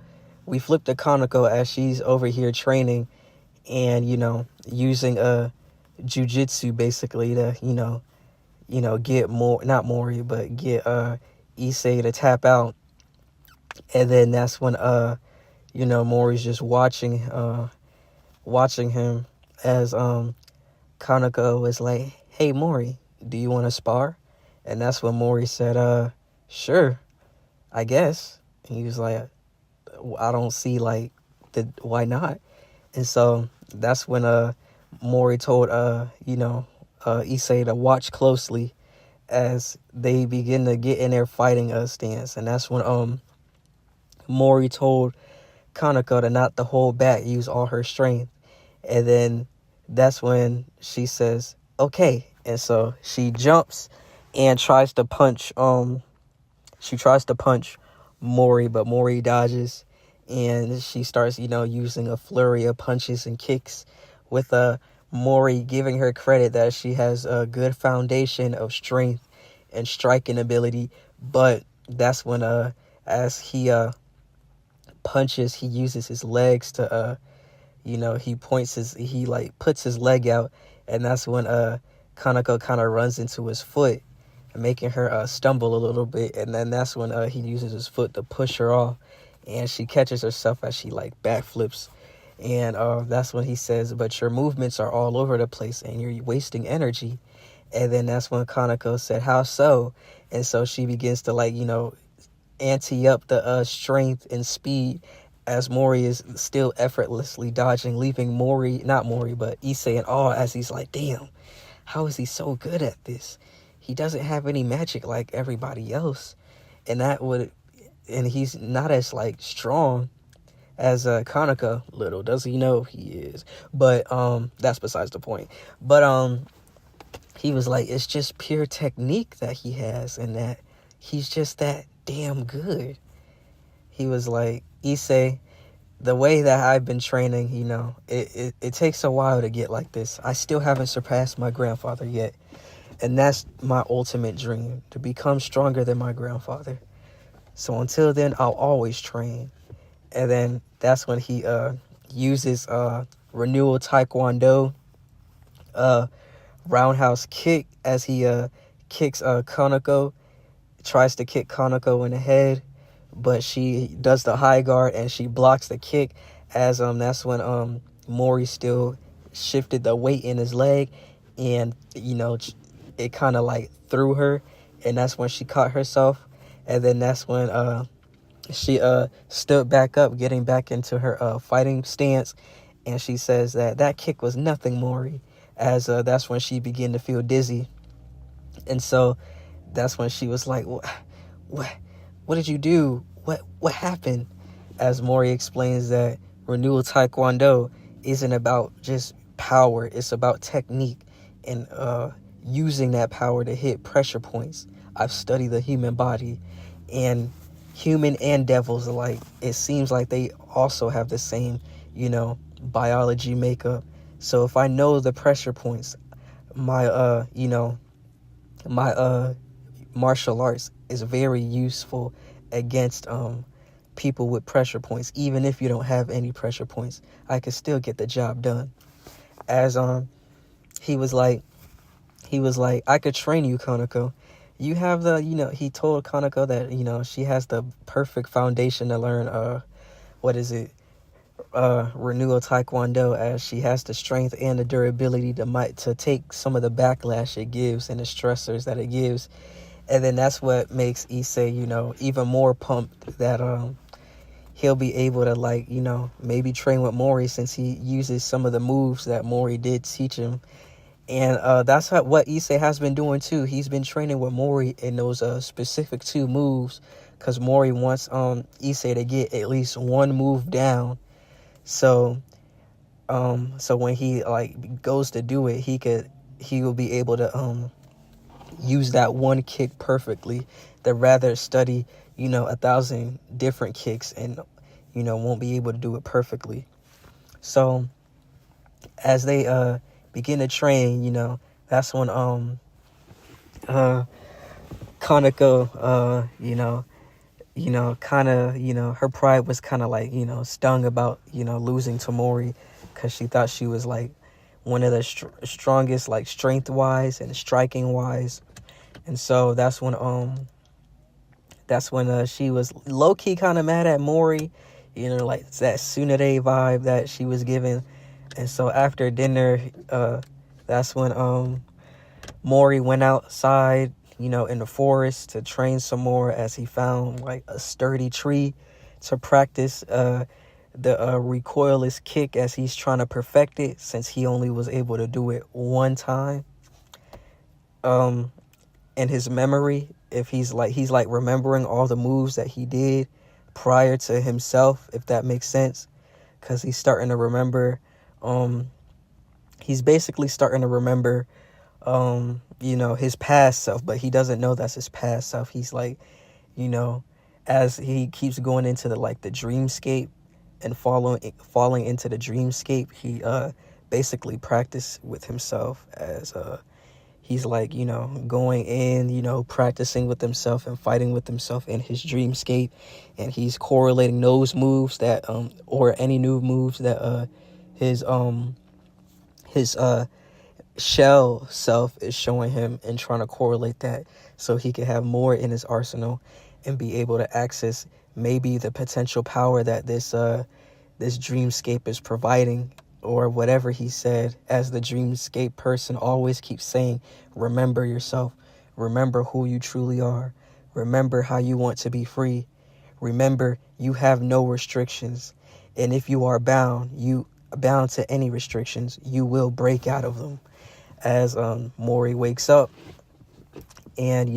Speaker 2: we flip to Kaneko as she's over here training and using jujitsu basically to get not Mori, but get Issei to tap out. And then that's when Mori's just watching him as Kaneko is like, hey Mori, do you want to spar? And that's when Mori said, sure, I guess. And he was like, I don't see why not? And so that's when Mori told Issei to watch closely as they begin to get in their fighting stance. And that's when Mori told Kaneko to not to hold back, use all her strength. And then that's when she says, okay. And so she jumps and tries to punch Mori, but Mori dodges, and she starts using a flurry of punches and kicks, with Mori giving her credit that she has a good foundation of strength and striking ability. But that's when as he punches, he uses his legs to he puts his leg out, and that's when Kaneko kind of runs into his foot, making her stumble a little bit. And then that's when he uses his foot to push her off, and she catches herself as she backflips. And that's when he says, but your movements are all over the place and you're wasting energy. And then that's when Kaneko said, "How so?" And so she begins to, like, ante up the strength and speed as Mori is still effortlessly dodging, leaving not Mori, but Issei in awe as he's like, damn, how is he so good at this? He doesn't have any magic like everybody else. And he's not as, like, strong as Kaneko. Little does he know he is. But that's besides the point. But he was like, it's just pure technique that he has, and that he's just that damn good. He was like, Issei, the way that I've been training, it takes a while to get like this. I still haven't surpassed my grandfather yet. And that's my ultimate dream, to become stronger than my grandfather. So until then, I'll always train. And then that's when he uses renewal taekwondo roundhouse kick as he kicks Kaneko, tries to kick Kaneko in the head, but she does the high guard and she blocks the kick, as that's when Mori still shifted the weight in his leg, and it kind of like threw her, and that's when she caught herself. And then that's when she stood back up, getting back into her fighting stance, and she says that kick was nothing, Mori, as that's when she began to feel dizzy. And so that's when she was like, what did you do? What happened? As Mori explains that renewal taekwondo isn't about just power, it's about technique and using that power to hit pressure points. I've studied the human body, and human and devils alike, it seems like they also have the same, biology makeup. So if I know the pressure points, my martial arts is very useful against people with pressure points. Even if you don't have any pressure points, I could still get the job done. As he was like, I could train you, Kaneko. You have the, he told Kaneko that, she has the perfect foundation to learn, renewal taekwondo, as she has the strength and the durability to take some of the backlash it gives and the stressors that it gives. And then that's what makes Issei, even more pumped that he'll be able to, maybe train with Mori, since he uses some of the moves that Mori did teach him. And that's what Issei has been doing too. He's been training with Mori in those specific 2 moves, because Mori wants Issei to get at least one move down. So when he goes to do it, he will be able to use that one kick perfectly, to rather study 1,000 different kicks and won't be able to do it perfectly. So as they begin to train, that's when Kaneko kind of, her pride was kind of stung about, losing to Mori, because she thought she was one of the strongest, strength-wise and striking-wise. And so that's when she was low-key kind of mad at Mori, it's that tsundere vibe that she was given. And so after dinner, that's when Mori went outside, in the forest to train some more, as he found a sturdy tree to practice the recoilless kick, as he's trying to perfect it, since he only was able to do it one time. In his memory, if he's remembering all the moves that he did prior to himself, if that makes sense, because he's starting to remember. He's basically starting to remember, his past self, but he doesn't know that's his past self. He's as he keeps going into the dreamscape and falling into the dreamscape, he basically practice with himself, as he's going in, practicing with himself and fighting with himself in his dreamscape, and he's correlating those moves that or any new moves that his shell self is showing him, and trying to correlate that so he can have more in his arsenal and be able to access maybe the potential power that this dreamscape is providing or whatever he said, as the dreamscape person always keeps saying, remember yourself. Remember who you truly are. Remember how you want to be free. Remember you have no restrictions. And if you are bound to any restrictions, you will break out of them. As Mori wakes up, and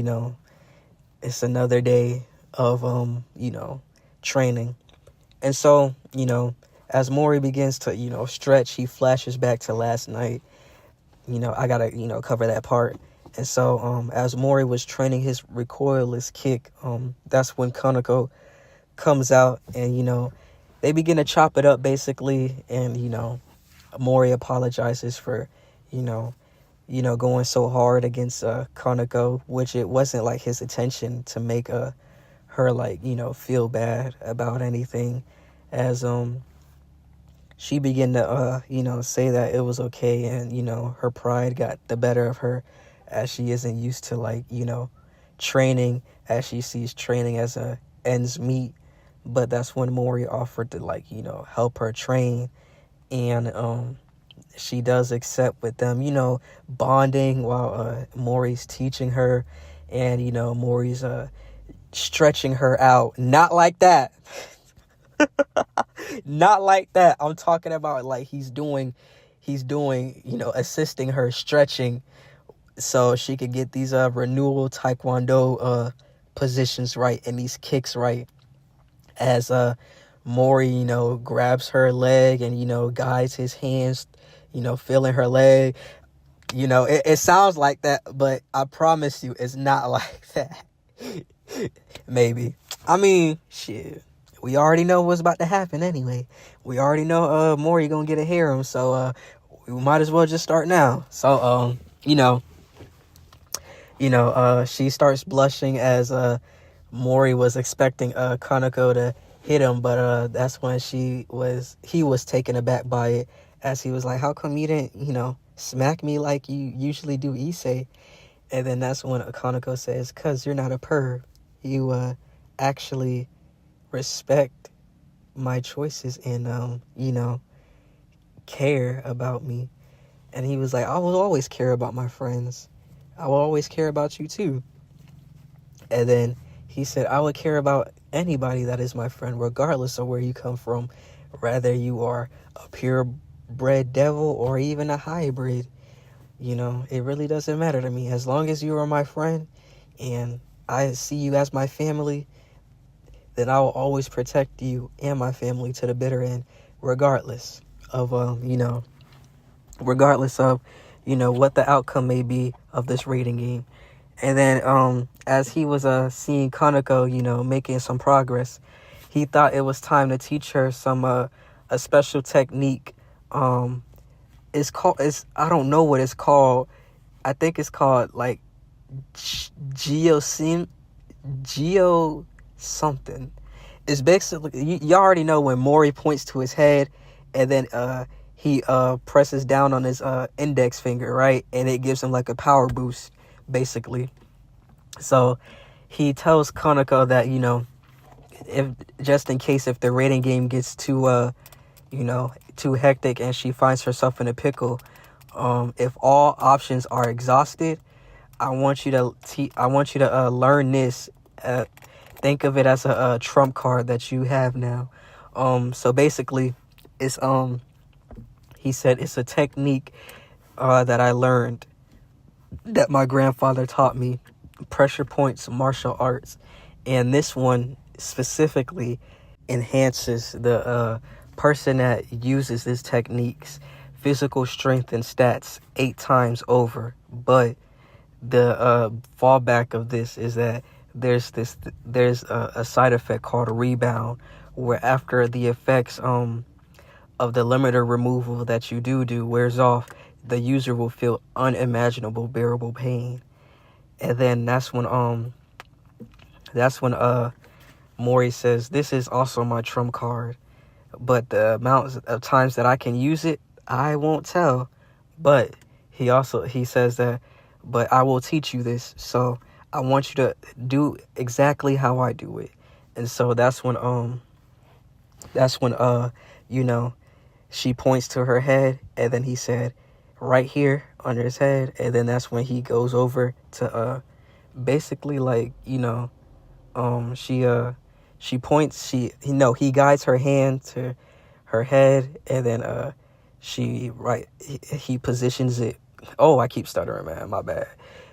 Speaker 2: it's another day of training. And so as Mori begins to stretch, he flashes back to last night. I gotta cover that part. And so as Mori was training his recoilless kick, that's when Kaneko comes out, and they begin to chop it up basically. And Mori apologizes for going so hard against Kaneko, which it wasn't like his intention to make her feel bad about anything. As she began to say that it was okay, and her pride got the better of her, as she isn't used to training, as she sees training as a ends meet. But that's when Mori offered to help her train, and she does accept, with them bonding while Mori's teaching her, and Mori's stretching her out. Not like that. Not like that. I'm talking about he's doing assisting her stretching, so she could get these renewal taekwondo positions right and these kicks right. As Mori grabs her leg and guides his hands, feeling her leg. It sounds like that, but I promise you it's not like that. Maybe. I mean, shit, we already know what's about to happen anyway. We already know Mori gonna get a harem, so we might as well just start now. So she starts blushing as Mori was expecting Kaneko to hit him, but that's when he was taken aback by it, as he was like, how come you didn't smack me like you usually do, Issei? And then that's when Kaneko says, cause you're not a perv, you actually respect my choices and care about me. And he was like, I will always care about my friends, I will always care about you too. And then he said, I would care about anybody that is my friend, regardless of where you come from, whether you are a purebred devil or even a hybrid. It really doesn't matter to me. As long as you are my friend and I see you as my family, then I will always protect you and my family to the bitter end, regardless of what the outcome may be of this rating game. And then as he was seeing Kaneko, making some progress, he thought it was time to teach her some a special technique. I don't know what it's called. I think it's called geo something. It's basically, you already know when Mori points to his head, and then he presses down on his index finger, right? And it gives him a power boost, basically. So he tells Kaneko that, if just in case if the rating game gets too hectic and she finds herself in a pickle, if all options are exhausted, I want you to learn this. Think of it as a trump card that you have now. So basically, it's he said it's a technique that I learned, that my grandfather taught me, pressure points martial arts, and this one specifically enhances the person that uses this technique's physical strength and stats 8 times over. But the fallback of this is that there's a side effect called a rebound, where after the effects of the limiter removal that you do wears off, the user will feel unimaginable bearable pain. And then that's when Mori says, this is also my trump card, but the amount of times that I can use it, I won't tell. But he says that, but I will teach you this, so I want you to do exactly how I do it. And so that's when she points to her head, and then he said, right here under his head. And then that's when he goes over to basically, like, she points, he guides her hand to her head, and then he positions it. Oh, I keep stuttering, man, my bad.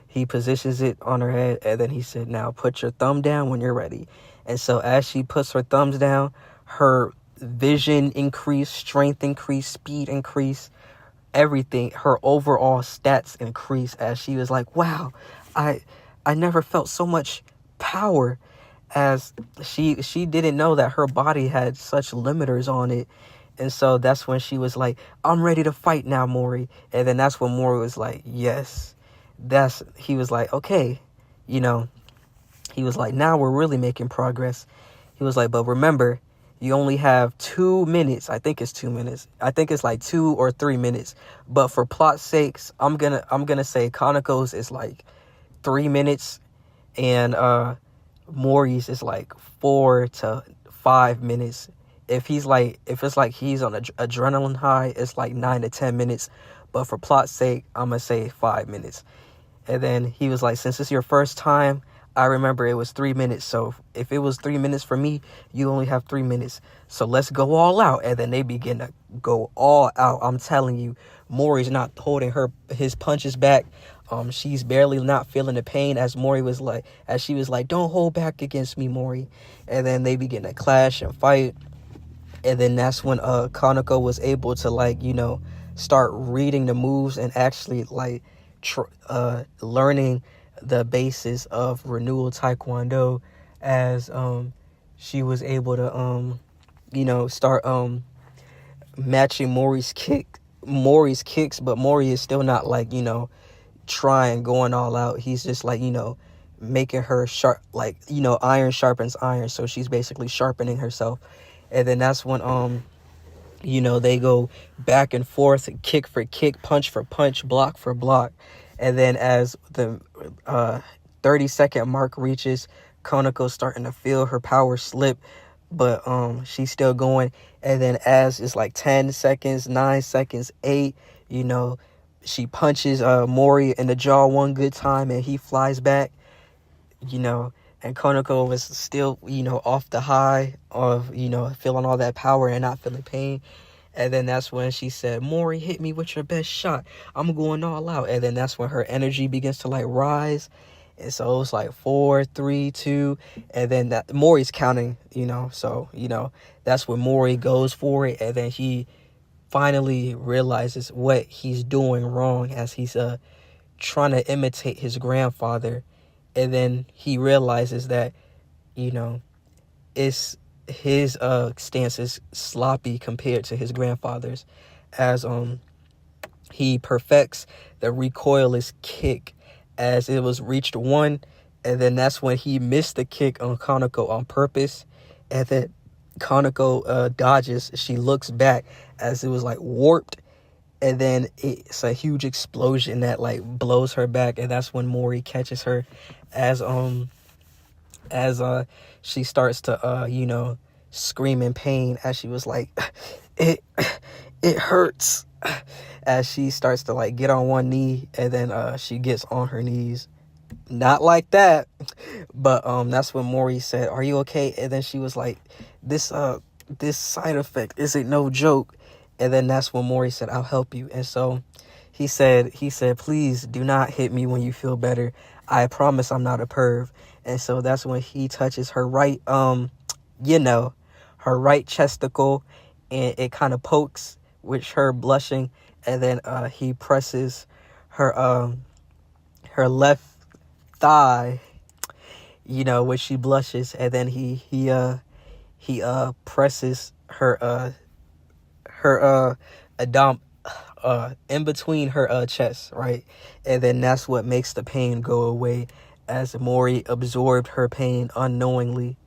Speaker 2: He positions it on her head, and then he said, now put your thumb down when you're ready. And so as she puts her thumbs down, her vision increased, strength increased, speed increased, everything, her overall stats increased, as she was like, wow, I never felt so much power. As she didn't know that her body had such limiters on it. And so that's when she was like, I'm ready to fight now, Mori. And then that's when Mori was like, yes. He was like, okay, he was like, now we're really making progress. He was like, but remember, you only have 2 minutes. I think it's 2 minutes. I think it's like 2 or 3 minutes. But for plot's sakes, I'm gonna say Kaneko's is like 3 minutes, and Mori's is like 4 to 5 minutes. If it's like he's on adrenaline high, it's like 9 to 10 minutes. But for plot's sake, I'm gonna say 5 minutes. And then he was like, since it's your first time, I remember it was 3 minutes. So if it was 3 minutes for me, you only have 3 minutes. So let's go all out. And then they begin to go all out. I'm telling you, Mori's not holding his punches back. She's barely not feeling the pain, as she was like, don't hold back against me, Mori. And then they begin to clash and fight. And then that's when Kaneko was able to start reading the moves and actually learning the basis of renewal taekwondo, as she was able to start matching Mori's kicks, but Mori is still not going all out. He's just making her sharp, iron sharpens iron. So she's basically sharpening herself. And then that's when they go back and forth, kick for kick, punch for punch, block for block. And then as the 30-second mark reaches, Kaneko's starting to feel her power slip, but she's still going. And then as it's like 10 seconds, 9 seconds, 8, she punches Mori in the jaw one good time, and he flies back, and Kaneko was still, off the high of, feeling all that power and not feeling pain. And then that's when she said, Mori, hit me with your best shot. I'm going all out. And then that's when her energy begins to rise. And so it's like 4, 3, 2. And then that Mori's counting, so, that's when Mori goes for it. And then he finally realizes what he's doing wrong, as he's trying to imitate his grandfather. And then he realizes that, it's his stance is sloppy compared to his grandfather's, as he perfects the recoilless kick, as it was reached 1, and then that's when he missed the kick on Kaneko on purpose, and then Kaneko dodges. She looks back as it was like warped, and then it's a huge explosion that blows her back, and that's when Mori catches her as she starts to scream in pain, as she was like, it hurts, as she starts to get on one knee, and then she gets on her knees, not like that, but that's when Mori said, are you okay? And then she was like, this side effect isn't no joke. And then that's when Mori said, I'll help you. And so he said, please do not hit me when you feel better. I promise I'm not a perv. And so that's when he touches her right, her right chesticle, and it kind of pokes, with her blushing. And then he presses her left thigh, when she blushes. And then he presses her in between her chest, right? And then that's what makes the pain go away, as Mori absorbed her pain unknowingly,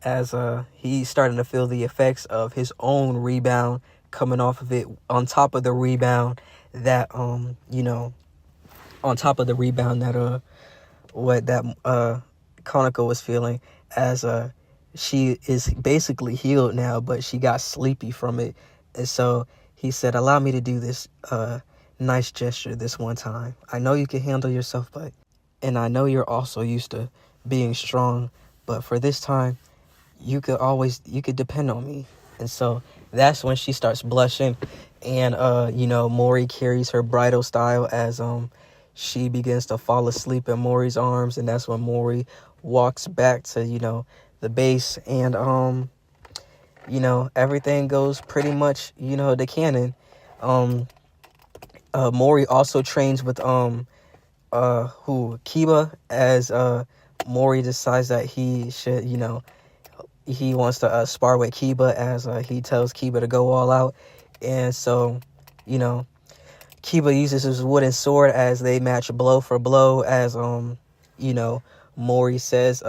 Speaker 2: as he's starting to feel the effects of his own rebound coming off of it, on top of the rebound that Kaneko was feeling, as she is basically healed now, but she got sleepy from it.
Speaker 1: And so he said, allow me to do this nice gesture this one time. I know you can handle yourself, and I know you're also used to being strong, but for this time, you could depend on me. And so that's when she starts blushing, and Mori carries her bridal style as she begins to fall asleep in Mori's arms, and that's when Mori walks back to the base, and everything goes pretty much the canon. Mori also trains with Kiba, as Mori decides that he should he wants to spar with Kiba, as he tells Kiba to go all out. And so Kiba uses his wooden sword as they match blow for blow, as Mori says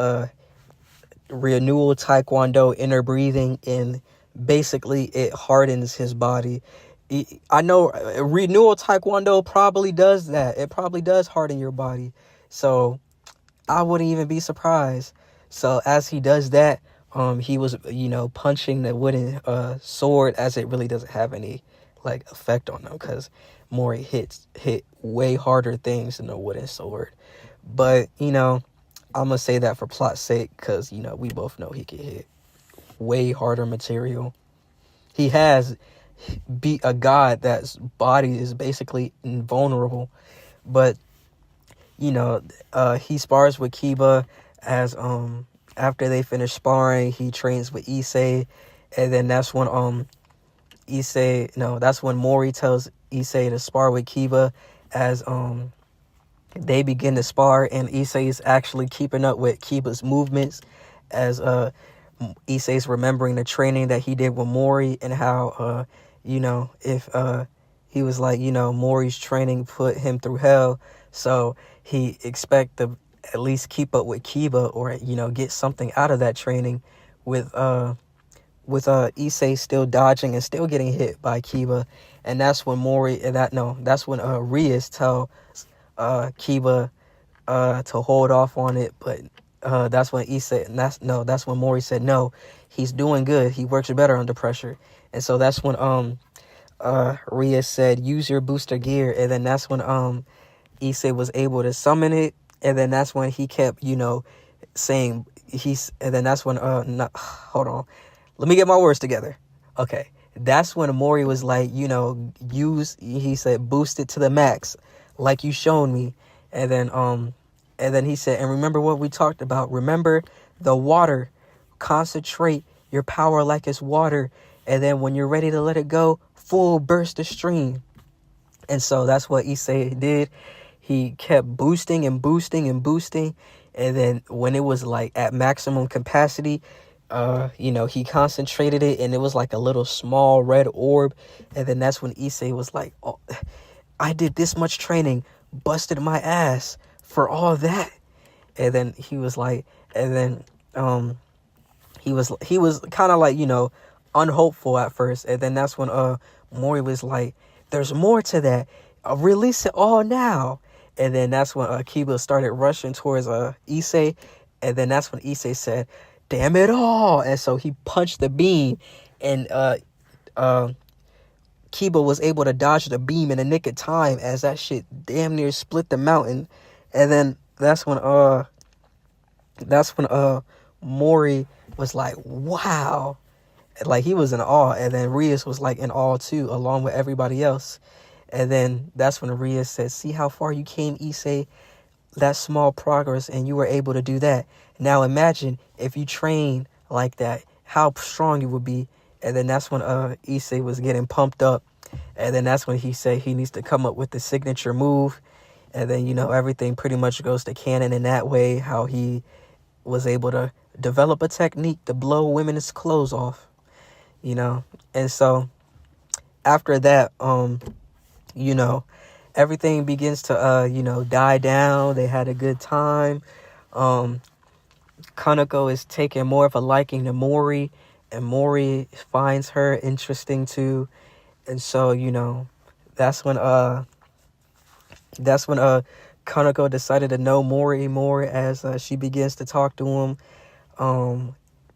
Speaker 1: renewal taekwondo inner breathing, and basically it hardens his body. I know renewal taekwondo probably does that. It probably does harden your body, so I wouldn't even be surprised. So as he does that, he was punching the wooden sword, as it really doesn't have any effect on him, because Mori hit way harder things than the wooden sword. But I'm gonna say that for plot's sake, because we both know he can hit way harder material. He has beat a god that's body is basically invulnerable. But he spars with Kiba, as after they finish sparring, he trains with Issei, and then that's when that's when Mori tells Issei to spar with Kiba, as they begin to spar, and Issei is actually keeping up with Kiba's movements, as Issei's remembering the training that he did with Mori, and how if he was Mori's training put him through hell, so he expect to at least keep up with Kiba, or get something out of that training, with Issei still dodging and still getting hit by Kiba. And that's when that's when Rias tells Kiba to hold off on it, but that's when that's when Mori said no, he's doing good, he works better under pressure. And so that's when Rias said use your booster gear, and then that's when Issei was able to summon it, and then that's when he kept saying and then that's when hold on, let me get my words together. Okay, that's when Mori was like, he said boost it to the max, like you shown me. And then he said, and remember what we talked about, remember the water, concentrate your power like it's water, and then when you're ready to let it go, full burst of stream. And so that's what Issei did. He kept boosting and boosting and boosting, and then when it was at maximum capacity, he concentrated it, and it was like a little small red orb. And then that's when Issei was like, oh, I did this much training, busted my ass for all that. And then he was like, and then he was kind of unhopeful at first. And then that's when Mori was like, there's more to that, release it all now. And then that's when Kiba started rushing towards Issei, and then that's when Issei said, damn it all. And so he punched the beam, and Kiba was able to dodge the beam in a nick of time, as that shit damn near split the mountain. And then that's when Mori was like, wow, he was in awe. And then Rias was in awe too, along with everybody else. And then that's when Rias said, see how far you came, Issei, that small progress, and you were able to do that. Now imagine if you train like that, how strong you would be. And then that's when Issei was getting pumped up. And then that's when he said he needs to come up with the signature move. And then, everything pretty much goes to canon in that way, how he was able to develop a technique to blow women's clothes off, And so after that, everything begins to, die down. They had a good time. Kaneko is taking more of a liking to Mori, and Mori finds her interesting too. And so, that's when Kaneko decided to know Mori more, as she begins to talk to him.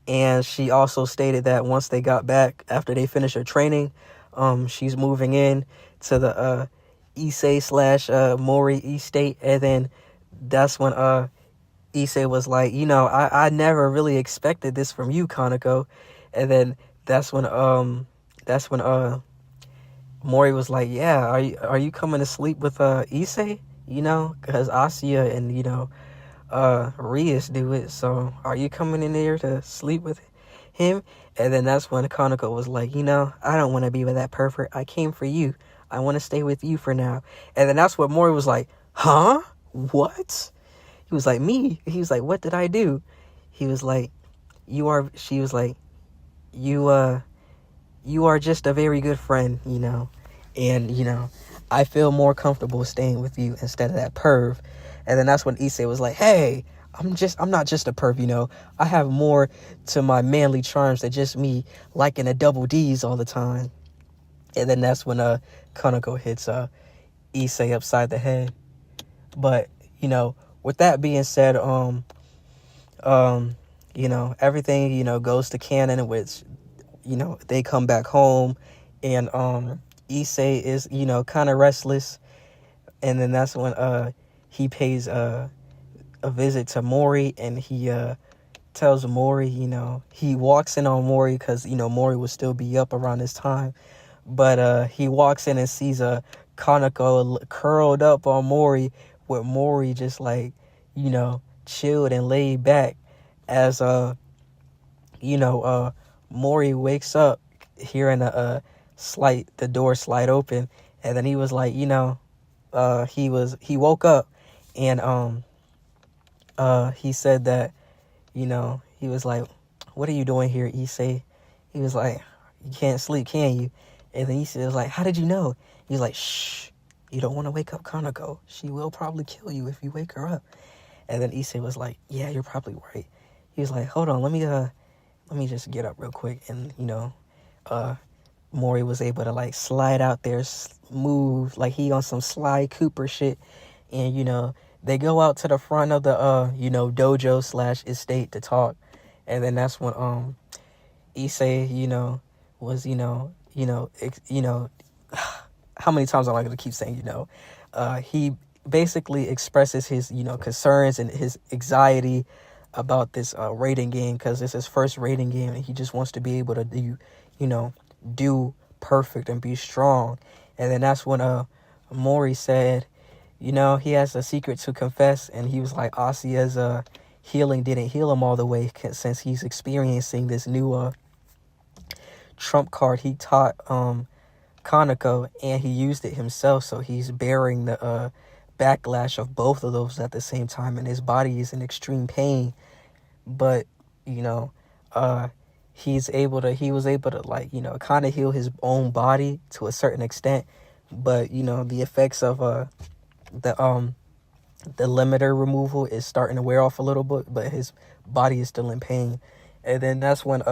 Speaker 1: And she also stated that once they got back, after they finished their training,
Speaker 2: she's moving in to the Issei slash Mori estate, and then that's when Issei was like, I never really expected this from you, Kaneko. And then that's when Mori was like, yeah, are you coming to sleep with Issei? Because Asuya and Rias do it. So are you coming in there to sleep with him? And then that's when Kaneko was like, I don't want to be with that pervert. I came for you. I want to stay with you for now. And then that's what Mori was like, huh? What? He was like, me? He was like, what did I do? He was like, she was like, you are just a very good friend, and, I feel more comfortable staying with you instead of that perv. And then that's when Issei was like, hey, I'm not just a perv, I have more to my manly charms than just me liking the double D's all the time. And then that's when Kaneko hits Issei upside the head. But, with that being said, everything, goes to canon, which, they come back home, and Issei is, kind of restless. And then that's when he pays a visit to Mori, and he tells Mori, he walks in on Mori because, Mori will still be up around this time. But he walks in and sees Kaneko curled up on Mori, with Mori just like, chilled and laid back as, Mori wakes up hearing the door slide open. And then he was like, he woke up, and he said that, he was like, what are you doing here, Issei? He was like, you can't sleep, can you? And then Issei was like, how did you know? He was like, shh, you don't want to wake up Kaneko. She will probably kill you if you wake her up. And then Issei was like, yeah, you're probably right. He was like, hold on, let me just get up real quick. And, Mori was able to like slide out there smooth, like he on some Sly Cooper shit. And, they go out to the front of the, dojo slash estate to talk. And then that's when, Issei, was, how many times am I going to keep saying, he basically expresses his, concerns and his anxiety about this rating game, because it's his first rating game, and he just wants to be able to do perfect and be strong. And then that's when Mori said, he has a secret to confess, and he was like, Asuya's healing didn't heal him all the way, since he's experiencing this new trump card he taught Kaneko, and he used it himself, so he's bearing the backlash of both of those at the same time, and his body is in extreme pain. But he was able to like, kind of heal his own body to a certain extent. But the effects of the limiter removal is starting to wear off a little bit, but his body is still in pain. And then that's when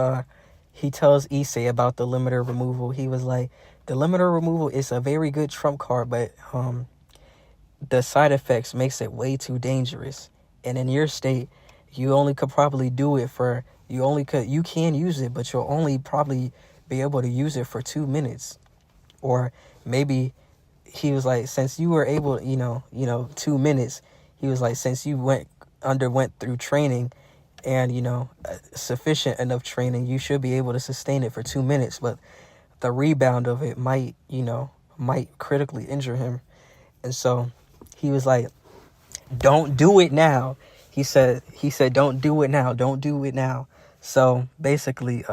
Speaker 2: he tells Issei about the limiter removal. He was like, the limiter removal is a very good trump card, but the side effects makes it way too dangerous. And in your state, you only could probably do it for, you can use it, but you'll only probably be able to use it for 2 minutes. Or maybe, he was like, since you were able, 2 minutes, he was like, since you underwent through training and, sufficient enough training, you should be able to sustain it for 2 minutes. But the rebound of it might critically injure him. And so he was like, don't do it now. He said, don't do it now. Don't do it now. So basically,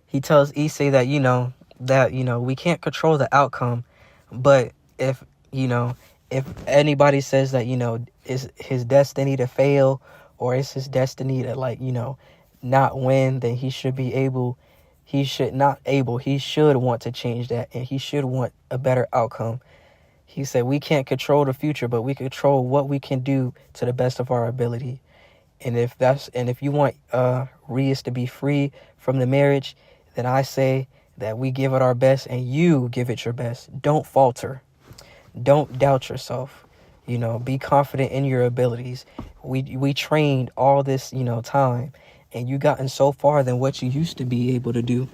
Speaker 2: he tells Issei that, we can't control the outcome. But if anybody says that, is his destiny to fail, or is his destiny to not win, then he should want to change that, and he should want a better outcome. He said, we can't control the future, but we control what we can do to the best of our ability. And if you want Rias to be free from the marriage, then I say that we give it our best, and you give it your best. Don't falter. Don't doubt yourself. Be confident in your abilities. We trained all this, time, and you gotten so far than what you used to be able to do.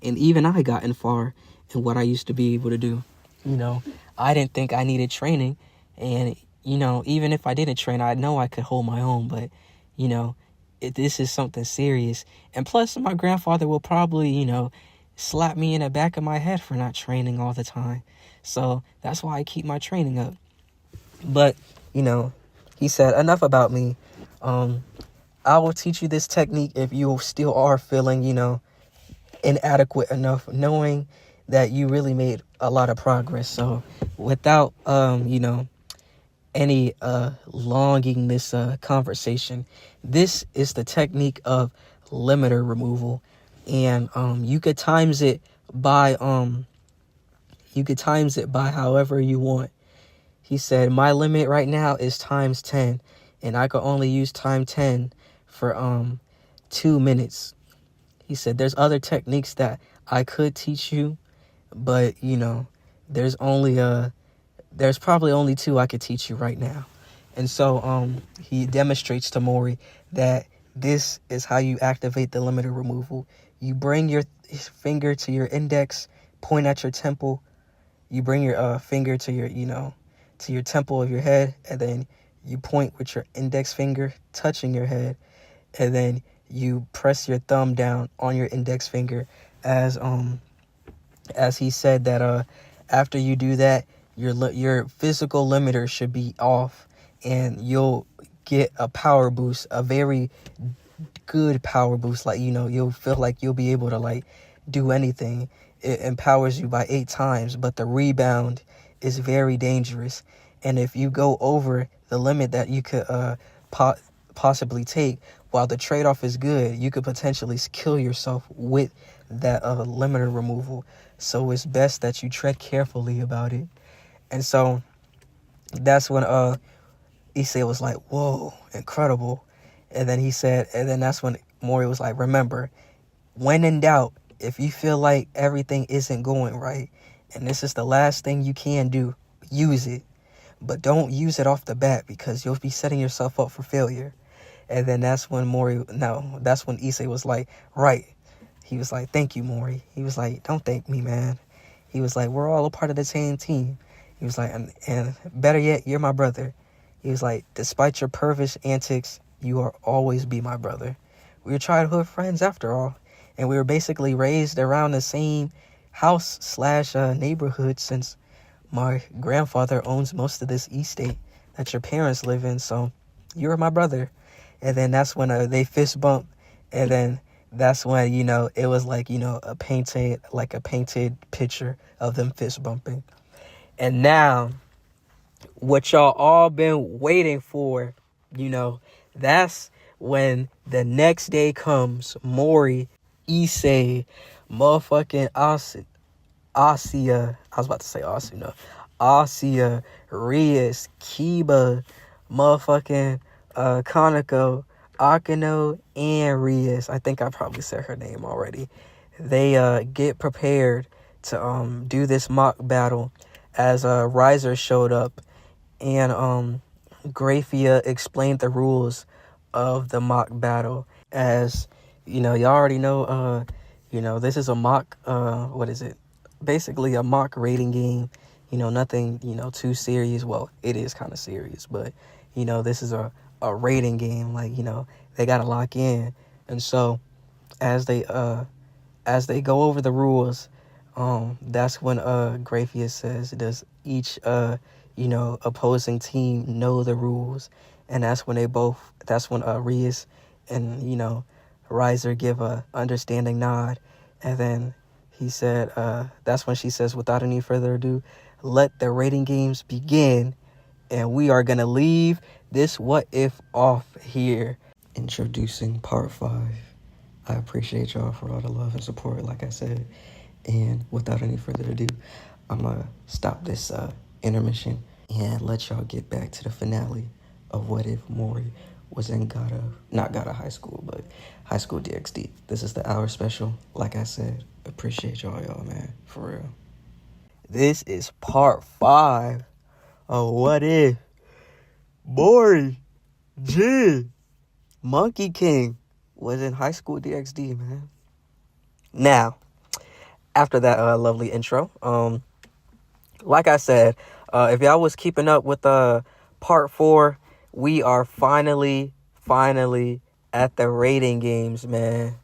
Speaker 2: And even I gotten far in what I used to be able to do. You know, I didn't think I needed training. And, you know, even if I didn't train, I know I could hold my own. But, you know, this is something serious. And plus, my grandfather will probably, you know, slap me in the back of my head for not training all the time. So that's why I keep my training up. But, you know, he said, enough about me. I will teach you this technique if you still are feeling, you know, inadequate enough, knowing that you really made a lot of progress. So without, you know, any longing this conversation, this is the technique of limiter removal. And you could times it by however you want. He said, my limit right now is times 10, and I could only use time 10 for 2 minutes. He said, there's other techniques that I could teach you, but, you know, there's probably only 2 I could teach you right now. And so he demonstrates to Mori that this is how you activate the limiter removal. You bring your finger to your index, point at your temple. You bring your finger to your, you know, to your temple of your head, and then you point with your index finger touching your head, and then you press your thumb down on your index finger as he said that after you do that, your physical limiter should be off, and you'll get a power boost, a very good power boost. Like, you know, you'll feel like you'll be able to, like, do anything. It empowers you by 8 times, but the rebound is very dangerous. And if you go over the limit that you could possibly take, while the trade-off is good, you could potentially kill yourself with that limiter removal. So it's best that you tread carefully about it. And so that's when Issei was like, whoa, incredible. And then that's when Mori was like, remember, when in doubt, if you feel like everything isn't going right, and this is the last thing you can do, use it. But don't use it off the bat, because you'll be setting yourself up for failure. And then that's when Issei was like, right. He was like, thank you, Mori. He was like, don't thank me, man. He was like, we're all a part of the same team. He was like, and better yet, you're my brother. He was like, despite your pervish antics, you will always be my brother. We were childhood friends after all. And we were basically raised around the same house/neighborhood, since my grandfather owns most of this estate that your parents live in. So you were my brother. And then that's when they fist bump. And then that's when, you know, it was like, you know, a painted picture of them fist bumping. And now, what y'all all been waiting for, you know, that's when the next day comes. Mori, Issei, motherfucking Asya, I was about to say Asuna, Asya, Rias, Kiba, motherfucking Kaneko, Akano, and Rias. I think I probably said her name already. They get prepared to do this mock battle as Riser showed up, and Graphia explained the rules of the mock battle. As you know, y'all already know, you know, this is a mock, basically a mock rating game. You know, nothing, you know, too serious. Well, it is kind of serious, but, you know, this is a rating game. Like, you know, they got to lock in. And so as they go over the rules, that's when Graphia says, does each, you know, opposing team know the rules? And that's when Rias and, you know, Riser give a understanding nod. And then he said, that's when she says, without any further ado, let the rating games begin. And we are going to leave this what if off here.
Speaker 1: Introducing part 5. I appreciate y'all for all the love and support, like I said. And without any further ado, I'm going to stop this intermission and let y'all get back to the finale of What If Mori was in not Gata High School, but High School DxD. This is the hour special. Like I said, appreciate y'all, man, for real.
Speaker 2: This is part 5 of What If Mori G Monkey King was in High School DxD, man. Now, after that lovely intro, like I said, if y'all was keeping up with part 4, we are finally at the rating games, man.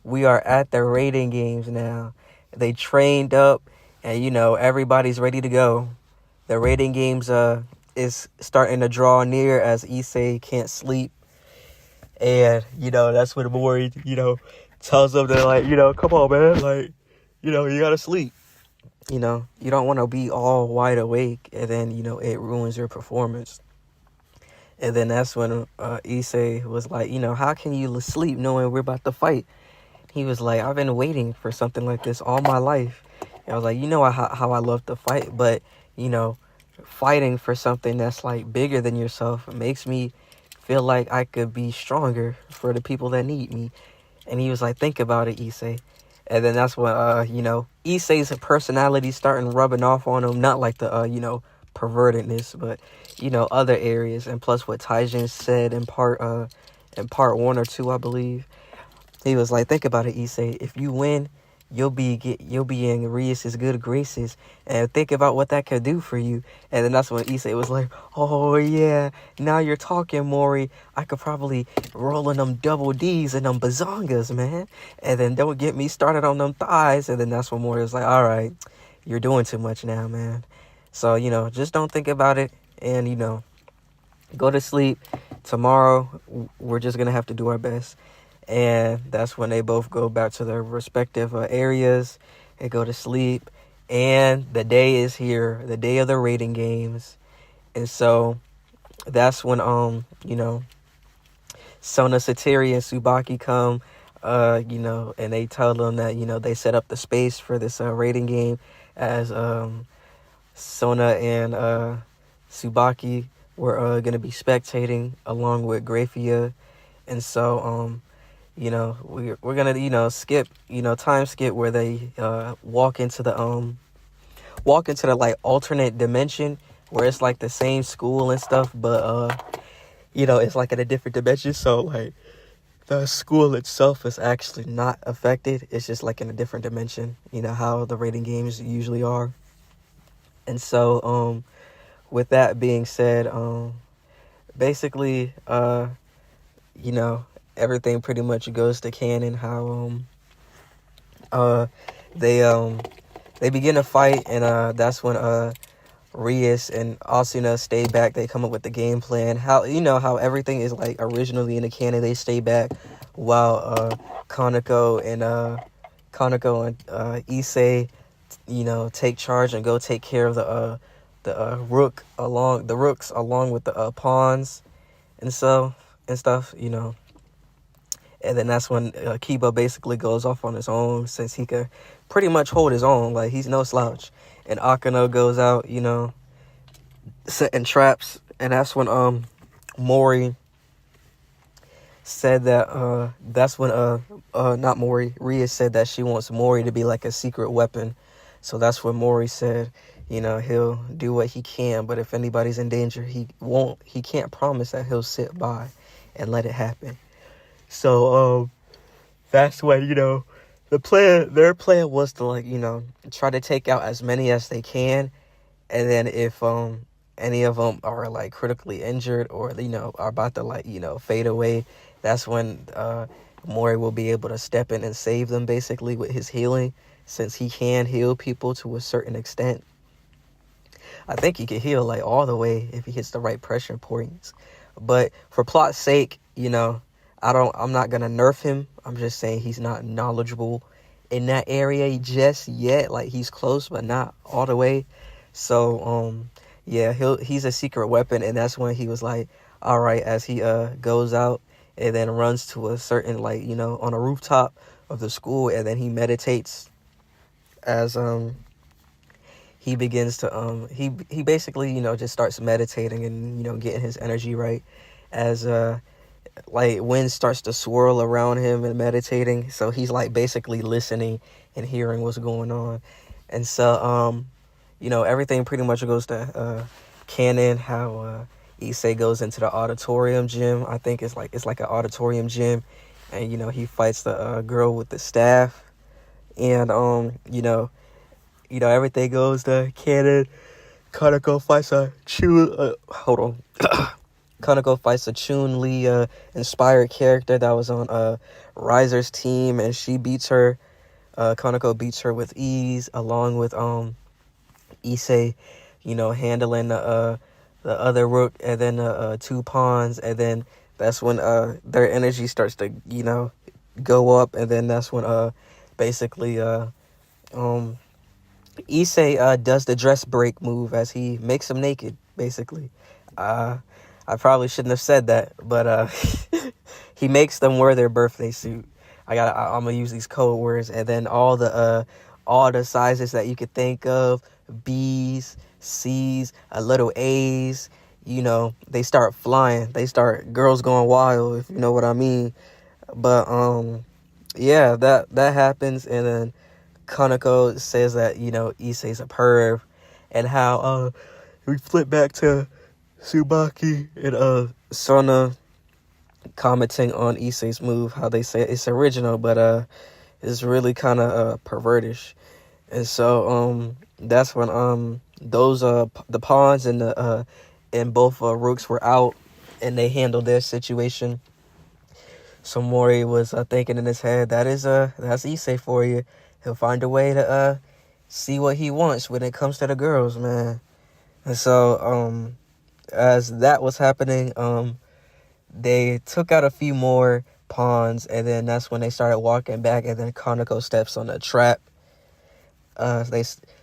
Speaker 2: We are at the rating games now. They trained up, and everybody's ready to go. The rating games is starting to draw near as Issei can't sleep, and that's when Mori tells them that, like, come on, man, like, you gotta sleep. You don't want to be all wide awake, and then it ruins your performance. And then that's when Issei was like, how can you sleep knowing we're about to fight? He was like, I've been waiting for something like this all my life. And I was like, how I love to fight, but fighting for something that's like bigger than yourself makes me feel like I could be stronger for the people that need me. And he was like, think about it, Issei. And then that's when Issei's personality starting rubbing off on him, not like the pervertedness, but other areas. And plus what Taijin said in part 1 or 2, I believe. He was like, think about it, Issei. If you win, you'll be in Rias's good graces, and think about what that could do for you. And then that's when Issei was like, oh yeah, now you're talking, Mori. I could probably roll in them double D's and them bazongas, man. And then don't get me started on them thighs. And then that's when Mori was like, all right, you're doing too much now, man. So just don't think about it, and go to sleep. Tomorrow we're just gonna have to do our best. And that's when they both go back to their respective areas and go to sleep. And the day is here, the day of the rating games. And so that's when Sona, Satiri, and Tsubaki come, and they tell them that they set up the space for this rating game, as Sona and Tsubaki were gonna be spectating along with Grafia. And so we're gonna skip time skip where they walk into the like alternate dimension where it's like the same school and stuff, but it's like in a different dimension. So like the school itself is actually not affected. It's just like in a different dimension. How the rating games usually are. And so with that being said, basically everything pretty much goes to canon. How they begin to fight, and that's when Rias and Asuna stay back. They come up with the game plan. How everything is like originally in the canon. They stay back while Kaneko and Issei take charge and go take care of the rooks along with the pawns and stuff. And then that's when Kiba basically goes off on his own, since he could pretty much hold his own. Like, he's no slouch. And Akano goes out, setting traps. And that's when Mori said that, that's when, not Mori, Ria said that she wants Mori to be like a secret weapon. So that's when Mori said, he'll do what he can, but if anybody's in danger, he can't promise that he'll sit by and let it happen. So that's when their plan was to, like, try to take out as many as they can, and then if any of them are like critically injured or are about to fade away, that's when Mori will be able to step in and save them, basically, with his healing, since he can heal people to a certain extent. I think he can heal like all the way if he hits the right pressure points. But for plot's sake, I'm not gonna nerf him. I'm just saying he's not knowledgeable in that area just yet. Like, he's close, but not all the way. So he's a secret weapon, and that's when he was like, all right, as he goes out and then runs to a certain on a rooftop of the school, and then he meditates as he begins to he basically just starts meditating and getting his energy right, as wind starts to swirl around him and meditating. So he's like basically listening and hearing what's going on. And so everything pretty much goes to canon. How Issei goes into the auditorium gym. I think it's like an auditorium gym, and he fights the girl with the staff. And everything goes to canon. Kaneko fights a Kaneko fights a Chun-Li inspired character that was on Riser's team, and she beats her. Kaneko beats her with ease, along with Issei, handling the other rook, and then two pawns, and then that's when their energy starts to go up, and then that's when basically Issei does the dress break move as he makes him naked, basically. I probably shouldn't have said that, but he makes them wear their birthday suit. I'm gonna use these code words, and then all the sizes that you could think of, B's, C's, a little A's, they start flying. They start girls going wild, if you know what I mean. But yeah, that happens, and then Kaneko says that Issei's a perv, and how we flip back to Tsubaki and Sona commenting on Issei's move, how they say it's original, but it's really kind of pervertish. And so that's when those the pawns and the and both rooks were out, and they handled their situation. So Mori was thinking in his head, that's Issei for you. He'll find a way to see what he wants when it comes to the girls, man. And so as that was happening, they took out a few more pawns, and then that's when they started walking back, and then Kaneko steps on a trap.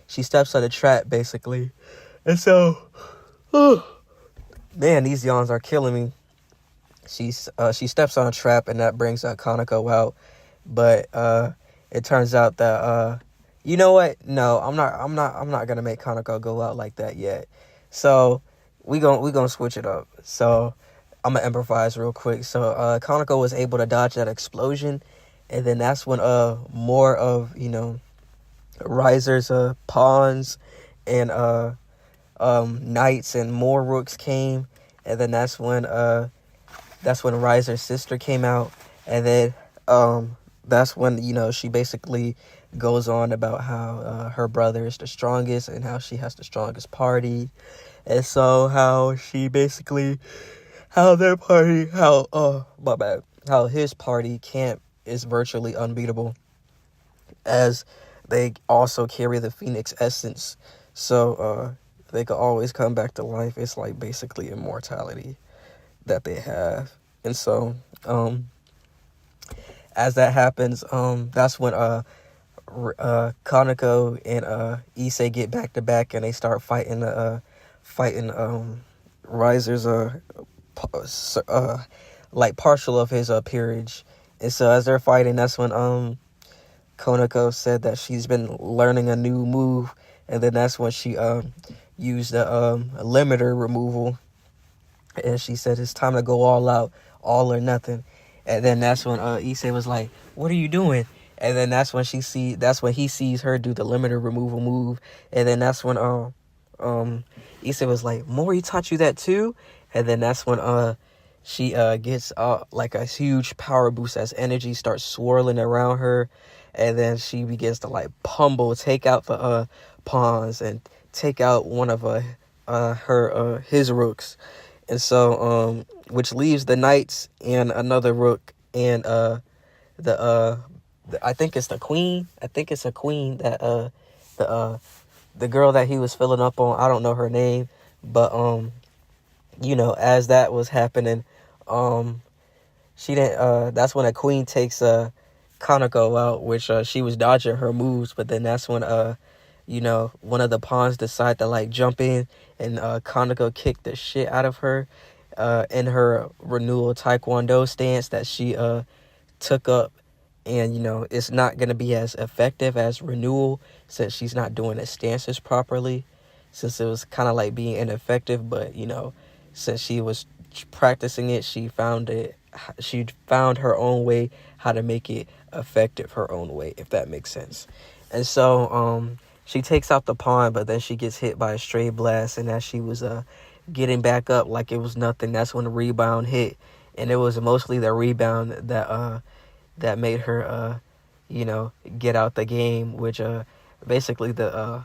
Speaker 2: She steps on a trap, basically. And so, man, these yawns are killing me. She steps on a trap, and that brings Kaneko out. But it turns out that you know what? No, I'm not gonna make Kaneko go out like that yet. So we gonna switch it up. So I'm gonna improvise real quick. So Kaneko was able to dodge that explosion, and then that's when more of Riser's pawns and knights and more rooks came, and then that's when Riser's sister came out, and then that's when she basically goes on about how her brother is the strongest and how she has the strongest party, and so how she basically how his party camp is virtually unbeatable, as they also carry the Phoenix essence, so they could always come back to life. It's like basically immortality that they have. And so as that happens, that's when Kaneko and Issei get back to back, and they start fighting Riser's like partial of his peerage. And so as they're fighting, that's when Kaneko said that she's been learning a new move, and then that's when she used the limiter removal, and she said it's time to go all out, all or nothing. And then that's when Issei was like, "What are you doing?" And then that's when he sees her do the limiter removal move, and then that's when Issei was like, "Mori taught you that too?" And then that's when she gets like a huge power boost as energy starts swirling around her, and then she begins to like take out the pawns and take out one of his rooks. And so which leaves the knights and another rook and I think it's the queen. I think it's a queen that the girl that he was filling up on. I don't know her name, but as that was happening, she didn't. That's when a queen takes Kaneko out, which she was dodging her moves. But then that's when one of the pawns decide to like jump in, and Kaneko kicked the shit out of her in her renewal taekwondo stance that she took up. And it's not going to be as effective as renewal, since she's not doing the stances properly, since it was kind of like being ineffective. But since she was practicing it, she found her own way how to make it effective her own way, if that makes sense. And so she takes out the pawn, but then she gets hit by a stray blast, and as she was getting back up like it was nothing, that's when the rebound hit. And it was mostly the rebound that made her get out the game, which basically the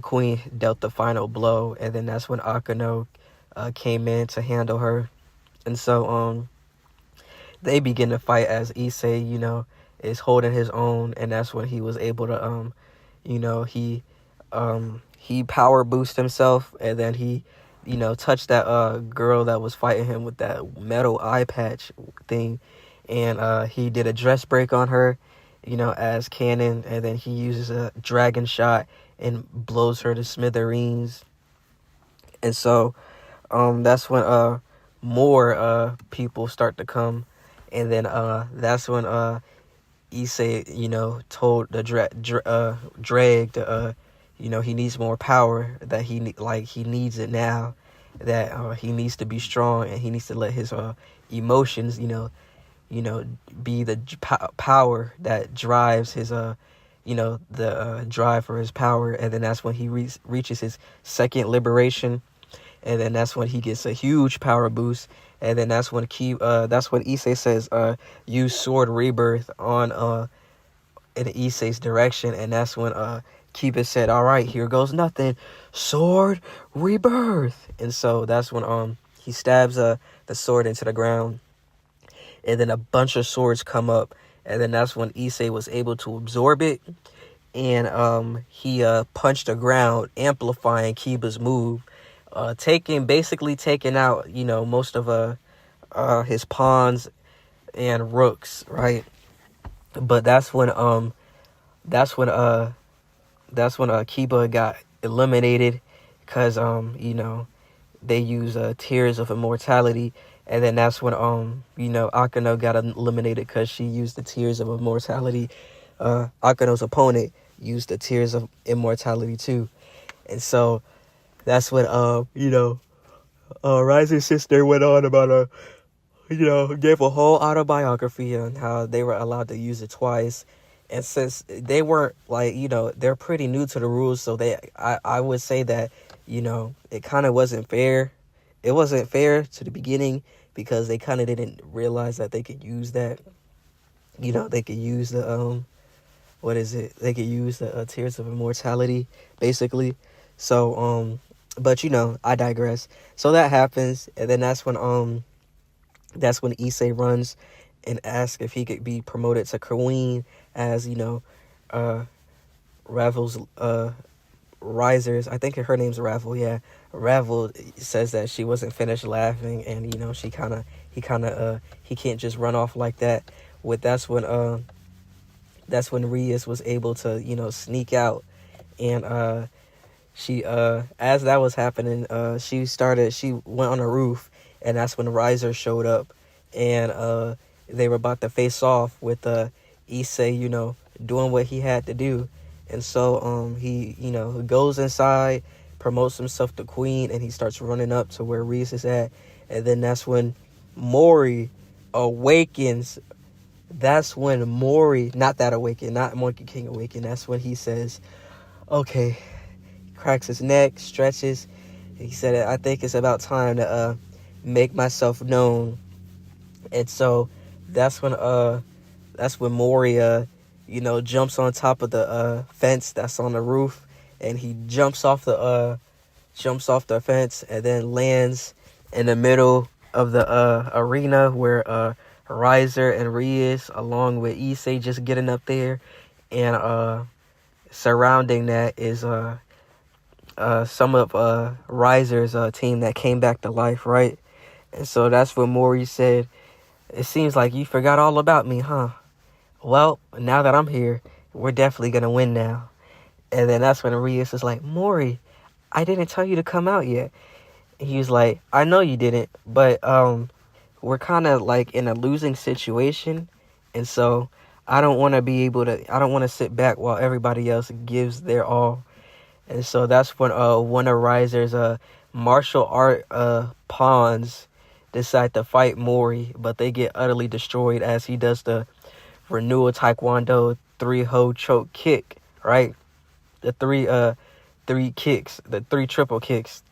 Speaker 2: queen dealt the final blow, and then that's when Akano came in to handle her. And so they begin to fight as Issei, is holding his own, and that's when he was able to he power boost himself, and then he touched that girl that was fighting him with that metal eye patch thing, and he did a dress break on her, as cannon, and then he uses a dragon shot and blows her to smithereens. And so that's when more people start to come, and then that's when Issei told the Drag to he needs more power, that he needs it now, that he needs to be strong, and he needs to let his emotions be the power that drives his the drive for his power. And then that's when he reaches his second liberation, and then that's when he gets a huge power boost. And then that's when Issei says use sword rebirth on in Issei's direction, and that's when Kiba said, all right, here goes nothing, sword rebirth. And so that's when he stabs the sword into the ground, and then a bunch of swords come up, and then that's when Issei was able to absorb it, and he punched the ground, amplifying Kiba's move, basically taking out most of his pawns and rooks, right? But that's when Kiba got eliminated, because they use tears of immortality. And then that's when Akano got eliminated, because she used the tears of immortality. Akano's opponent used the tears of immortality too. And so that's when Rising Sister went on about gave a whole autobiography on how they were allowed to use it twice. And since they weren't they're pretty new to the rules, so I would say that it kind of wasn't fair. It wasn't fair to the beginning, because they kind of didn't realize that they could use that. They could use the they could use the tears of immortality, basically. So but I digress. So that happens, and then that's when Issei runs and asks if he could be promoted to queen, as Ravel's risers. I think her name's Ravel. Yeah, Ravel says that she wasn't finished laughing, and he can't just run off like that. That's when Rias was able to sneak out, and she as that was happening, she went on a roof, and that's when Riser showed up, and they were about to face off with Issei doing what he had to do. And so he goes inside, promotes himself to queen, and he starts running up to where Reese is at. And then that's when Mori awakens. That's when Mori, not Monkey King awaken. That's when he says, okay, cracks his neck, stretches. He said, I think it's about time to make myself known. And so that's when Mori jumps on top of the fence that's on the roof, and he jumps off the fence, and then lands in the middle of the arena where Riser and Rias, along with Issei, just getting up there, and surrounding that is some of Riser's team that came back to life, right? And so that's when Mori said, it seems like you forgot all about me, huh? Well, now that I'm here, we're definitely going to win now. And then that's when Rias is like, Mori, I didn't tell you to come out yet. And he was like, I know you didn't, but we're kind of in a losing situation. And so I don't want to sit back while everybody else gives their all. And so that's when one of Riser's martial art pawns decide to fight Mori, but they get utterly destroyed as he does the Renewal Taekwondo 3-ho choke kick, right? The three kicks, the 3 triple kicks,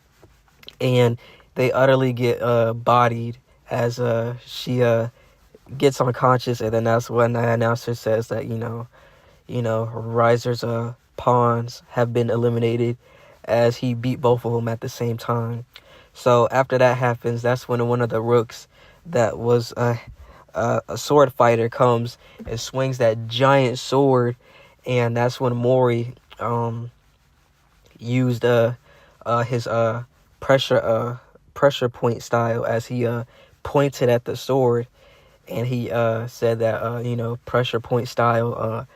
Speaker 2: and they utterly get bodied as she gets unconscious, and then that's when the announcer says that Riser's pawns have been eliminated, as he beat both of them at the same time. So after that happens, that's when one of the rooks that was a sword fighter comes and swings that giant sword, and that's when Mori used his pressure point style, as he pointed at the sword, and he said that pressure point style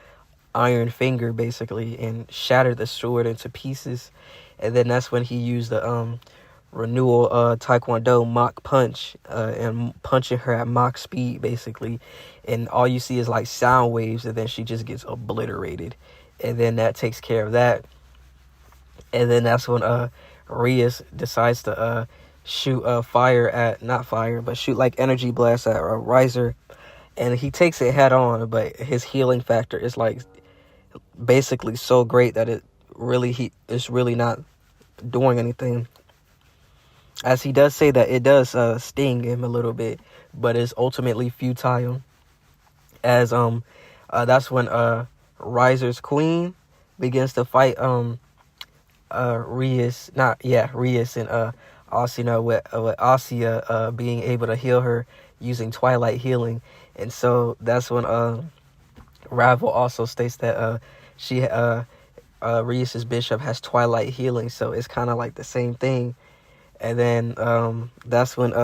Speaker 2: iron finger, basically, and shattered the sword into pieces. And then that's when he used the renewal taekwondo Mach punch, and punching her at Mach speed, basically, and all you see is like sound waves, and then she just gets obliterated, and then that takes care of that. And then that's when Rias decides to shoot shoot like energy blast at Riser, and he takes it head on, but his healing factor is like basically so great that it's really not doing anything. As he does say that it does sting him a little bit, but it's ultimately futile. As that's when Riser's queen begins to fight Rias and Asuna, with Asia being able to heal her using Twilight Healing. And so that's when Ravel also states that Rias's bishop has Twilight Healing, so it's kind of like the same thing. And then that's when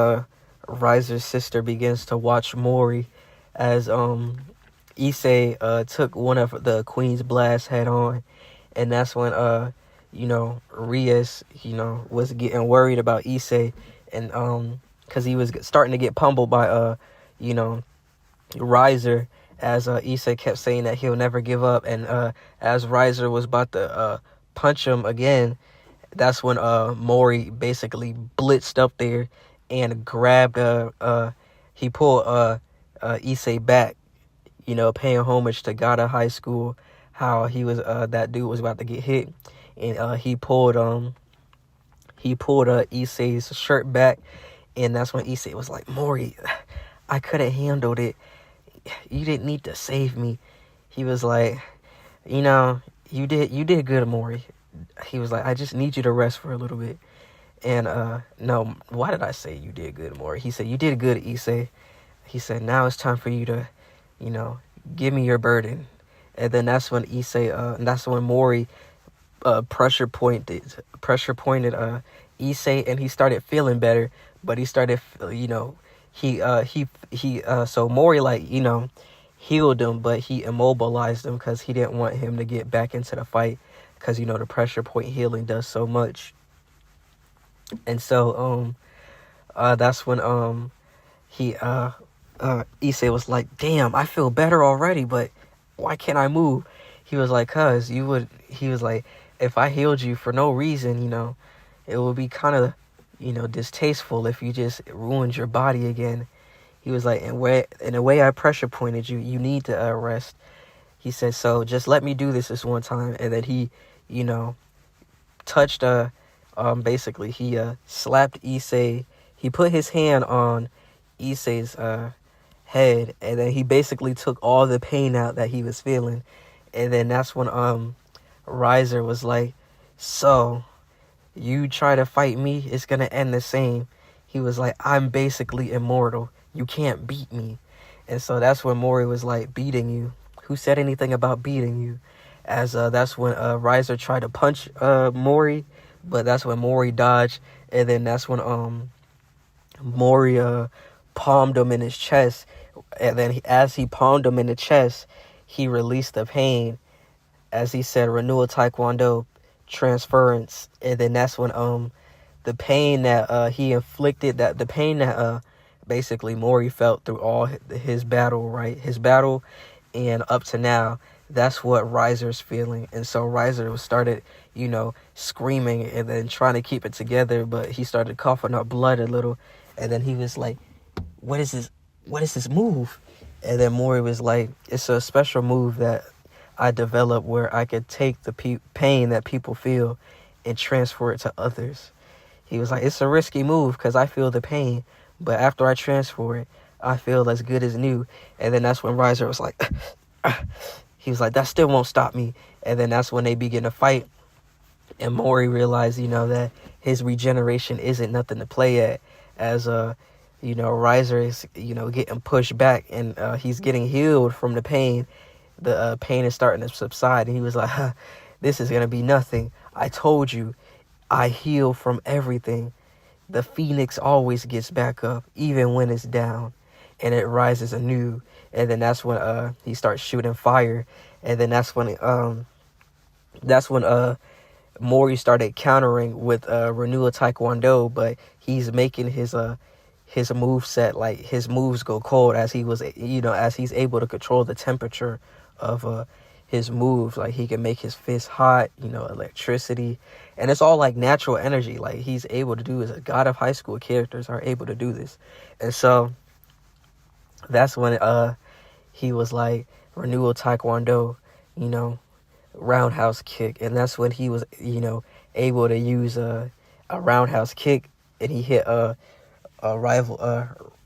Speaker 2: Riser's sister begins to watch Mori, as Issei took one of the queen's blasts head on. And that's when Rias was getting worried about Issei, and because he was starting to get pummeled by Riser, as Issei kept saying that he'll never give up. And as Riser was about to punch him again, that's when Mori basically blitzed up there and grabbed he pulled Issei back, paying homage to Gata High School, how he was that dude was about to get hit, and he pulled Issei's shirt back. And that's when Issei was like, Mori, I could have handled it. You didn't need to save me. He was like, you did good, Mori. He was like, I just need you to rest for a little bit. And no, why did I say you did good, Mori? He said, you did good, Issei. He said, now it's time for you to, give me your burden. And then that's when that's when Mori pressure pointed Issei, and he started feeling better. But he started, so Mori healed him, but he immobilized him because he didn't want him to get back into the fight, because the pressure point healing does so much. And so that's when Issei was like, damn, I feel better already, but why can't I move? He was like, he was like, if I healed you for no reason, it would be kind of, distasteful if you just ruined your body again. He was like, in a way I pressure pointed you, you need to rest. He said, so just let me do this one time. And then he, touched, basically he slapped Issei. He put his hand on Issei's head, and then he basically took all the pain out that he was feeling. And then that's when Riser was like, so you try to fight me, it's gonna end the same. He was like, I'm basically immortal, you can't beat me. And so that's when Mori was like, beating you? Who said anything about beating you? As that's when Riser tried to punch Mori, but that's when Mori dodged. And then that's when Mori palmed him in his chest. And then as he palmed him in the chest, he released the pain, as he said, renewal taekwondo transference. And then that's when the pain that he inflicted, that the pain that basically Mori felt through all his battle, right? His battle and up to now, that's what Riser's feeling. And so Riser started, screaming and then trying to keep it together, but he started coughing up blood a little. And then he was like, what is this move? And then Mori was like, it's a special move that I developed where I could take the pain that people feel and transfer it to others. He was like, it's a risky move because I feel the pain, but after I transfer it, I feel as good as new. And then that's when Riser was like, he was like, that still won't stop me. And then that's when they begin to fight. And Mori realized, that his regeneration isn't nothing to play at, as Riser is, getting pushed back, and he's getting healed from the pain. The pain is starting to subside, and he was like, this is gonna be nothing. I told you, I heal from everything. The phoenix always gets back up, even when it's down, and it rises anew. And then that's when he starts shooting fire, and then that's when Mori started countering with Renewal Taekwondo, but he's making his move set, like his moves go cold as as he's able to control the temperature of his moves. Like he can make his fist hot, electricity, and it's all like natural energy. Like he's able to do as a god of high school characters are able to do this. And so that's when he was like Renewal Taekwondo, roundhouse kick, and that's when he was able to use a roundhouse kick, and he hit a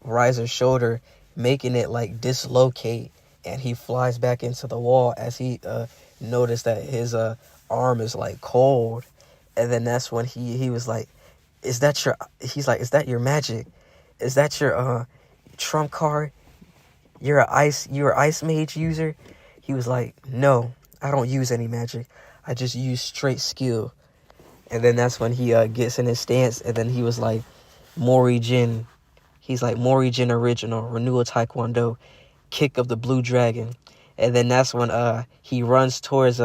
Speaker 2: Riser's shoulder, making it like dislocate, and he flies back into the wall as he noticed that his arm is like cold. And then that's when he was like, is that your magic? Is that your trump card? You're ice mage user? He was like, no, I don't use any magic. I just use straight skill. And then that's when he gets in his stance, and then he was like, Mori Jin. He's like, Mori Jin original, Renewal Taekwondo, kick of the blue dragon. And then that's when he runs towards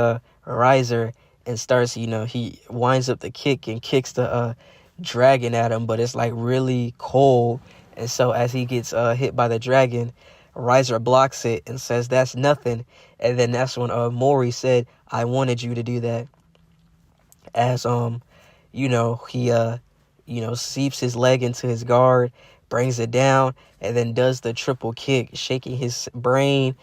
Speaker 2: Riser and starts, he winds up the kick and kicks the dragon at him, but it's like really cold. And so as he gets hit by the dragon, Riser blocks it and says, that's nothing. And then that's when Mori said, I wanted you to do that. As he seeps his leg into his guard, brings it down, and then does the triple kick, shaking his brain,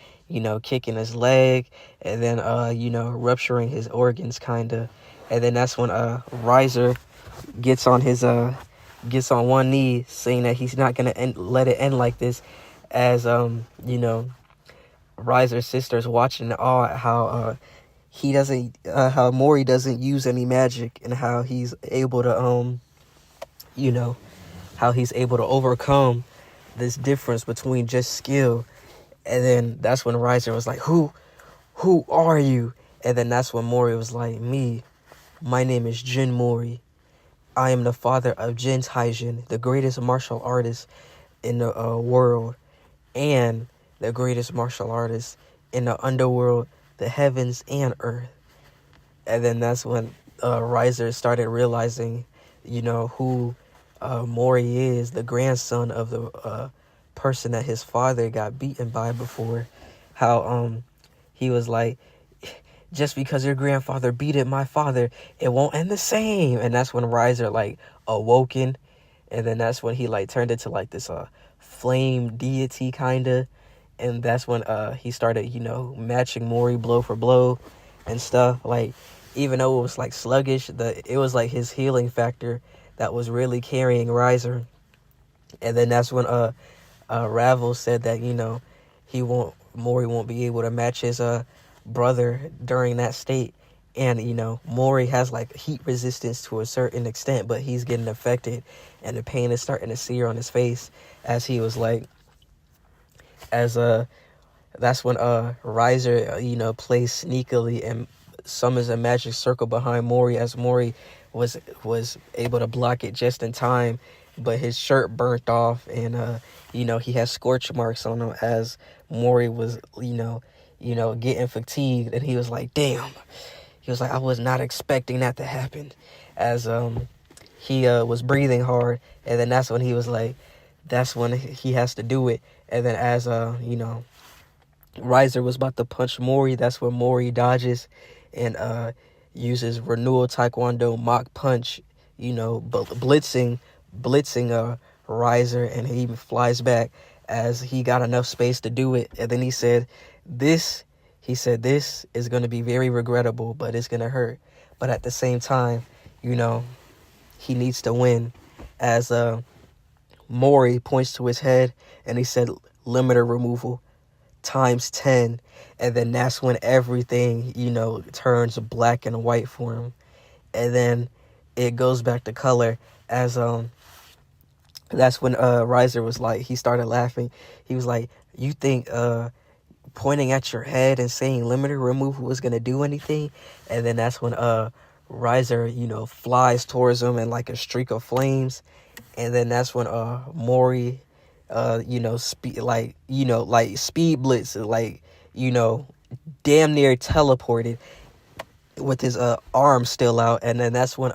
Speaker 2: kicking his leg, and then rupturing his organs kinda. And then that's when Riser gets on one knee, saying that he's not gonna let it end like this, as Riser's sister's watching it all, how how Mori doesn't use any magic, and how he's able to overcome this difference between just skill. And then that's when Riser was like, who are you? And then that's when Mori was like, my name is Jin Mori. I am the father of Jin Taijin, the greatest martial artist in the world, and the greatest martial artist in the underworld, the heavens and earth. And then that's when Riser started realizing, who Mori is, the grandson of the person that his father got beaten by before. How he was like, just because your grandfather beat my father, it won't end the same. And that's when Riser like awoken, and then that's when he like turned into like this flame deity kinda. And that's when he started matching Mori blow for blow and stuff. Like, even though it was like sluggish, it was like his healing factor that was really carrying Riser. And then that's when Ravel said that Mori won't be able to match his brother during that state. And Mori has like heat resistance to a certain extent, but he's getting affected, and the pain is starting to sear on his face, as he was like, that's when Riser plays sneakily and summons a magic circle behind Mori, as Mori was able to block it just in time, but his shirt burnt off, and he has scorch marks on him, as Mori was getting fatigued. And he was like, damn, he was like, I was not expecting that to happen, as he was breathing hard. And then that's when he was like, that's when he has to do it. And then as Riser was about to punch Mori, that's when Mori dodges and uses Renewal Taekwondo mock punch, blitzing Riser, and he flies back as he got enough space to do it. And then he said, this is going to be very regrettable, but it's going to hurt. But at the same time, he needs to win, as Mori points to his head and he said, limiter removal times 10. And then that's when everything, turns black and white for him. And then it goes back to color as that's when Riser was like, he started laughing. He was like, you think pointing at your head and saying limiter removal was gonna do anything? And then that's when Riser, flies towards him in like a streak of flames. And then that's when Mori speed blitz, damn near teleported with his arm still out. And then that's when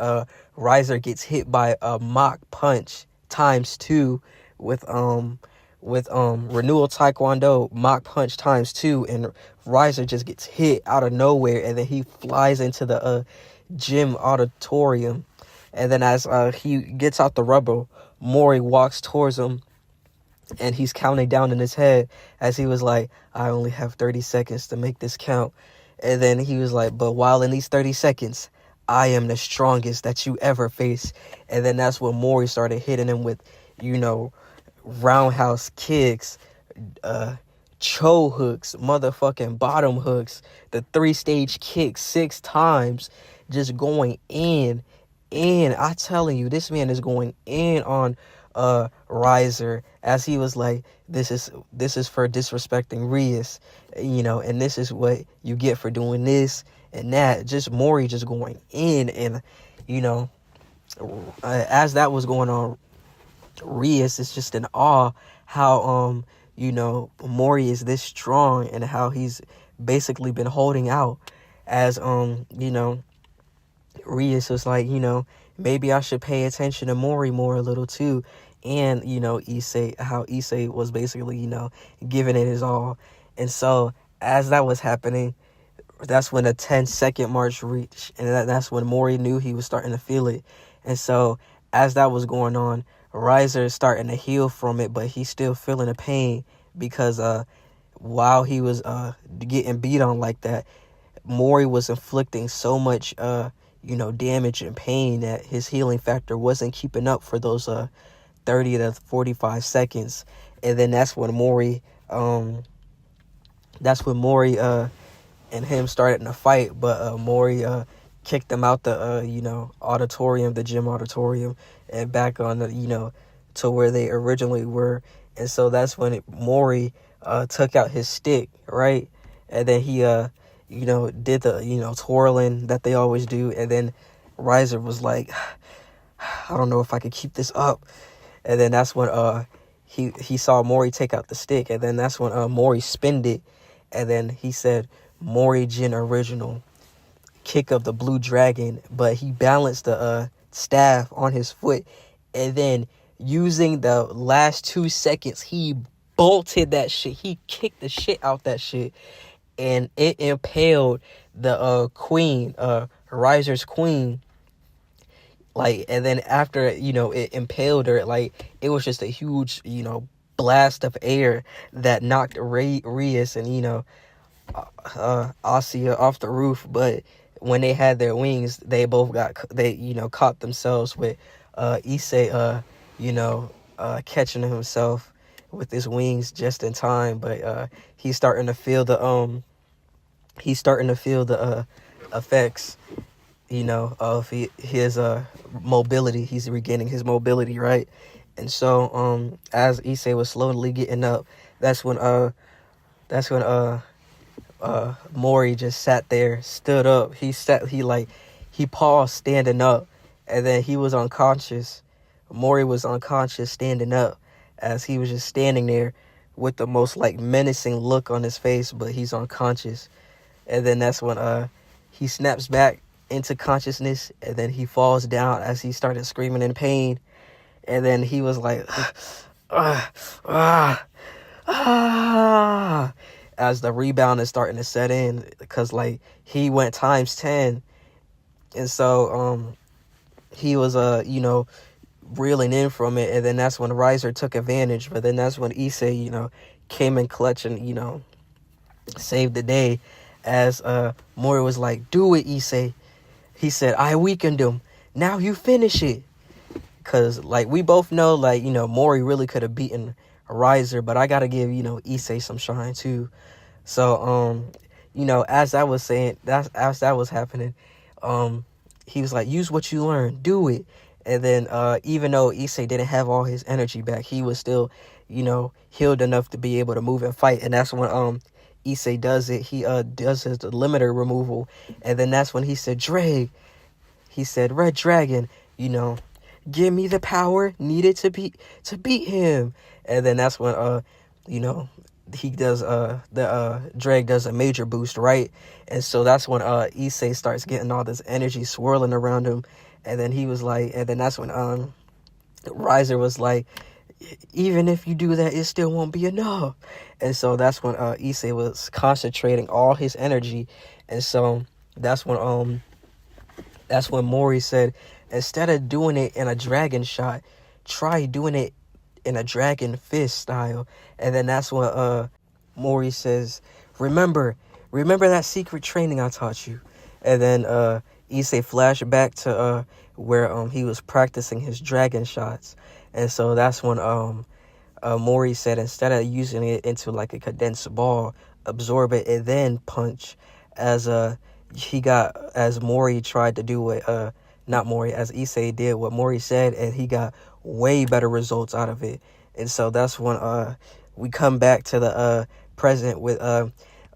Speaker 2: Riser gets hit by a Mach punch times 2 with renewal taekwondo Mach punch times 2, and Riser just gets hit out of nowhere, and then he flies into the gym auditorium. And then as he gets out the rubble, Mori walks towards him, and he's counting down in his head as he was like, I only have 30 seconds to make this count. And then he was like, but while in these 30 seconds, I am the strongest that you ever face. And then that's when Mori started hitting him with, roundhouse kicks, cho hooks, motherfucking bottom hooks, the 3-stage kick 6 times, just going in. I telling you, this man is going in on Riser, as he was like, this is for disrespecting Rias, and this is what you get for doing this and that. Just Mori just going in. And as that was going on, Rias is just in awe how Mori is this strong, and how he's basically been holding out, as Rias was like, maybe I should pay attention to Mori more a little too. And Issei, how Issei was basically giving it his all. And so as that was happening, that's when a 10-second march reached, and that's when Mori knew he was starting to feel it. And so as that was going on, Riser is starting to heal from it, but he's still feeling the pain, because while he was getting beat on like that, Mori was inflicting so much damage and pain that his healing factor wasn't keeping up for those 30 to 45 seconds. And then that's when Mori and him started in a fight, but Mori kicked them out the auditorium, the gym auditorium, and back on the to where they originally were. And so that's when Mori took out his stick, right? And then he did the twirling that they always do. And then Riser was like, I don't know if I could keep this up. And then that's when he saw Mori take out the stick. And then that's when Mori spinned it. And then he said, Mori Jin original, kick of the blue dragon. But he balanced the staff on his foot, and then using the last 2 seconds, he bolted that shit. He kicked the shit out that shit, and it impaled the queen, Riser's queen. Like, and then after it impaled her, like, it was just a huge blast of air that knocked Rias and Asia off the roof. But when they had their wings, they both caught themselves with Issei catching himself with his wings just in time. But he's starting to feel the effects of his mobility. He's regaining his mobility, right? And so as Issei was slowly getting up, that's when Mori just sat there, stood up. He paused standing up, and then he was unconscious. Mori was unconscious standing up, as he was just standing there with the most menacing look on his face, but he's unconscious. And then that's when he snaps back into consciousness, and then he falls down as he started screaming in pain. And then he was like, as the rebound is starting to set in, because he went times 10. And so he was reeling in from it. And then that's when Riser took advantage. But then that's when Issei came in clutch and saved the day, as Mori was like, do it, Issei. He said, I weakened him, now you finish it. because like we both know, like, you know, Mori really could have beaten Riser, but I gotta give, you know, Issei some shine too. So you know, as I was saying, as that was happening, he was like, use what you learned, do it. And then even though Issei didn't have all his energy back, he was still, you know, healed enough to be able to move and fight. And that's when Issei does it. He does his limiter removal, and then that's when he said, Drake, he said, Red Dragon, you know, give me the power needed to beat him. And then that's when you know, he does Drake does a major boost, right? And so that's when Issei starts getting all this energy swirling around him. And then he was like, and then that's when Riser was like, even if you do that, it still won't be enough. And so that's when Issei was concentrating all his energy. And so that's when Mori said, instead of doing it in a dragon shot, try doing it in a dragon fist style. And then that's when Mori says, remember that secret training I taught you. And then Issei flashed back to where he was practicing his dragon shots. And so that's when Mori said, instead of using it into like a condensed ball, absorb it and then punch. As Mori tried to do what as Issei did what Mori said, and he got way better results out of it. And so that's when we come back to the present with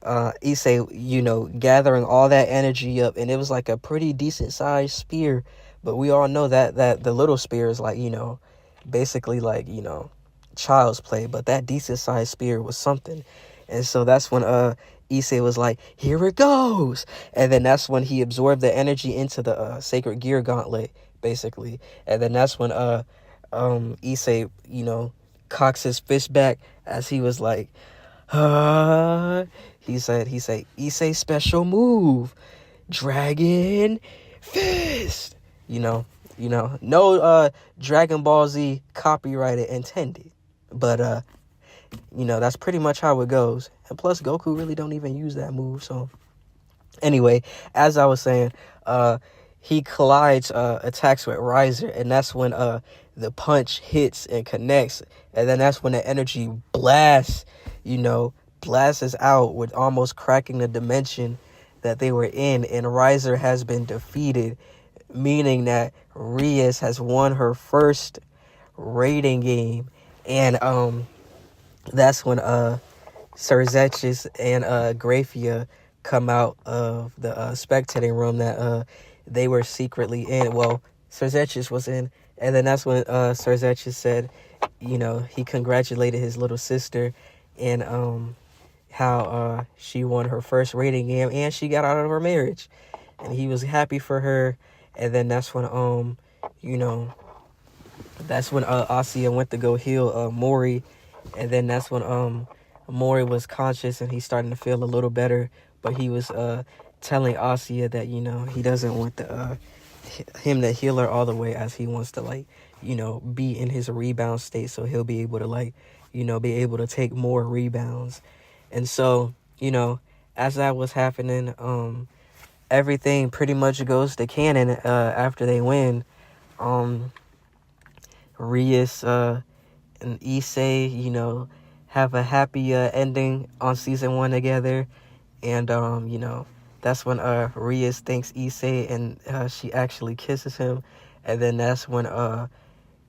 Speaker 2: Issei, you know, gathering all that energy up, and it was like a pretty decent sized spear. But we all know that the little spear is like, you know, basically like, you know, child's play, but that decent sized spear was something. And so that's when Issei was like, here it goes. And then that's when he absorbed the energy into the sacred gear gauntlet, basically. And then that's when Issei, you know, cocks his fist back as he was like, he said Issei special move, dragon fist. You know, no Dragon Ball Z copyrighted intended, but you know, that's pretty much how it goes. And plus, Goku really don't even use that move. So anyway, as I was saying, he collides, attacks with Riser, and that's when the punch hits and connects, and then that's when the energy blasts out with almost cracking the dimension that they were in, and Riser has been defeated, meaning that Rias has won her first rating game. And that's when Sir Zetchus and Graphia come out of the spectating room that they were secretly in. Well, Sir Zetchus was in, and then that's when Sir Zetchus said, you know, he congratulated his little sister and how she won her first rating game and she got out of her marriage, and he was happy for her. And then that's when you know, that's when Asuya went to go heal Mori, and then that's when Mori was conscious and he's starting to feel a little better, but he was telling Asuya that, you know, he doesn't want him to heal her all the way, as he wants to, like, you know, be in his rebound state, so he'll be able to, like, you know, be able to take more rebounds. And so, you know, as that was happening, everything pretty much goes to canon after they win. Rias and Issei, you know, have a happy ending on season 1 together. And you know, that's when Rias thanks Issei and she actually kisses him. And then that's when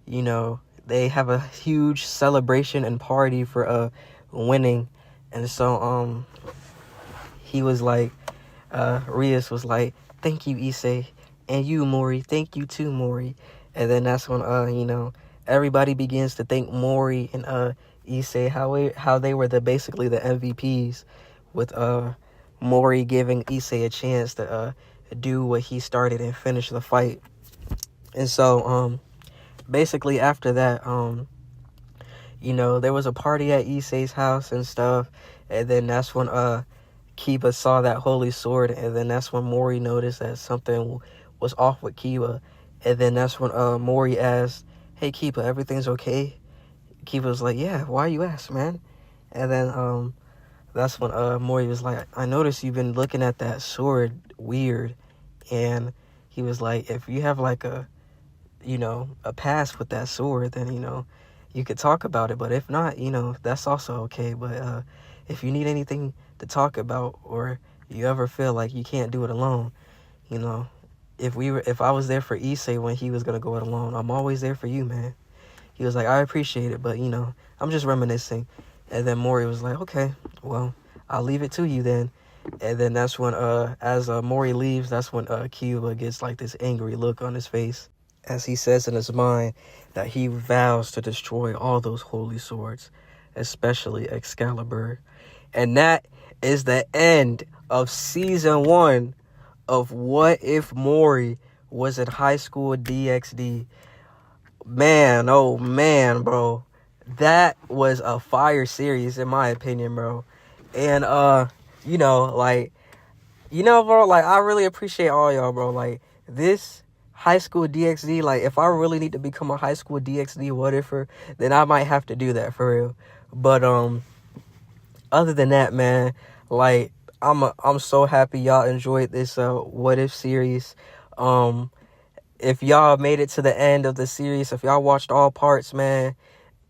Speaker 2: you know, they have a huge celebration and party for winning. And so he was like, Rias was like, thank you, Issei, and you, Mori, thank you too, Mori. And then that's when you know, everybody begins to thank Mori and Issei, how they were basically the MVPs, with Mori giving Issei a chance to do what he started and finish the fight. And so basically after that, you know, there was a party at Issei's house and stuff, and then that's when Kiba saw that holy sword, and then that's when Mori noticed that something was off with Kiba. And then that's when Mori asked, hey Kiba, everything's okay? Kiba was like, yeah, why you ask, man? And then that's when Mori was like, I noticed you've been looking at that sword weird. And he was like, if you have like a
Speaker 1: a pass with that sword, then, you could talk about it. But if not, that's also okay. But if you need anything to talk about, or you ever feel like you can't do it alone, you know, if I was there for Issei when he was gonna go it alone, I'm always there for you, man. He was like, I appreciate it, but I'm just reminiscing. And then Mori was like, okay, well, I'll leave it to you then. And then that's when as Mori leaves, that's when Kyuubi gets like this angry look on his face, as he says in his mind that he vows to destroy all those holy swords, especially Excalibur. And that is the end of season 1 of What If Mori Was in High School DxD. Man, oh man, bro. That was a fire series in my opinion, bro. And bro, like, I really appreciate all y'all, bro. Like, this high school DxD, like, if I really need to become a high school DxD whatever, then I might have to do that for real. But other than that, man, like, I'm so happy y'all enjoyed this What If series. If y'all made it to the end of the series, if y'all watched all parts, man,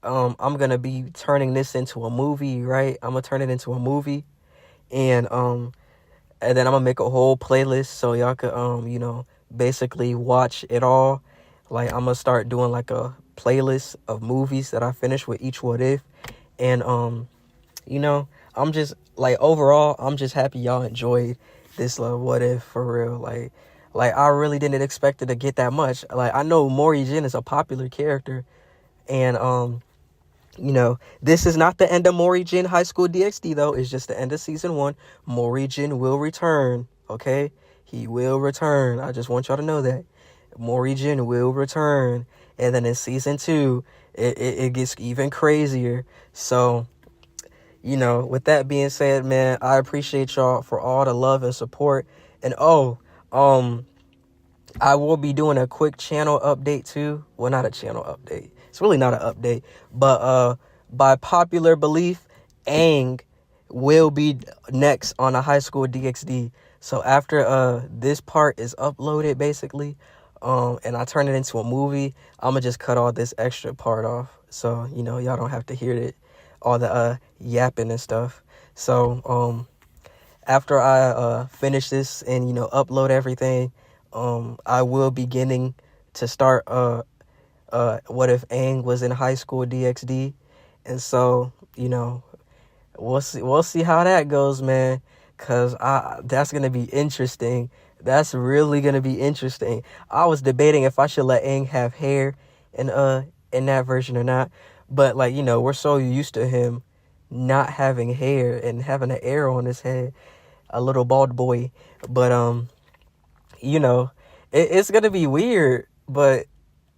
Speaker 1: I'm gonna be turning this into a movie, right? I'm gonna turn it into a movie, and then I'm gonna make a whole playlist so y'all could basically watch it all. Like, I'm gonna start doing like a playlist of movies that I finished with each What If, and I'm just like, overall, I'm just happy y'all enjoyed this What If for real. Like I really didn't expect it to get that much. Like, I know Mori Jin is a popular character, and this is not the end of Mori Jin High School DxD though. It's just the end of season 1. Mori Jin will return, okay? He will return. I just want y'all to know that. Mori Jin will return. And then in season 2, it gets even crazier. So, with that being said, man, I appreciate y'all for all the love and support. And I will be doing a quick channel update too. Well, not a channel update. It's really not an update. But by popular belief, Aang will be next on a High School DxD. So after this part is uploaded, basically, and I turn it into a movie, I'm gonna just cut all this extra part off. So, y'all don't have to hear it, all the yapping and stuff. So after I finish this and upload everything, I will be beginning to start What If Aang Was in High School DxD. And so, we'll see how that goes, man, cuz that's going to be interesting. That's really going to be interesting. I was debating if I should let Aang have hair in that version or not, but like, we're so used to him not having hair and having an arrow on his head, a little bald boy. But it's gonna be weird, but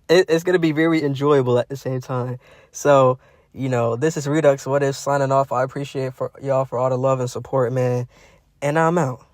Speaker 1: it's gonna be very enjoyable at the same time. So, this is Redux What If signing off. I appreciate y'all for all the love and support, man, and I'm out.